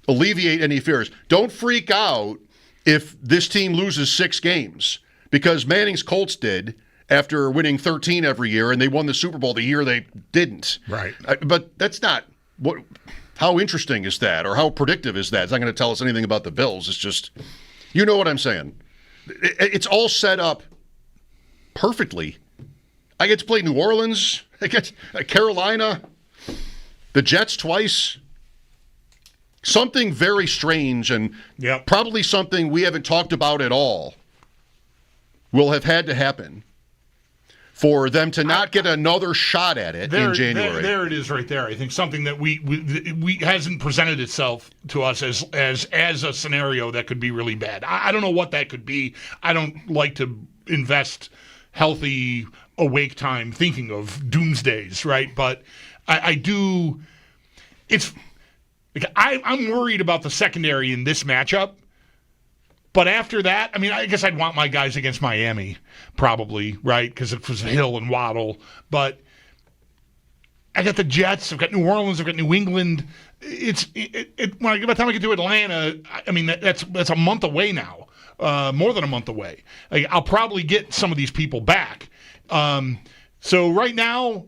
S4: alleviate any fears. Don't freak out if this team loses 6 games, because Manning's Colts did after winning 13 every year, and they won the Super Bowl the year they didn't.
S3: Right.
S4: But that's not what. How interesting is that, or how predictive is that? It's not going to tell us anything about the Bills. It's just, you know what I'm saying. It's all set up perfectly. I get to play New Orleans. I get Carolina, the Jets twice. Something very strange, and probably something we haven't talked about at all, will have had to happen for them to not get another shot at it in January.
S3: There it is right there. I think something that we hasn't presented itself to us as a scenario that could be really bad. I don't know what that could be. I don't like to invest healthy awake time thinking of doomsdays, right? But I do. It's like I'm worried about the secondary in this matchup. But after that, I mean, I guess I'd want my guys against Miami, probably, right? Because it was Hill and Waddle. But I got the Jets, I've got New Orleans, I've got New By the time I get to Atlanta, I mean, that's a month away now. more than a month away. Like, I'll probably get some of these people back. So right now,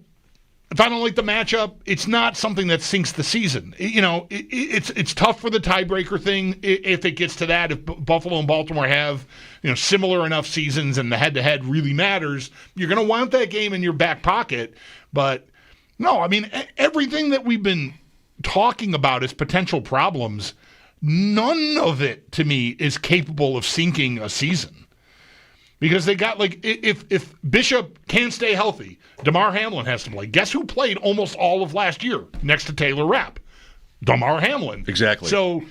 S3: if I don't like the matchup, it's not something that sinks the season. It's tough for the tiebreaker thing if it gets to that. If Buffalo and Baltimore have similar enough seasons and the head-to-head really matters, you're going to want that game in your back pocket. But no, I mean, everything that we've been talking about as potential problems, none of it to me is capable of sinking a season. Because they got, like, if Bishop can't stay healthy, DeMar Hamlin has to play. Guess who played almost all of last year next to Taylor Rapp? DeMar Hamlin.
S4: Exactly.
S3: So,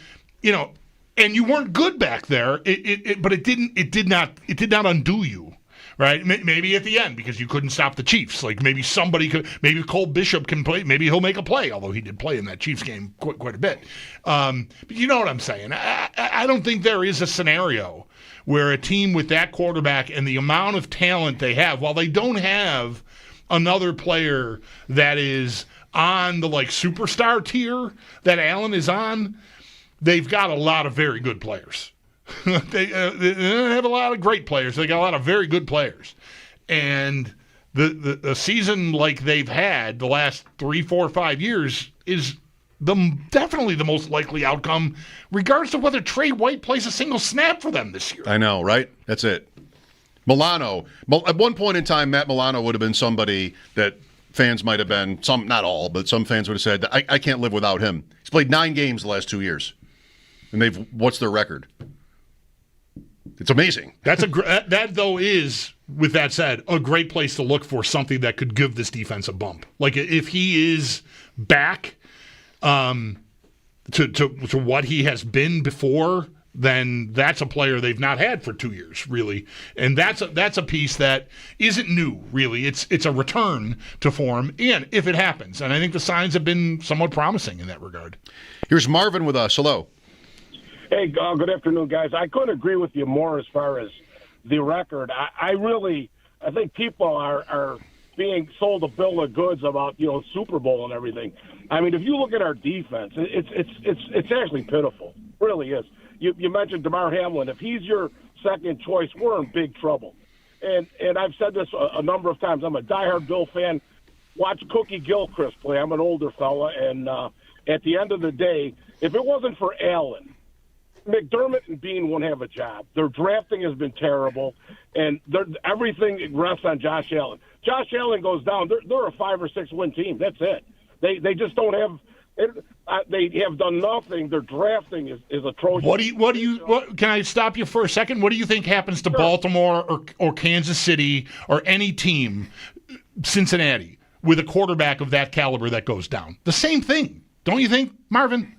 S3: and you weren't good back there, but it did not undo you, right? Maybe at the end because you couldn't stop the Chiefs. Like, maybe somebody could, maybe Cole Bishop can play. Maybe he'll make a play, although he did play in that Chiefs game quite a bit. But you know what I'm saying. I don't think there is a scenario where a team with that quarterback and the amount of talent they have, while they don't have another player that is on the superstar tier that Allen is on, they've got a lot of very good players. They don't have a lot of great players. They got a lot of very good players. And the season like they've had the last 3, 4, 5 years is definitely the most likely outcome, regardless of whether Trey White plays a single snap for them this year.
S4: I know, right? That's it. Milano. At one point in time, Matt Milano would have been somebody that fans might have been, some, not all, but some fans would have said, I can't live without him. He's played 9 games the last 2 years. And what's their record? It's amazing.
S3: That though is, with that said, a great place to look for something that could give this defense a bump. Like, if he is back to what he has been before, then that's a player they've not had for 2 years, really. And that's a piece that isn't new, really. It's a return to form, and if it happens. And I think the signs have been somewhat promising in that regard.
S4: Here's Marvin with us. Hello.
S12: Hey, good afternoon, guys. I couldn't agree with you more as far as the record. I think people are being sold a bill of goods about Super Bowl and everything. I mean, if you look at our defense, it's actually pitiful. It really is. You mentioned DeMar Hamlin. If he's your second choice, we're in big trouble. And I've said this a number of times. I'm a diehard Bill fan. Watch Cookie Gilchrist play. I'm an older fella, and at the end of the day, if it wasn't for Allen, McDermott and Bean won't have a job. Their drafting has been terrible, and everything rests on Josh Allen. Josh Allen goes down, they're a 5 or 6 win team. That's it. They just don't have. They have done nothing. Their drafting is atrocious.
S3: Can I stop you for a second? What do you think happens to Baltimore or Kansas City or any team, Cincinnati, with a quarterback of that caliber that goes down? The same thing, don't you think, Marvin?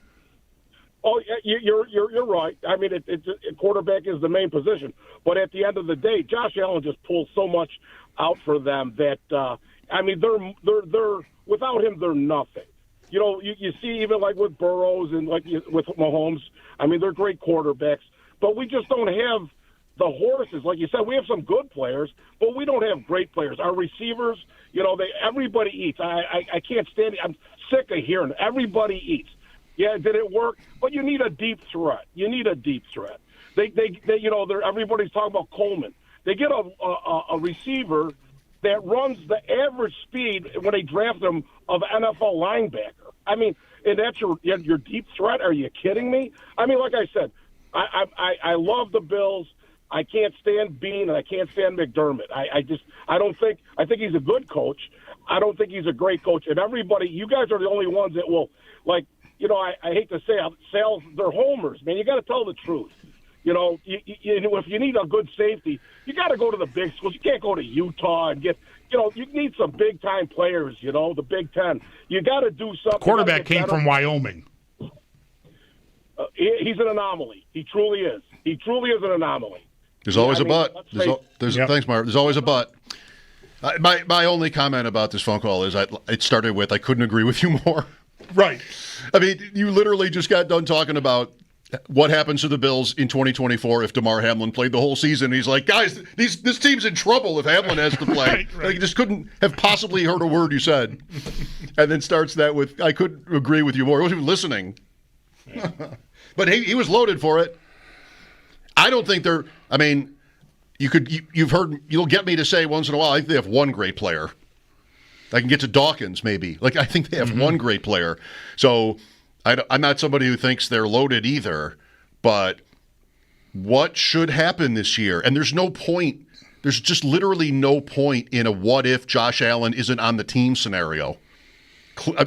S12: Oh, you're right. I mean, quarterback is the main position, but at the end of the day, Josh Allen just pulls so much out for them that they're without him, they're nothing. You see even like with Burrows and with Mahomes. I mean, they're great quarterbacks, but we just don't have the horses. Like you said, we have some good players, but we don't have great players. Our receivers, everybody eats. I can't stand it. I'm sick of hearing it. Everybody eats. Yeah, did it work? But you need a deep threat. Everybody's talking about Coleman. They get a receiver that runs the average speed when they draft him of an NFL linebacker. I mean, and that's your deep threat? Are you kidding me? I mean, like I said, I love the Bills. I can't stand Bean and I can't stand McDermott. I think he's a good coach. I don't think he's a great coach. And everybody, you guys are the only ones that will, I hate to say it, they're homers, man. You got to tell the truth. If you need a good safety, you got to go to the big schools. You can't go to Utah and get, you need some big-time players, the Big Ten. You got to do something.
S3: Quarterback came from Wyoming.
S12: He's an anomaly. He truly is. He truly is an anomaly.
S4: There's always a but. Thanks, Mark. There's always a but. My only comment about this phone call is it started with, I couldn't agree with you more.
S3: Right.
S4: I mean, you literally just got done talking about what happens to the Bills in 2024 if DeMar Hamlin played the whole season. He's like, guys, this team's in trouble if Hamlin has to play.
S3: Right.
S4: He just couldn't have possibly heard a word you said. And then starts that with, I couldn't agree with you more. He wasn't even listening. But he was loaded for it. I don't think they're. I mean, you've heard. You'll get me to say once in a while. I think they have one great player. I can get to Dawkins maybe. Like I think they have one great player. So I'm not somebody who thinks they're loaded either. But what should happen this year? And there's no point. There's just literally no point in a what if Josh Allen isn't on the team scenario.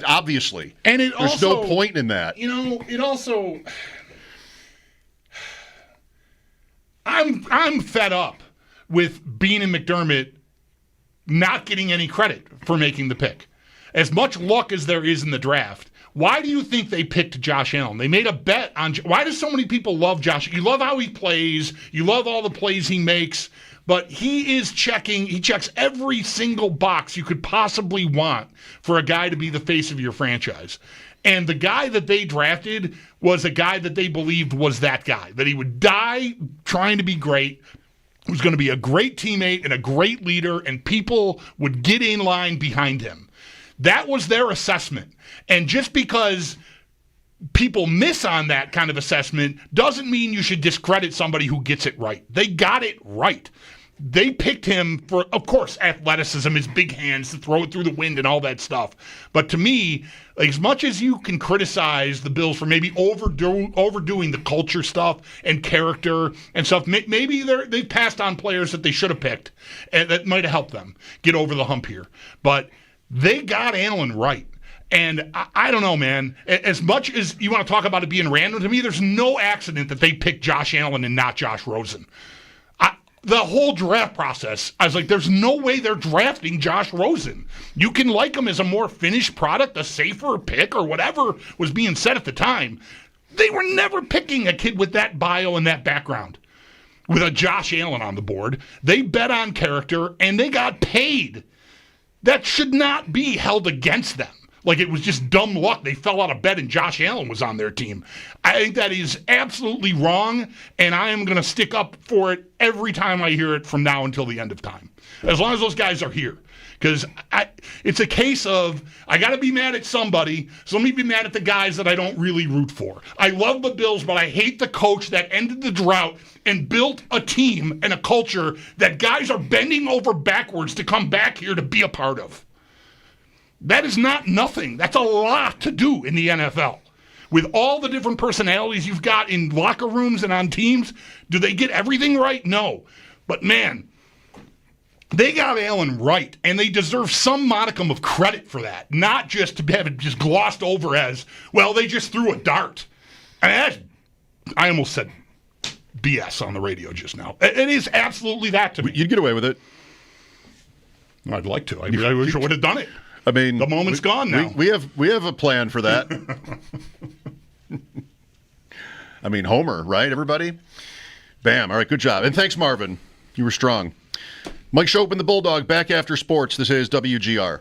S4: Obviously.
S3: And
S4: there's no point in that.
S3: It also I'm fed up with Bean and McDermott not getting any credit for making the pick. As much luck as there is in the draft, why do you think they picked Josh Allen? They made a bet on. Why do so many people love Josh? You love how he plays. You love all the plays he makes. But he checks every single box you could possibly want for a guy to be the face of your franchise. And the guy that they drafted was a guy that they believed was that guy, that he would die trying to be great, was going to be a great teammate and a great leader, and people would get in line behind him. That was their assessment. And just because people miss on that kind of assessment doesn't mean you should discredit somebody who gets it right. They got it right. They picked him for, of course, athleticism, his big hands to throw it through the wind and all that stuff. But to me, as much as you can criticize the Bills for maybe overdoing the culture stuff and character and stuff, maybe they've passed on players that they should have picked, and that might have helped them get over the hump here. But they got Allen right. And I don't know, man. As much as you want to talk about it being random, to me, there's no accident that they picked Josh Allen and not Josh Rosen. The whole draft process, I was like, there's no way they're drafting Josh Rosen. You can like him as a more finished product, a safer pick, or whatever was being said at the time. They were never picking a kid with that bio and that background, with a Josh Allen on the board. They bet on character, and they got paid. That should not be held against them. Like it was just dumb luck. They fell out of bed and Josh Allen was on their team. I think that is absolutely wrong, and I am going to stick up for it every time I hear it from now until the end of time. As long as those guys are here. Because it's a case of, I got to be mad at somebody, so let me be mad at the guys that I don't really root for. I love the Bills, but I hate the coach that ended the drought and built a team and a culture that guys are bending over backwards to come back here to be a part of. That is not nothing. That's a lot to do in the NFL. With all the different personalities you've got in locker rooms and on teams, do they get everything right? No. But man, they got Allen right, and they deserve some modicum of credit for that, not just to have it just glossed over as, well, they just threw a dart. I almost said BS on the radio just now. It is absolutely that to me.
S4: You'd get away with it.
S3: I'd like to. I wish I would have done it.
S4: I mean,
S3: the moment's gone now.
S4: We have a plan for that. I mean, Homer, right, everybody? Bam. All right, good job. And thanks, Marvin. You were strong. Mike Schopp and the Bulldog back after sports. This is WGR.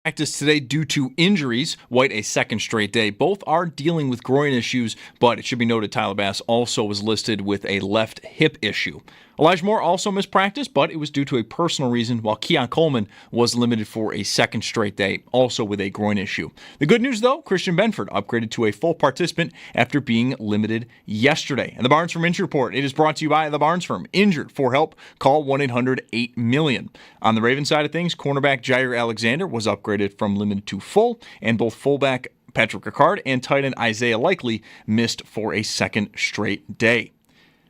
S1: Practice today due to injuries. White a second straight day. Both are dealing with groin issues, but it should be noted Tyler Bass also was listed with a left hip issue. Elijah Moore also missed practice, but it was due to a personal reason, while Keon Coleman was limited for a second straight day, also with a groin issue. The good news, though, Christian Benford upgraded to a full participant after being limited yesterday. And the Barnes Firm Injury Report, it is brought to you by the Barnes Firm. Injured? For help, call 1-800-8-MILLION. On the Ravens side of things, cornerback Jair Alexander was upgraded from limited to full, and both fullback Patrick Ricard and tight end Isaiah Likely missed for a second straight day.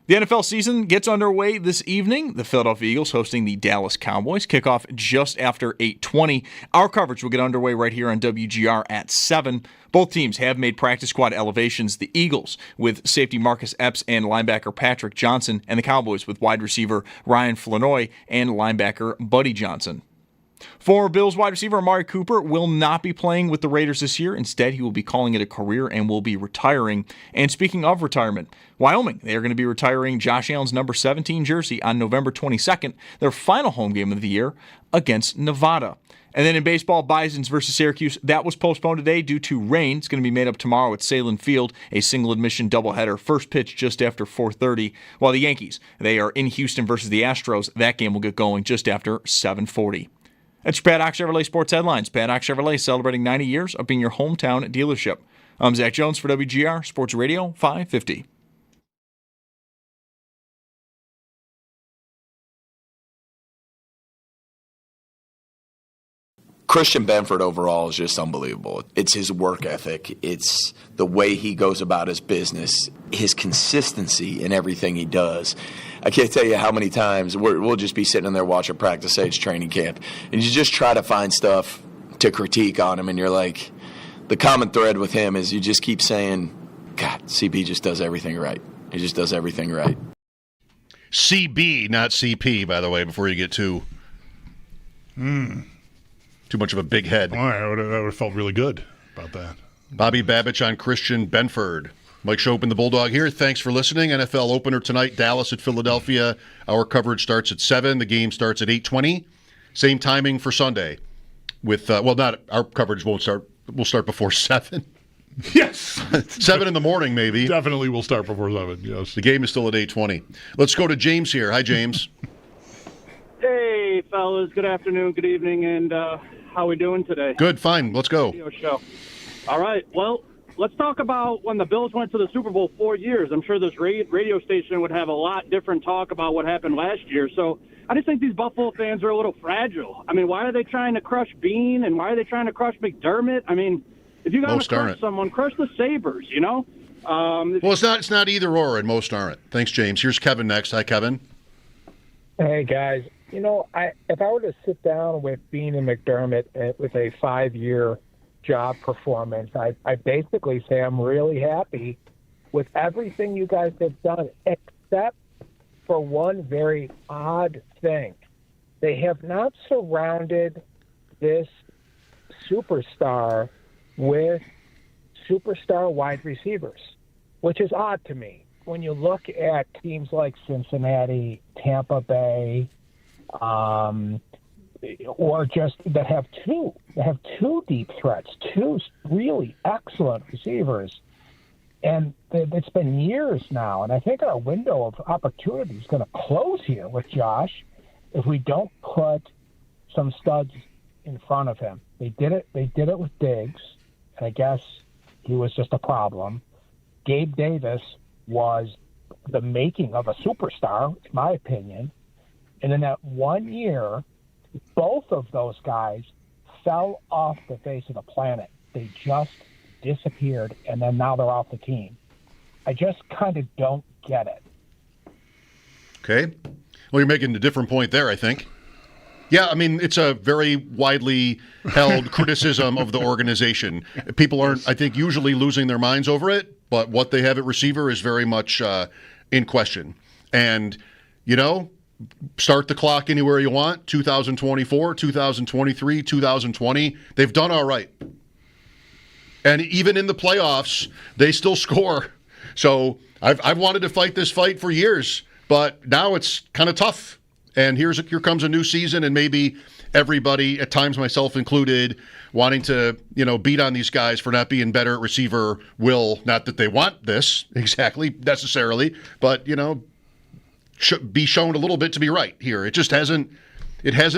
S1: The NFL season gets underway this evening. The Philadelphia Eagles hosting the Dallas Cowboys. Kickoff just after 8:20. Our coverage will get underway right here on WGR at 7. Both teams have made practice squad elevations. The Eagles with safety Marcus Epps and linebacker Patrick Johnson, and the Cowboys with wide receiver Ryan Flanoy and linebacker Buddy Johnson. Former Bills wide receiver Amari Cooper will not be playing with the Raiders this year. Instead, he will be calling it a career and will be retiring. And speaking of retirement, Wyoming, they are going to be retiring Josh Allen's number 17 jersey on November 22nd, their final home game of the year against Nevada. And then in baseball, Bisons versus Syracuse, that was postponed today due to rain. It's going to be made up tomorrow at Salem Field, a single admission doubleheader. First pitch just after 4:30. While the Yankees, they are in Houston versus the Astros. That game will get going just after 7:40. That's your Paddock Chevrolet Sports Headlines. Paddock Chevrolet celebrating 90 years of being your hometown dealership. I'm Zach Jones for WGR Sports Radio 550.
S13: Christian Benford overall is just unbelievable. It's his work ethic. It's the way he goes about his business, his consistency in everything he does. I can't tell you how many times we'll just be sitting in there watching practice stage training camp, and you just try to find stuff to critique on him, and you're like, the common thread with him is you just keep saying, God, CB just does everything right. He just does everything right.
S4: CB, not CP, by the way, before you get too much of a big head.
S3: All right, I would have felt really good about that.
S4: Bobby Babich on Christian Benford. Mike Schopp, the Bulldog here. Thanks for listening. NFL opener tonight, Dallas at Philadelphia. Our coverage starts at 7. The game starts at 8:20. Same timing for Sunday. With not our coverage won't start. We'll start before 7.
S3: Yes.
S4: 7 in the morning, maybe.
S3: Definitely will start before 7, yes.
S4: The game is still at 8:20. Let's go to James here. Hi, James.
S14: Hey, fellas. Good afternoon, good evening, and how we doing today?
S4: Good, fine. Let's go.
S14: Show. All right. Well, let's talk about when the Bills went to the Super Bowl 4 years. I'm sure this radio station would have a lot different talk about what happened last year. So I just think these Buffalo fans are a little fragile. I mean, why are they trying to crush Bean, and why are they trying to crush McDermott? I mean, if you got to crush someone, crush the Sabres, you know?
S4: Well, it's not either or, and most aren't. Thanks, James. Here's Kevin next. Hi, Kevin.
S15: Hey, guys. You know, if I were to sit down with Bean and McDermott with a 5-year job performance, I basically say I'm really happy with everything you guys have done, except for one very odd thing. They have not surrounded this superstar with superstar wide receivers, which is odd to me. When you look at teams like Cincinnati, Tampa Bay, or just that have two deep threats, two really excellent receivers. And it's been years now, and I think our window of opportunity is going to close here with Josh if we don't put some studs in front of him. They did it with Diggs, and I guess he was just a problem. Gabe Davis was the making of a superstar, in my opinion. And in that 1 year, both of those guys fell off the face of the planet. They just disappeared, and then now they're off the team. I just kind of don't get it.
S4: Okay. Well, you're making a different point there, I think. Yeah, I mean, it's a very widely held criticism of the organization. People aren't, I think, usually losing their minds over it, but what they have at receiver is very much in question. And, you know, start the clock anywhere you want, 2024, 2023, 2020. They've done all right. And even in the playoffs, they still score. So I've wanted to fight this fight for years, but now it's kind of tough. And here comes a new season, and maybe everybody, at times myself included, wanting to, beat on these guys for not being better at receiver will, not that they want this exactly necessarily, but, be shown a little bit to be right here. It just hasn't killed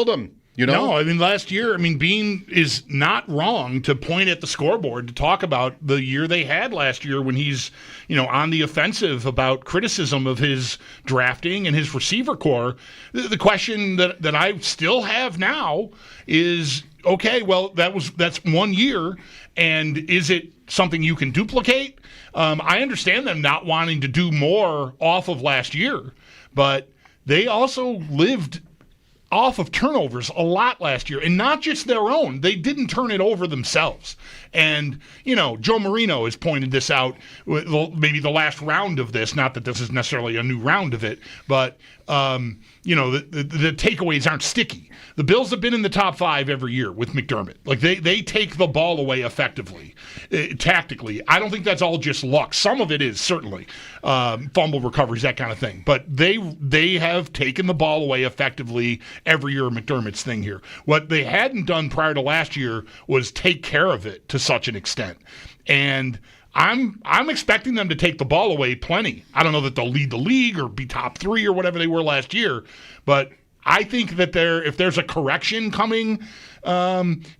S4: them.
S3: No, I mean, last year, Bean is not wrong to point at the scoreboard to talk about the year they had last year when he's, on the offensive about criticism of his drafting and his receiver core. The question that I still have now is, okay, well, that's 1 year, and is it something you can duplicate? I understand them not wanting to do more off of last year, but they also lived off of turnovers a lot last year, and not just their own. They didn't turn it over themselves. And, Joe Marino has pointed this out, maybe the last round of this, not that this is necessarily a new round of it, but, the takeaways aren't sticky. The Bills have been in the top 5 every year with McDermott. Like, they take the ball away effectively, tactically. I don't think that's all just luck. Some of it is, certainly, fumble recoveries, that kind of thing. But they have taken the ball away effectively every year of McDermott's thing here. What they hadn't done prior to last year was take care of it to such an extent. And I'm expecting them to take the ball away plenty. I don't know that they'll lead the league or be top 3 or whatever they were last year, but I think that if there's a correction coming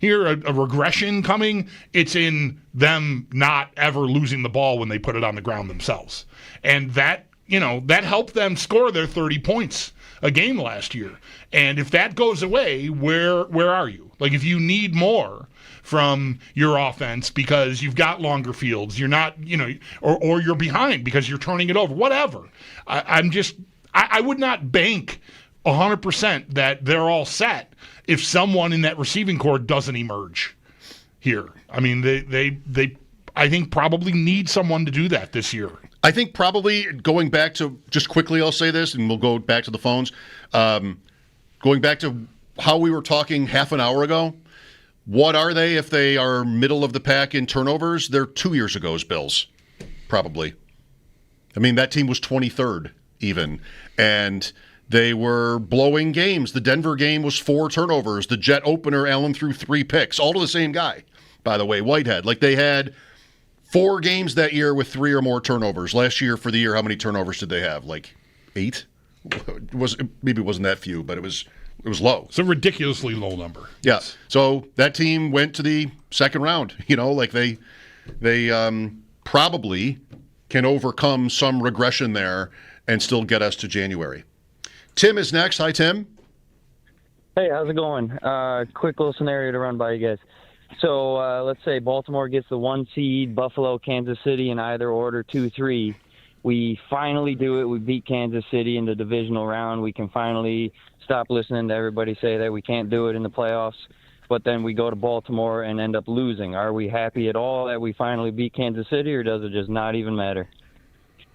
S3: here, a regression coming, it's in them not ever losing the ball when they put it on the ground themselves. And that helped them score their 30 points a game last year. And if that goes away, where are you? Like, if you need more from your offense because you've got longer fields, you're not, or you're behind because you're turning it over, whatever. I would not bank 100% that they're all set if someone in that receiving corps doesn't emerge here. I mean, they I think probably need someone to do that this year.
S4: I think probably going back to, just quickly I'll say this, and we'll go back to the phones. Going back to how we were talking half an hour ago, what are they if they are middle of the pack in turnovers? They're 2 years ago's Bills, probably. I mean, that team was 23rd even, and they were blowing games. The Denver game was 4 turnovers. The Jet opener, Allen threw 3 picks, all to the same guy, by the way, Whitehead. Like, they had 4 games that year with 3 or more turnovers. Last year for the year, how many turnovers did they have? Like 8? Maybe it wasn't that few, but it was low.
S3: It's a ridiculously low number.
S4: Yeah. So that team went to the second round. They probably can overcome some regression there and still get us to January. Tim is next. Hi, Tim.
S16: Hey, how's it going? Quick little scenario to run by you guys. So let's say Baltimore gets the 1 seed, Buffalo, Kansas City in either order, 2-3. We finally do it. We beat Kansas City in the divisional round. We can finally stop listening to everybody say that we can't do it in the playoffs. But then we go to Baltimore and end up losing. Are we happy at all that we finally beat Kansas City, or does it just not even matter?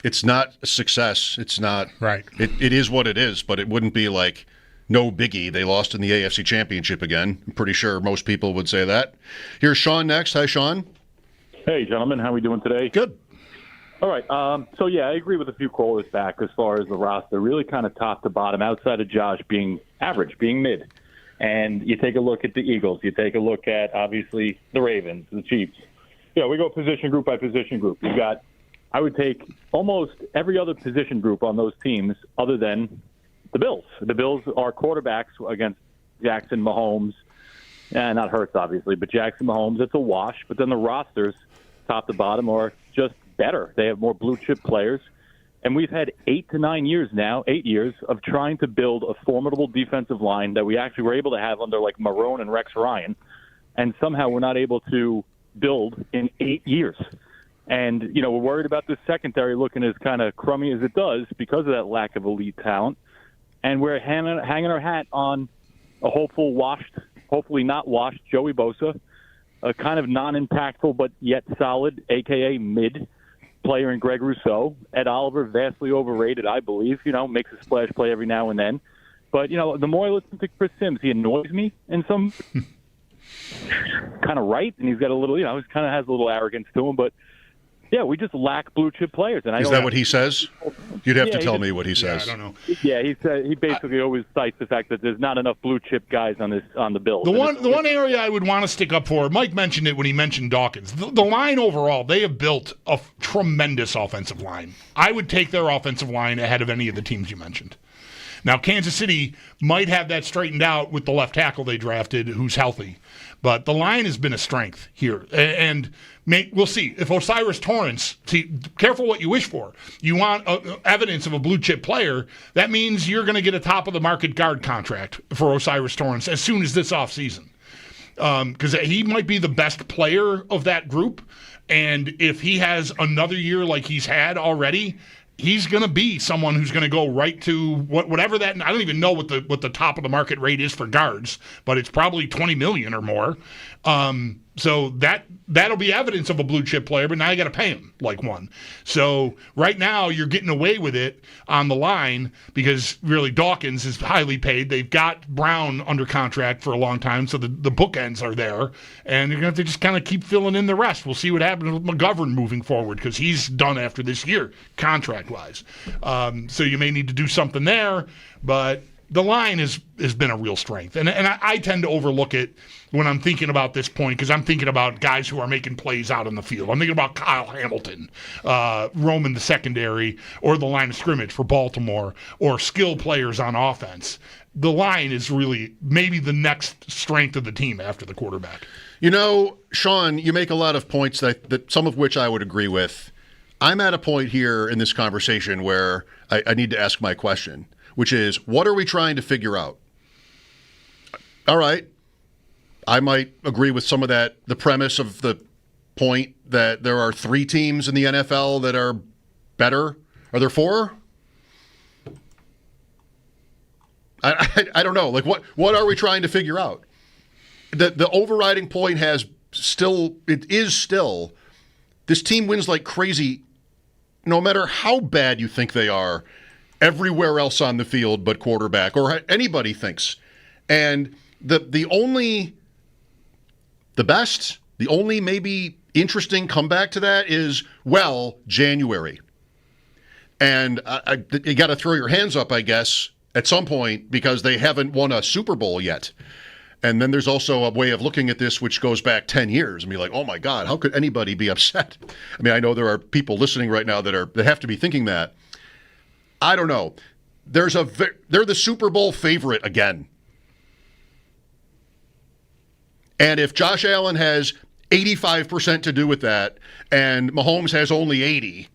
S4: It's not a success. It's not.
S3: Right.
S4: It is what it is, but it wouldn't be like no biggie. They lost in the AFC Championship again. I'm pretty sure most people would say that. Here's Sean next. Hi, Sean.
S17: Hey, gentlemen. How are we doing today?
S4: Good.
S17: All right. So, yeah, I agree with a few callers back as far as the roster, really kind of top to bottom, outside of Josh being average, being mid. And you take a look at the Eagles. You take a look at, obviously, the Ravens, the Chiefs. We go position group by position group. You've got, I would take almost every other position group on those teams other than the Bills. The Bills are quarterbacks against Jackson, Mahomes, and not Hurts, obviously, but Jackson, Mahomes, it's a wash. But then the rosters, top to bottom, are just better. They have more blue-chip players. And we've had 8 to 9 years now, 8 years, of trying to build a formidable defensive line that we actually were able to have under, like, Marone and Rex Ryan. And somehow we're not able to build in 8 years. And, we're worried about this secondary looking as kind of crummy as it does because of that lack of elite talent. And we're hanging our hat on a hopefully not washed Joey Bosa, a kind of non-impactful but yet solid, a.k.a. mid player in Greg Rousseau. Ed Oliver, vastly overrated, I believe, makes a splash play every now and then. But, the more I listen to Chris Sims, he annoys me in some kind of right, and he's got a little, he kind of has a little arrogance to him, but yeah, we just lack blue chip players. And
S4: is that what he says? You'd have to tell me what he says.
S3: I don't know.
S17: Yeah, he basically always cites the fact that there's not enough blue chip guys on the Bills.
S3: The one area I would want to stick up for, Mike mentioned it when he mentioned Dawkins. The line overall, they have built a tremendous offensive line. I would take their offensive line ahead of any of the teams you mentioned. Now, Kansas City might have that straightened out with the left tackle they drafted, who's healthy. But the line has been a strength here. And we'll see. If Osiris Torrance, careful what you wish for. You want evidence of a blue-chip player, that means you're going to get a top-of-the-market guard contract for Osiris Torrance as soon as this offseason. Because he might be the best player of that group. And if he has another year like he's had already, he's going to be someone who's going to go right to whatever that. I don't even know what the top of the market rate is for guards, but it's probably $20 million or more. So that'll be evidence of a blue chip player, but now you got to pay him like one. So right now you're getting away with it on the line because really Dawkins is highly paid. They've got Brown under contract for a long time, so the bookends are there, and you're going to have to just kind of keep filling in the rest. We'll see what happens with McGovern moving forward because he's done after this year contract-wise. So you may need to do something there, but the line has been a real strength. And I tend to overlook it when I'm thinking about this point because I'm thinking about guys who are making plays out on the field. I'm thinking about Kyle Hamilton, roaming the secondary or the line of scrimmage for Baltimore or skill players on offense. The line is really maybe the next strength of the team after the quarterback.
S4: You know, Sean, you make a lot of points that some of which I would agree with. I'm at a point here in this conversation where I need to ask my question, which is, what are we trying to figure out? All right. I might agree with some of that, the premise of the point that there are 3 teams in the NFL that are better. Are there 4? I don't know. Like, what are we trying to figure out? The overriding point is still, this team wins like crazy, no matter how bad you think they are, everywhere else on the field but quarterback, or anybody thinks. And the only maybe interesting comeback to that is, well, January. And you got to throw your hands up, I guess, at some point because they haven't won a Super Bowl yet. And then there's also a way of looking at this which goes back 10 years and be like, oh my God, how could anybody be upset? I mean, I know there are people listening right now that have to be thinking that. I don't know. They're the Super Bowl favorite again. And if Josh Allen has 85% to do with that, and Mahomes has only 80,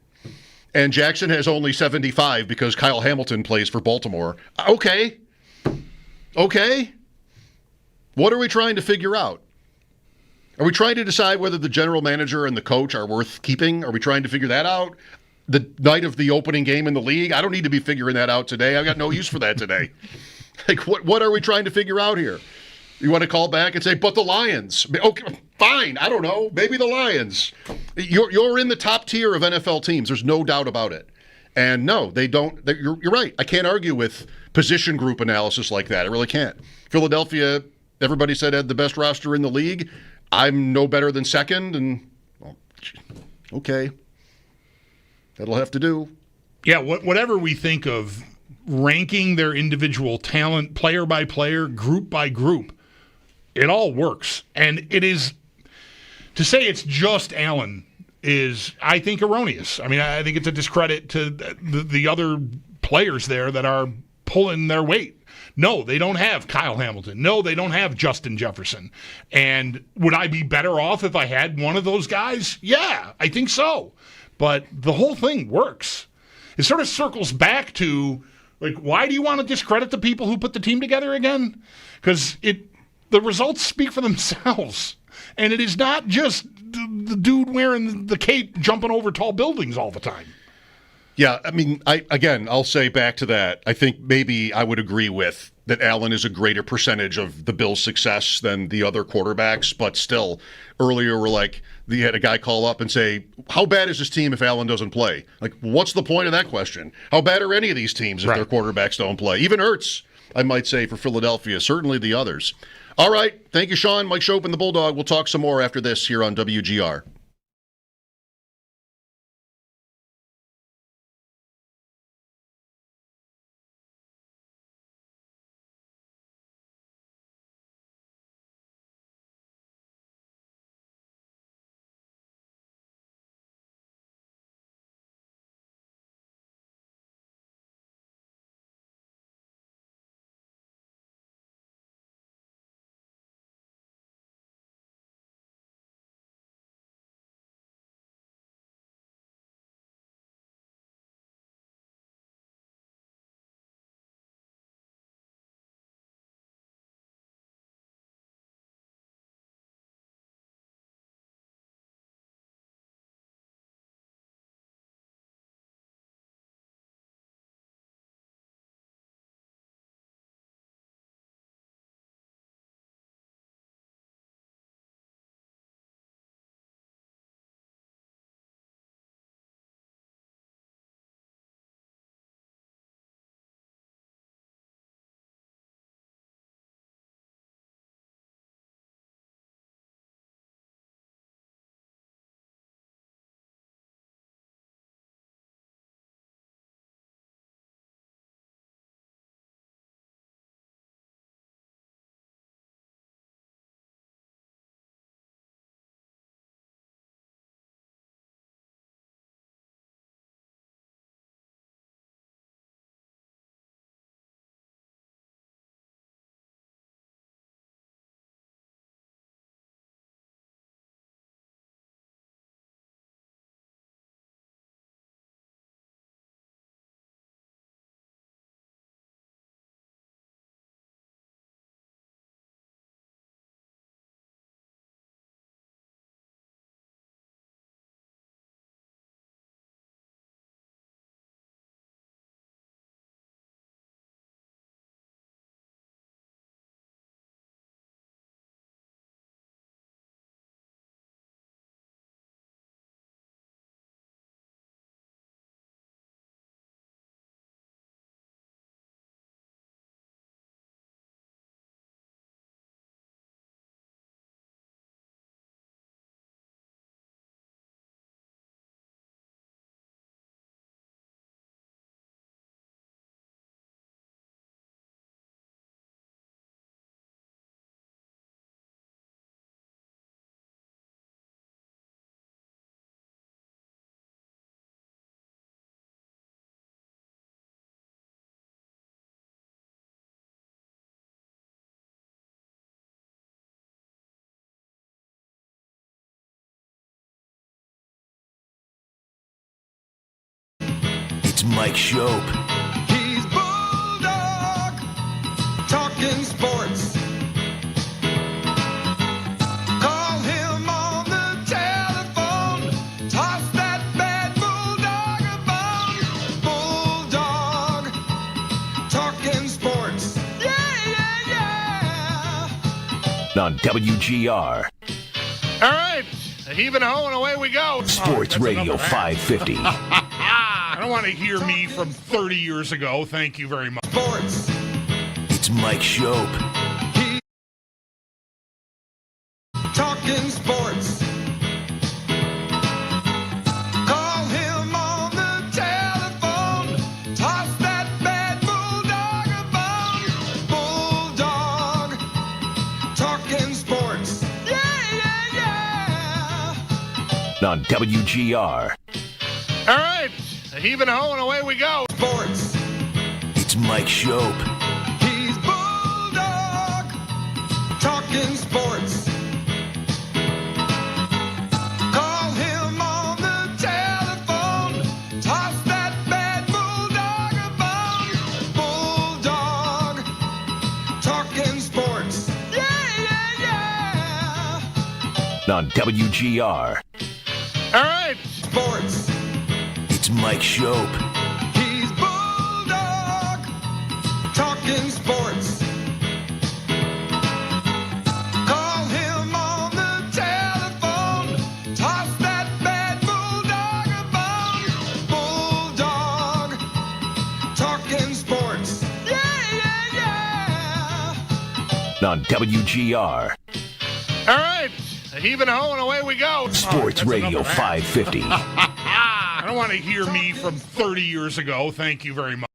S4: and Jackson has only 75 because Kyle Hamilton plays for Baltimore, okay. What are we trying to figure out? Are we trying to decide whether the general manager and the coach are worth keeping? Are we trying to figure that out? The night of the opening game in the league? I don't need to be figuring that out today. I've got no use for that today. Like, what are we trying to figure out here? You want to call back and say, but the Lions. Okay, fine. I don't know. Maybe the Lions. You're in the top tier of NFL teams. There's no doubt about it. And no, they don't. You're right. I can't argue with position group analysis like that. I really can't. Philadelphia, everybody said, had the best roster in the league. I'm no better than second. And, well, okay. That'll have to do.
S3: Yeah, whatever we think of ranking their individual talent player by player, group by group, it all works. And it is, to say it's just Allen is, I think, erroneous. I mean, I think it's a discredit to the other players there that are pulling their weight. No, they don't have Kyle Hamilton. No, they don't have Justin Jefferson. And would I be better off if I had one of those guys? Yeah, I think so. But the whole thing works. It sort of circles back to, like, why do you want to discredit the people who put the team together again? Because the results speak for themselves. And it is not just the dude wearing the cape jumping over tall buildings all the time.
S4: Yeah, I mean, I'll say back to that. I think maybe I would agree with that Allen is a greater percentage of the Bills' success than the other quarterbacks, but still, earlier we're like, you had a guy call up and say, how bad is this team if Allen doesn't play? Like, what's the point of that question? How bad are any of these teams if their quarterbacks don't play? Even Hurts, I might say, for Philadelphia, certainly the others. All right, thank you, Sean. Mike Schopp and the Bulldog. We'll talk some more after this here on WGR.
S2: It's Mike Schopp.
S18: He's Bulldog, talking sports. Call him on the telephone. Toss that bad Bulldog a bone. Bulldog, talking sports. Yeah.
S2: On WGR.
S3: All right. Heave and ho, and away we go.
S2: Sports Radio 550.
S3: I don't want to hear me from 30 years ago. Thank you very much.
S18: Sports.
S2: It's Mike Schopp.
S18: Talking sports. Call him on the telephone. Toss that bad Bulldog a bone. Bulldog, talking sports. Yeah.
S2: On WGR.
S3: All right. Heave and ho, and away we go.
S18: Sports.
S2: It's Mike Schopp.
S18: He's Bulldog, talking sports. Call him on the telephone. Toss that bad Bulldog a bone. Bulldog, talking sports. Yeah.
S2: On WGR.
S3: All right.
S18: Sports.
S2: It's Mike Schopp.
S18: He's Bulldog, talking sports. Call him on the telephone. Toss that bad Bulldog a bone. Bulldog, talking sports. Yeah.
S2: On WGR.
S3: All right. Heave and ho, and away we go.
S2: Sports Radio 550.
S3: I don't want to hear me from 30 years ago. Thank you very much.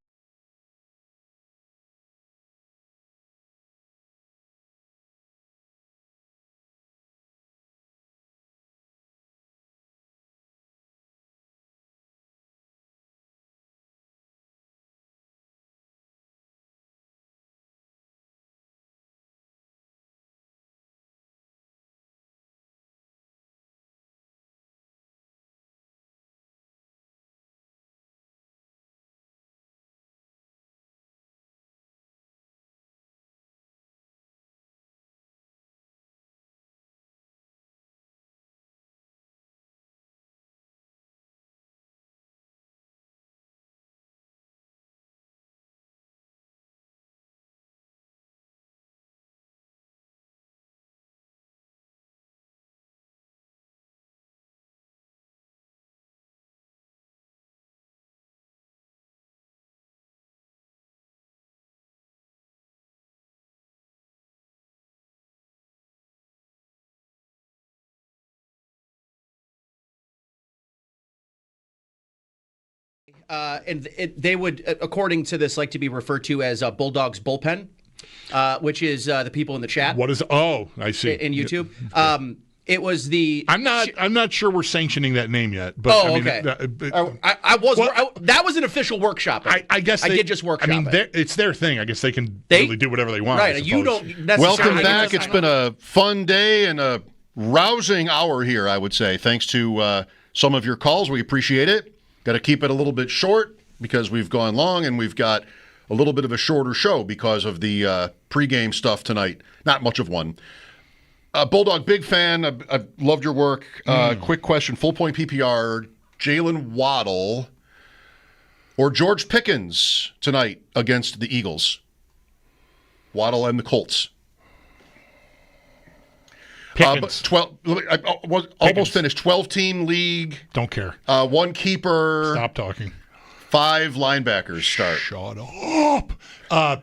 S19: They would, according to this, like to be referred to as Bulldog's bullpen, which is the people in the chat.
S3: What is? Oh, I see.
S19: In YouTube. It was the.
S3: I'm not sure we're sanctioning that name yet. But
S19: okay. I was. That was an official workshop.
S3: I guess
S19: I did just workshop.
S3: I mean, it's their thing. I guess they can really do whatever they want.
S19: Right. You don't necessarily.
S4: Welcome back. It's been a fun day and a rousing hour here, I would say. Thanks to some of your calls. We appreciate it. Got to keep it a little bit short because we've gone long and we've got a little bit of a shorter show because of the pregame stuff tonight. Not much of one. Bulldog, big fan. I've loved your work. Quick question. Full point PPR, Jalen Waddle or George Pickens tonight against the Eagles? Waddle and the Colts.
S3: Pickens.
S4: 12. I was almost finished. 12-team league.
S3: Don't care.
S4: One keeper.
S3: Stop talking.
S4: 5 linebackers start.
S3: Shut up.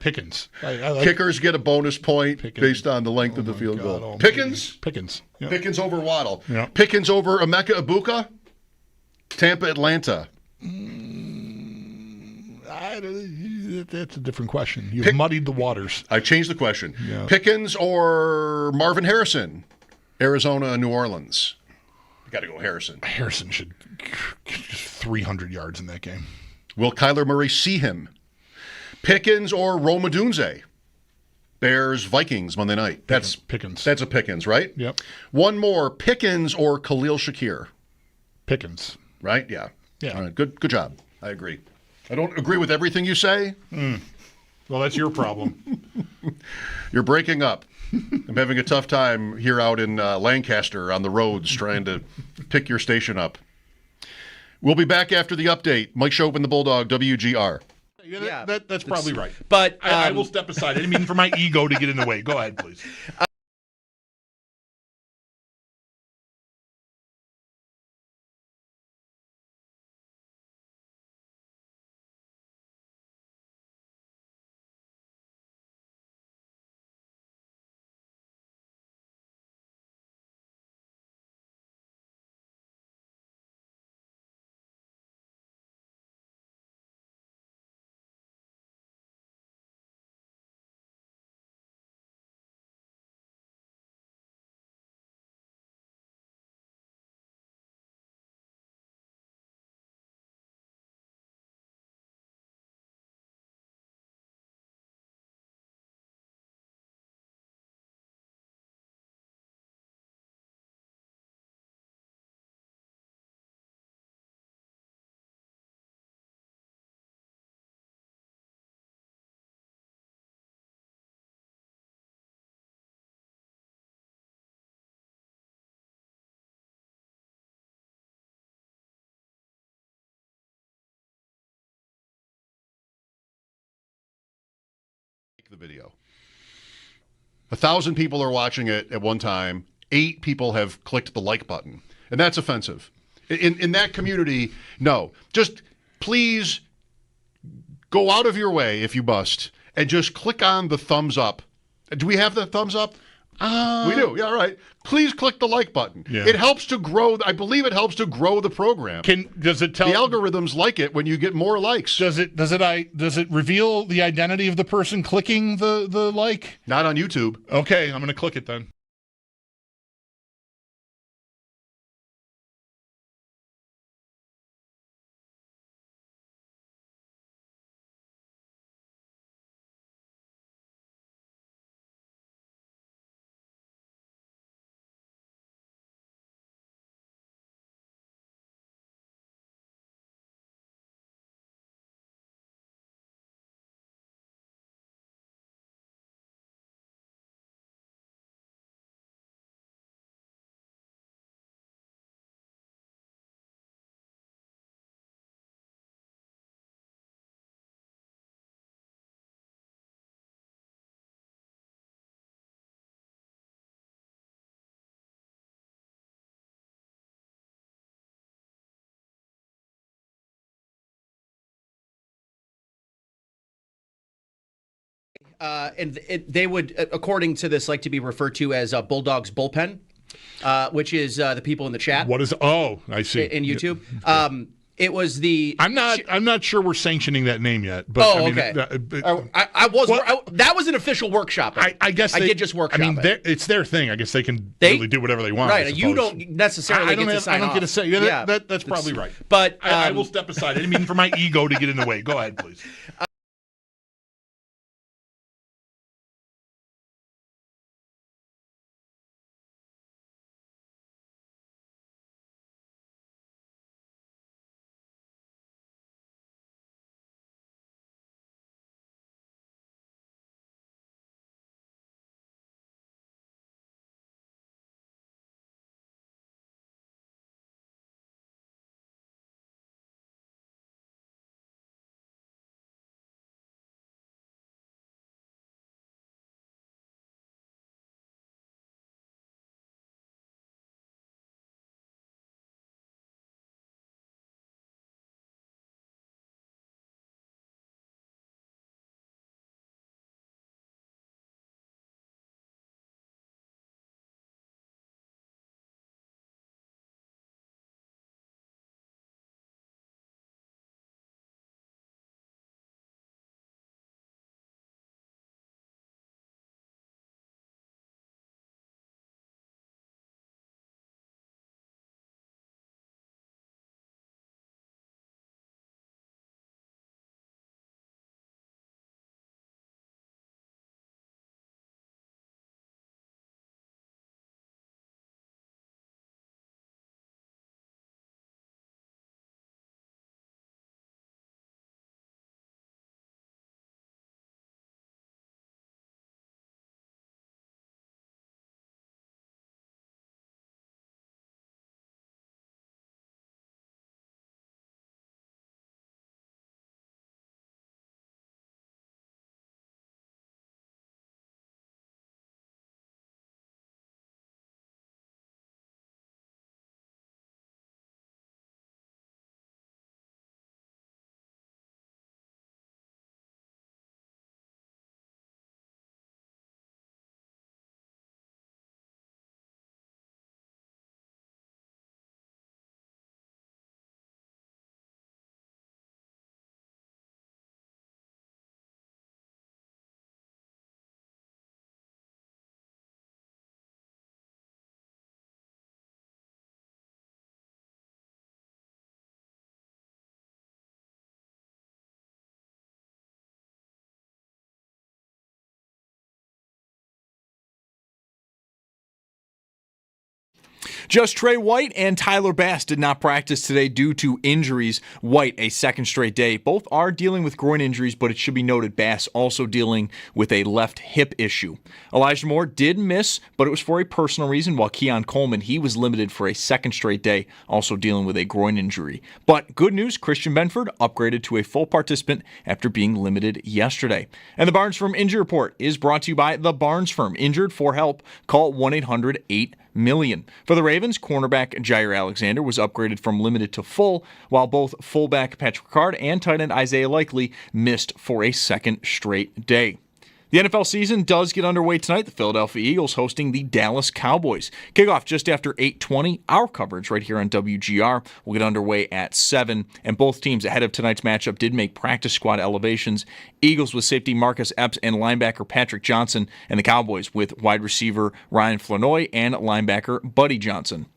S3: Pickens. I like
S4: Kickers get a bonus point
S3: Pickens.
S4: based on the length of the field goal.
S3: Oh,
S4: Pickens?
S3: Pickens. Yep.
S4: Pickens over Waddle.
S3: Yep.
S4: Pickens over Emeka Egbuka. Tampa, Atlanta.
S3: That's a different question. You've muddied the waters.
S4: I changed the question.
S3: Yeah.
S4: Pickens or Marvin Harrison. Arizona, New Orleans. You got to go Harrison.
S3: Harrison should just 300 yards in that game.
S4: Will Kyler Murray see him? Pickens or Rome Odunze? Bears, Vikings, Monday night. That's
S3: Pickens.
S4: That's a Pickens, right?
S3: Yep.
S4: One more. Pickens or Khalil Shakir?
S3: Pickens.
S4: Right? Yeah.
S3: Yeah.
S4: All right. Good job. I agree. I don't agree with everything you say.
S3: Well, that's your problem.
S4: You're breaking up. I'm having a tough time here out in Lancaster on the roads trying to pick your station up. We'll be back after the update. Mike Schopp and the Bulldog, WGR.
S3: Yeah, that's probably right.
S19: But
S3: I will step aside. I didn't mean for my ego to get in the way. Go ahead, please.
S4: The video. 1,000 people are watching it at one time. 8 people have clicked the like button, and that's offensive. In that community, no. Just please go out of your way if you must, and just click on the thumbs up. Do we have the thumbs up? We do. Yeah, all right. Please click the like button.
S3: Yeah.
S4: It helps to grow. I believe it helps to grow the program.
S3: Does it tell
S4: the algorithms like it when you get more likes?
S3: Does it reveal the identity of the person clicking the like?
S4: Not on YouTube.
S3: Okay, I'm going to click it then.
S19: They would, according to this, like to be referred to as Bulldog's bullpen, which is the people in the chat.
S3: What is? Oh, I see.
S19: In YouTube. It was the.
S3: I'm not sure we're sanctioning that name yet. But
S19: Oh,
S3: I mean,
S19: okay. That was an official workshop.
S3: I guess
S19: I did just workshop.
S3: I mean, it's their thing. I guess they can really do whatever they want.
S19: Right. You don't necessarily get to sign
S3: I don't
S19: off.
S3: get to say. Yeah, that's probably right.
S19: But
S3: I will step aside. I didn't mean for my ego to get in the way. Go ahead, please.
S1: Just Trey White and Tyler Bass did not practice today due to injuries. White, a second straight day. Both are dealing with groin injuries, but it should be noted Bass also dealing with a left hip issue. Elijah Moore did miss, but it was for a personal reason, while Keon Coleman, he was limited for a second straight day, also dealing with a groin injury. But good news, Christian Benford upgraded to a full participant after being limited yesterday. And the Barnes Firm Injury Report is brought to you by the Barnes Firm. Injured for help, call 1-800-8-MILLION. For the Ravens, cornerback Jair Alexander was upgraded from limited to full, while both fullback Patrick Ricard and tight end Isaiah Likely missed for a second straight day. The NFL season does get underway tonight. The Philadelphia Eagles hosting the Dallas Cowboys. Kickoff just after 8:20. Our coverage right here on WGR will get underway at 7. And both teams ahead of tonight's matchup did make practice squad elevations. Eagles with safety Marcus Epps and linebacker Patrick Johnson, and the Cowboys with wide receiver Ryan Flanoy and linebacker Buddy Johnson.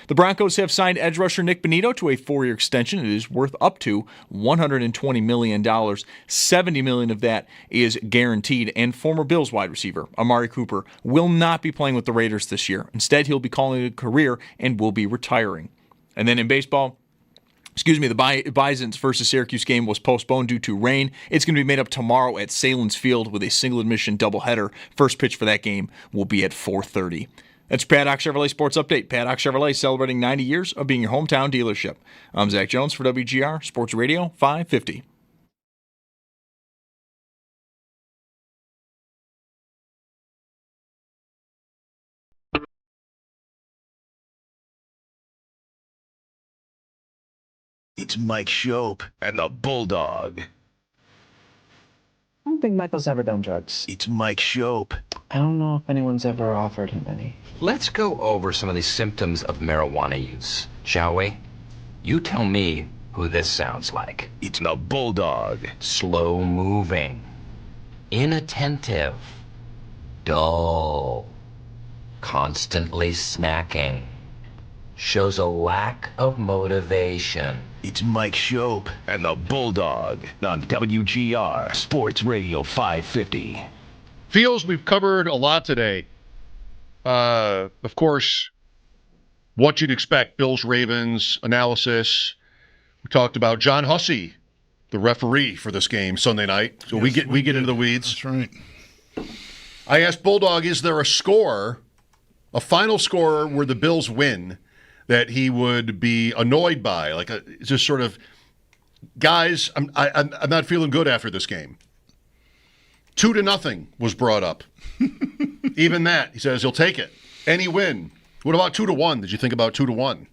S1: The Broncos have signed edge rusher Nick Bonito to a 4-year extension. It is worth up to $120 million. $70 million of that is guaranteed. And former Bills wide receiver Amari Cooper will not be playing with the Raiders this year. Instead, he'll be calling it a career and will be retiring. And then in baseball, the Bisons versus Syracuse game was postponed due to rain. It's going to be made up tomorrow at Salins Field with a single admission doubleheader. First pitch for that game will be at 4:30. That's Paddock Chevrolet Sports Update. Paddock Chevrolet celebrating 90 years of being your hometown dealership. I'm Zach Jones for WGR Sports Radio 550.
S2: It's Mike Schopp and the Bulldog.
S20: I don't think Michael's ever done drugs.
S2: It's Mike Schopp.
S20: I don't know if anyone's ever offered him any.
S21: Let's go over some of the symptoms of marijuana use, shall we? You tell me who this sounds like.
S2: It's the Bulldog.
S21: Slow moving, inattentive, dull, constantly snacking, shows a lack of motivation.
S2: It's Mike Schopp and the Bulldog on WGR Sports Radio 550.
S4: Feels we've covered a lot today. Of course, what you'd expect, Bills-Ravens analysis. We talked about John Hussey, the referee for this game Sunday night. So yes, we get into the weeds.
S3: That's right.
S4: I asked Bulldog, is there a score, a final score where the Bills win that he would be annoyed by? Like, just sort of, guys, I'm not feeling good after this game. 2-0 was brought up. Even that, he says he'll take it. Any win. What about 2-1? Did you think about 2-1?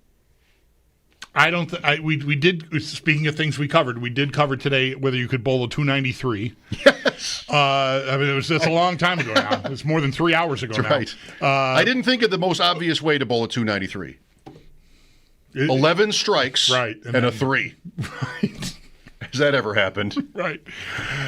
S3: I don't. We did. Speaking of things we covered, we did cover today whether you could bowl a 293.
S4: Yes.
S3: I mean, that's a long time ago now. It's more than 3 hours ago.
S4: That's
S3: now.
S4: Right. I didn't think of the most obvious way to bowl a 293. 11 strikes, right, and a 3.
S3: Right.
S4: Has that ever happened?
S3: Right.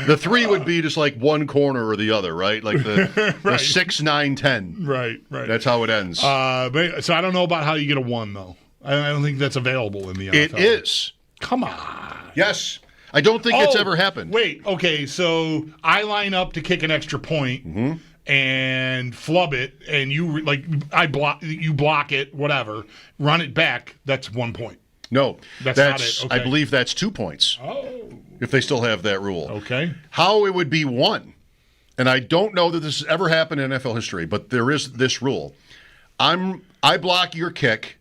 S4: The 3 would be just like one corner or the other, right? Like the,
S3: right.
S4: The 6, 9, 10.
S3: Right.
S4: That's how it ends.
S3: So I don't know about how you get a 1, though. I don't think that's available in the NFL.
S4: It is.
S3: Come on.
S4: Yes. I don't think it's ever happened.
S3: Wait, okay, so I line up to kick an extra point and flub it, and you block it, whatever, run it back, that's 1 point.
S4: No,
S3: that's not it. Okay.
S4: I believe that's 2 points.
S3: Oh.
S4: If they still have that rule.
S3: Okay.
S4: How it would be 1, and I don't know that this has ever happened in NFL history, but there is this rule. I block your kick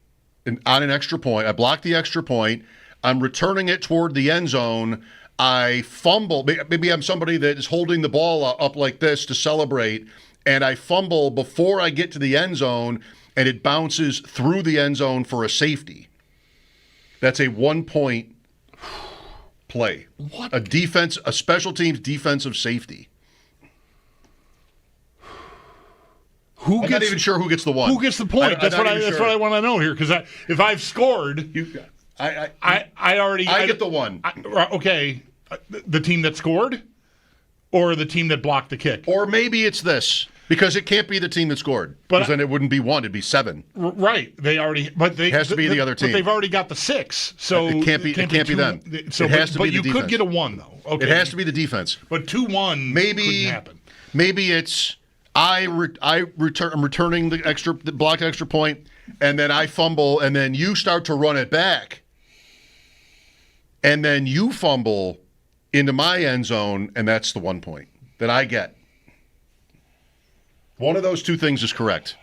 S4: on an extra point. I block the extra point. I'm returning it toward the end zone. I fumble. Maybe I'm somebody that is holding the ball up like this to celebrate, and I fumble before I get to the end zone, and it bounces through the end zone for a safety. That's a 1-point play.
S3: What?
S4: A special teams defensive safety. I'm not even sure who gets the 1.
S3: Who gets the point? That's what I want to know here. Because if I've scored, I already
S4: get the 1.
S3: Okay, the team that scored, or the team that blocked the kick,
S4: or maybe it's this. Because it can't be the team that scored. Because then it wouldn't be 1; it'd be 7.
S3: Right?
S4: It has to be the other team.
S3: But they've already got the 6, so
S4: it can't be them.
S3: So,
S4: it has to be the defense.
S3: But you could get a 1 though. Okay.
S4: It has to be the defense.
S3: But 2-1 couldn't happen.
S4: Maybe it's I'm returning the blocked extra point. and then I fumble, and then you start to run it back, and then you fumble into my end zone, and that's the 1 point that I get. One of those two things is correct.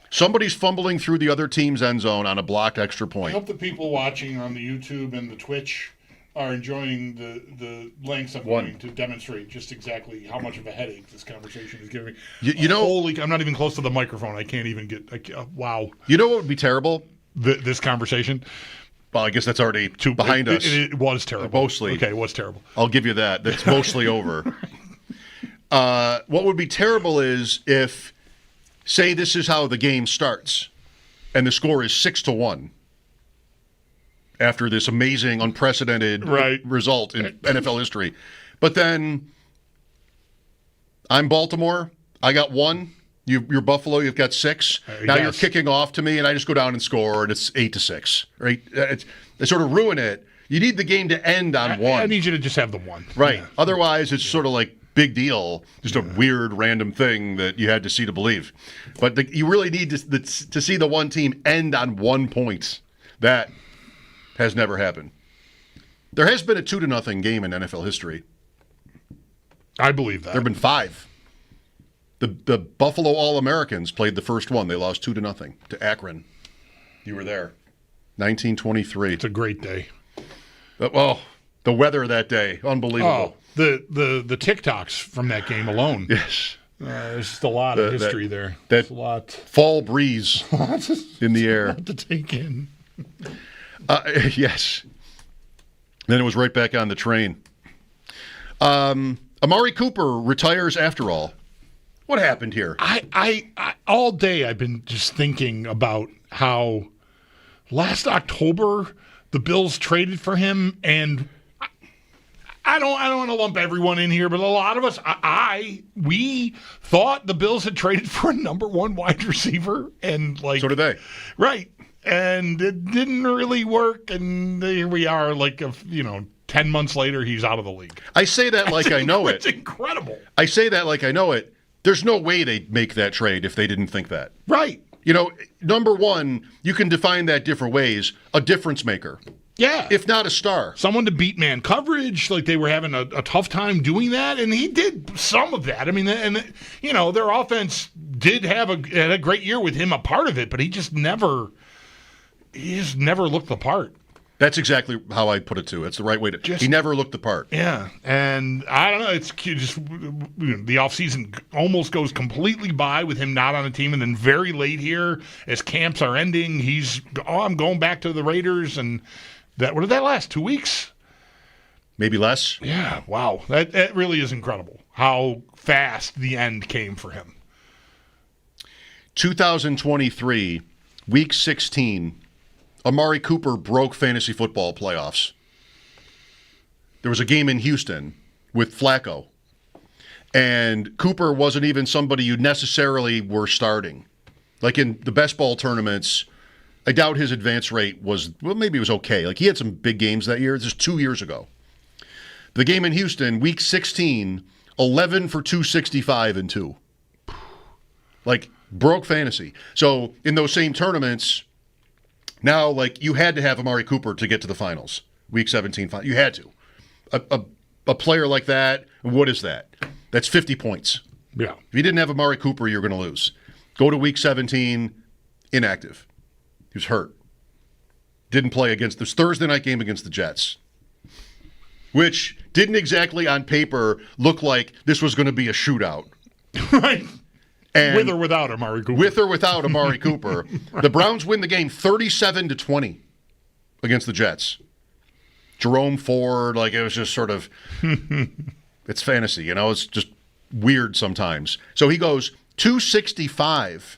S4: Somebody's fumbling through the other team's end zone on a blocked extra
S3: I
S4: point.
S3: hope the people watching on the YouTube and the Twitch are enjoying the lengths I'm going to demonstrate just exactly how much of a headache this conversation is giving me.
S4: You know,
S3: I'm not even close to the microphone. I can't even get. Wow.
S4: You know what would be terrible?
S3: This conversation.
S4: Well, I guess that's already behind us.
S3: It was terrible.
S4: Mostly.
S3: Okay, it was terrible.
S4: I'll give you that. That's mostly over. What would be terrible is if, say, this is how the game starts, and the score is 6-1 after this amazing, unprecedented result in NFL history. But then I'm Baltimore. I got 1. You're Buffalo. You've got 6. Now you're kicking off to me, and I just go down and score, and it's 8-6. Right? They sort of ruin it. You need the game to end on 1.
S3: I need you to just have the 1.
S4: Right.
S3: Yeah.
S4: Otherwise, it's sort of like big deal, just a weird, random thing that you had to see to believe. But you really need to see the one team end on 1 point. That has never happened. There has been a 2-0 game in NFL history.
S3: I believe that.
S4: There have been 5. The Buffalo All-Americans played the first one. They lost 2-0 to Akron. You were there. 1923.
S3: It's a great day.
S4: Well, the weather that day, unbelievable.
S3: Oh, the TikToks from that game alone.
S4: Yes.
S3: There's just a lot of history there.
S4: That
S3: a lot.
S4: Fall breeze in the air.
S3: A lot to take in.
S4: Yes. Then it was right back on the train. Amari Cooper retires after all. What happened here?
S3: I all day I've been just thinking about how last October the Bills traded for him, and I don't want to lump everyone in here, but a lot of us, we thought the Bills had traded for a number 1 wide receiver, and
S4: so did they,
S3: right? And it didn't really work, and here we are, 10 months later, he's out of the league.
S4: I say that like I know it.
S3: It's incredible.
S4: I say that like I know it. There's no way they'd make that trade if they didn't think that.
S3: Right.
S4: Number 1, you can define that different ways. A difference maker.
S3: Yeah.
S4: If not a star.
S3: Someone to beat man coverage, like they were having a tough time doing that, and he did some of that. I mean, and their offense did had a great year with him a part of it, but he just never looked the part.
S4: That's exactly how I put it too. It's the right way to. He never looked the part.
S3: Yeah, and I don't know. It's just the offseason almost goes completely by with him not on the team, and then very late here as camps are ending, I'm going back to the Raiders, and what did that last? 2 weeks?
S4: Maybe less.
S3: Yeah. Wow. That really is incredible how fast the end came for him.
S4: 2023, week 16. Amari Cooper broke fantasy football playoffs. There was a game in Houston with Flacco, and Cooper wasn't even somebody you necessarily were starting. Like in the best ball tournaments, I doubt his advance rate maybe it was okay. Like he had some big games that year. This is 2 years ago. The game in Houston, week 16, 11 for 265 and 2. Like broke fantasy. So in those same tournaments, now, you had to have Amari Cooper to get to the finals. Week 17, you had to. A player like that, what is that? That's 50 points.
S3: Yeah.
S4: If you didn't have Amari Cooper, you're going to lose. Go to week 17, inactive. He was hurt. Didn't play against this Thursday night game against the Jets, which didn't exactly on paper look like this was going to be a shootout.
S3: Right.
S4: And
S3: with or without Amari Cooper.
S4: With or without Amari Cooper. The Browns win the game 37-20 against the Jets. Jerome Ford, it was just sort of, it's fantasy, it's just weird sometimes. So he goes 265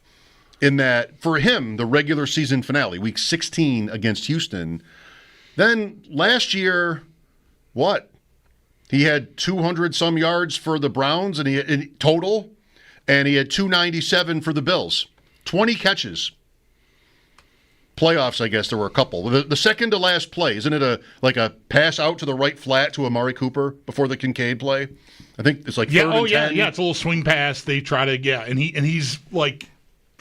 S4: in that, for him, the regular season finale, week 16 against Houston. Then last year, what? He had 200-some yards for the Browns in total. And he had 297 for the Bills. 20 catches. Playoffs, I guess there were a couple. The second to last play, isn't it a pass out to the right flat to Amari Cooper before the Kincaid play? I think it's 3rd and 10.
S3: Yeah, it's a little swing pass. They try to, and he's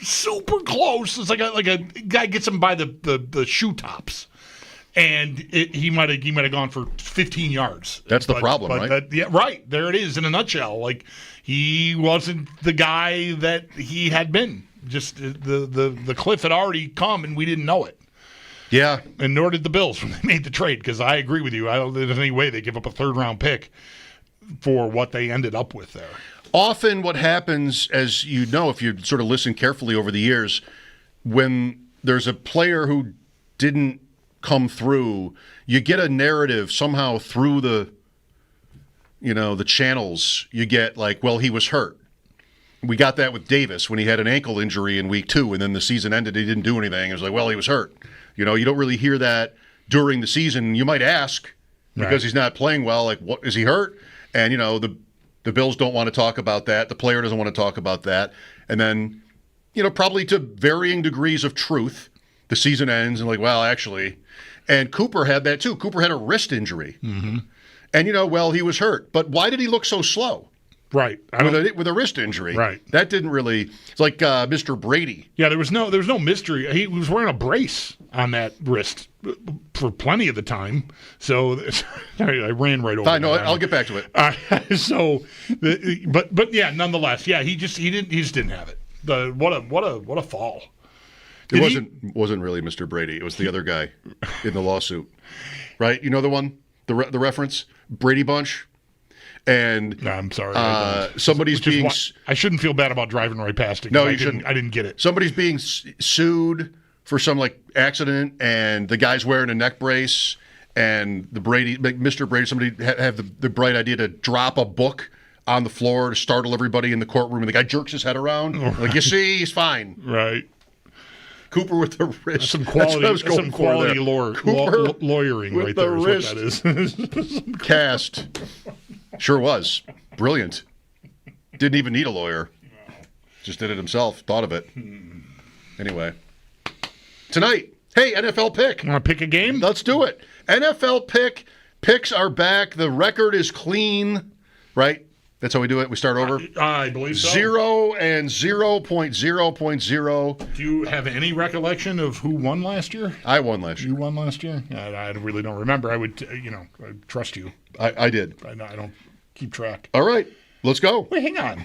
S3: super close. It's like a guy gets him by the shoe tops. And he might have gone for 15 yards.
S4: That's the problem, right?
S3: Yeah, right. There it is in a nutshell. Like, he wasn't the guy that he had been. Just the cliff had already come, and we didn't know it.
S4: Yeah.
S3: And nor did the Bills when they made the trade, because I agree with you. I don't think there's any way they give up a third-round pick for what they ended up with there.
S4: Often what happens, as you know, if you sort of listen carefully over the years, when there's a player who didn't come through, you get a narrative somehow through the channels. You get like, well, he was hurt. We got that with Davis when he had an ankle injury in week 2, and then the season ended. He didn't do anything. It was like, well, he was hurt. You don't really hear that during the season. You might ask because he's not playing well, like, what, is he hurt? And the Bills don't want to talk about that. The player doesn't want to talk about that. And then, probably to varying degrees of truth, the season ends and like, well, actually. And Cooper had that too. Cooper had a wrist injury.
S3: Mm-hmm.
S4: And, he was hurt. But why did he look so slow?
S3: Right.
S4: With a wrist injury.
S3: Right.
S4: That didn't really. It's like Mr. Brady.
S3: Yeah, there was no mystery. He was wearing a brace on that wrist for plenty of the time. So I ran right over.
S4: I know. I'll get back to it.
S3: But yeah, nonetheless, yeah, he just didn't have it. What a fall.
S4: It wasn't really Mr. Brady. It was the other guy in the lawsuit, right? You know the one, the reference, Brady Bunch. And
S3: no, I'm sorry.
S4: Somebody's being.
S3: I shouldn't feel bad about driving right past it.
S4: No, you shouldn't.
S3: I didn't get it.
S4: Somebody's being sued for some accident, and the guy's wearing a neck brace, and Mr. Brady, somebody have the bright idea to drop a book on the floor to startle everybody in the courtroom, and the guy jerks his head around, like, you see, he's fine.
S3: Right.
S4: Cooper with the wrist.
S3: Some quality lawyering
S4: with
S3: right
S4: the
S3: there
S4: wrist.
S3: Is what that is.
S4: Cast. Sure was. Brilliant. Didn't even need a lawyer. Just did it himself. Thought of it. Anyway. Tonight. Hey, NFL pick.
S3: Want to pick a game?
S4: Let's do it. NFL pick. Picks are back. The record is clean. Right? That's how we do it. We start over.
S3: I believe so.
S4: 0 and 0.0.0.
S3: Do you have any recollection of who won last year?
S4: I won last year.
S3: You won last year? I really don't remember. I would, I trust you.
S4: I did.
S3: I don't keep track.
S4: All right. Let's go.
S3: Wait, hang on.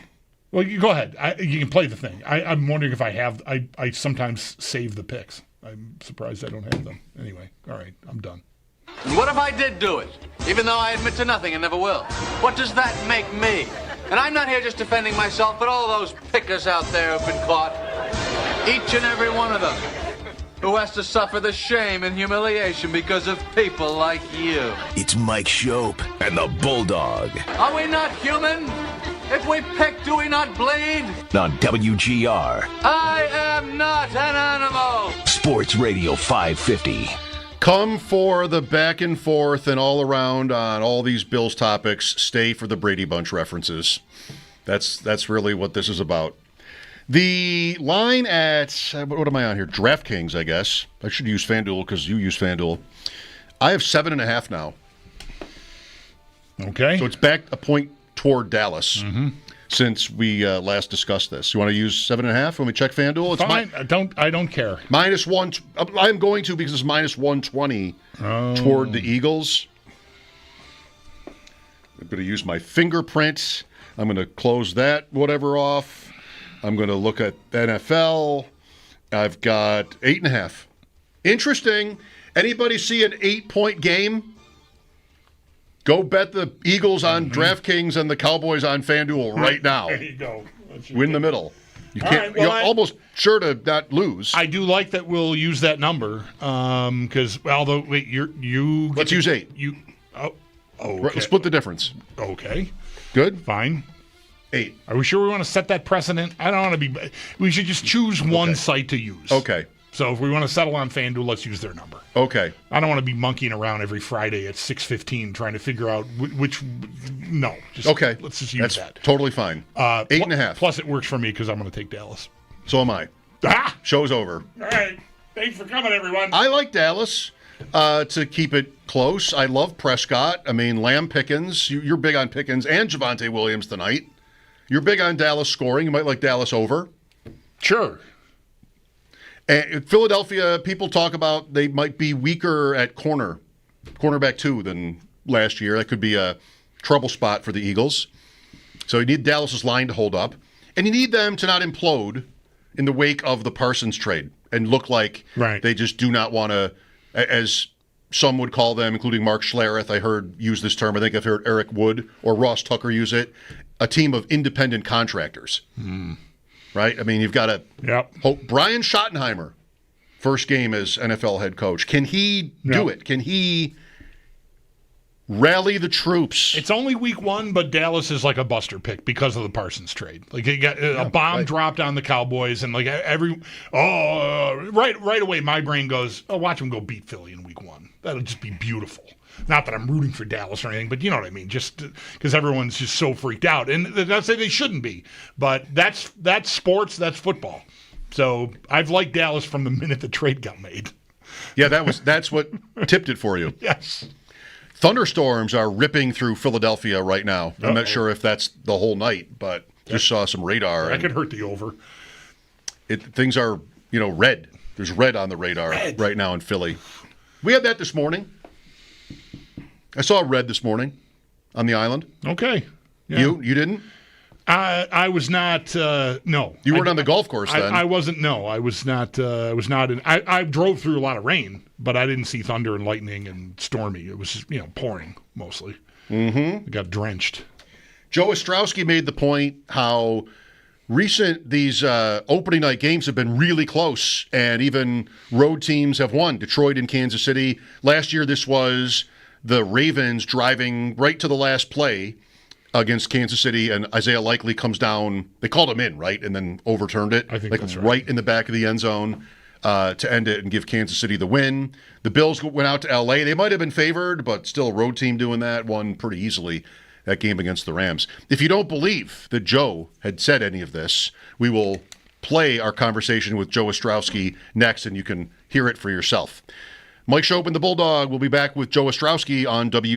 S3: Well, you go ahead. You can play the thing. I'm wondering if I have. I sometimes save the picks. I'm surprised I don't have them. Anyway, all right. I'm done.
S5: And what if I did do it? Even though I admit to nothing and never will. What does that make me? And I'm not here just defending myself, but all those pickers out there who've been caught. Each and every one of them. Who has to suffer the shame and humiliation because of people like you.
S2: It's Mike Schopp and the Bulldog.
S5: Are we not human? If we pick, do we not bleed?
S2: On WGR.
S5: I am not an animal.
S2: Sports Radio 550.
S4: Come for the back and forth and all around on all these Bills topics. Stay for the Brady Bunch references. That's really what this is about. The line at, what am I on here? DraftKings, I guess. I should use FanDuel because you use FanDuel. I have 7.5 now.
S3: Okay.
S4: So it's back a point toward Dallas since we last discussed this. You want to use 7.5 when we check FanDuel? It's
S3: fine. I don't care.
S4: -1. I'm going to because it's -120 toward the Eagles. I'm going to use my fingerprint. I'm going to close that whatever off. I'm going to look at NFL. I've got 8.5. Interesting. Anybody see an 8-point game? Go bet the Eagles on DraftKings and the Cowboys on FanDuel right now.
S3: There you go.
S4: Win the middle. You can't. You're almost sure to not lose.
S3: I do like that we'll use that number because although wait, you
S4: let's use 8.
S3: Okay.
S4: Let's split the difference.
S3: Okay.
S4: Good.
S3: Fine.
S4: 8.
S3: Are we sure we want to set that precedent? I don't want to be. We should just choose one site to use.
S4: Okay.
S3: So if we want to settle on FanDuel, let's use their number.
S4: Okay.
S3: I don't want to be monkeying around every Friday at 6:15 trying to figure out which. No.
S4: Okay.
S3: Let's just use that.
S4: Totally fine. 8.5.
S3: Plus, it works for me because I'm going to take Dallas.
S4: So am I. Show's over.
S3: All right. Thanks for coming, everyone.
S4: I like Dallas to keep it close. I love Prescott. I mean, Lamb Pickens. You're big on Pickens and Javonte Williams tonight. You're big on Dallas scoring. You might like Dallas over.
S3: Sure.
S4: And Philadelphia, people talk about they might be weaker at cornerback 2 than last year. That could be a trouble spot for the Eagles. So you need Dallas's line to hold up. And you need them to not implode in the wake of the Parsons trade and look like they just do not want to, as some would call them, including Mark Schlereth, I heard use this term. I think I've heard Eric Wood or Ross Tucker use it. A team of independent contractors. Right? I mean, you've got to hope. Brian Schottenheimer, first game as NFL head coach. Can he do it? Can he rally the troops?
S3: It's only week 1, but Dallas is like a buster pick because of the Parsons trade. Like, you got a bomb dropped on the Cowboys, and like right away, my brain goes, "Oh, watch them go beat Philly in week 1. That'll just be beautiful." Not that I'm rooting for Dallas or anything, but you know what I mean. Just because everyone's just so freaked out, and that's say they shouldn't be, but that's sports, that's football. So I've liked Dallas from the minute the trade got made.
S4: Yeah, that's what tipped it for you.
S3: Yes.
S4: Thunderstorms are ripping through Philadelphia right now. I'm not sure if that's the whole night, but just saw some radar.
S3: That could hurt the over.
S4: Things are, red. There's red on the radar right now in Philly. We had that this morning. I saw red this morning on the island.
S3: Okay. Yeah.
S4: You didn't?
S3: I was not. No,
S4: you weren't on the golf course then.
S3: I wasn't. No, I was not. I was not. I drove through a lot of rain, but I didn't see thunder and lightning and stormy. It was pouring mostly. I got drenched.
S4: Joe Estraki made the point how recent these opening night games have been really close, and even road teams have won. Detroit and Kansas City. Last year, this was the Ravens driving right to the last play against Kansas City, and Isaiah Likely comes down. They called him in, right, and then overturned it.
S3: I think that's
S4: right in the back of the end zone to end it and give Kansas City the win. The Bills went out to L.A. They might have been favored, but still a road team doing that, won pretty easily that game against the Rams. If you don't believe that Joe had said any of this, we will play our conversation with Joe Estraki next, and you can hear it for yourself. Mike Schopp and the Bulldog will be back with Joe Estraki on WGR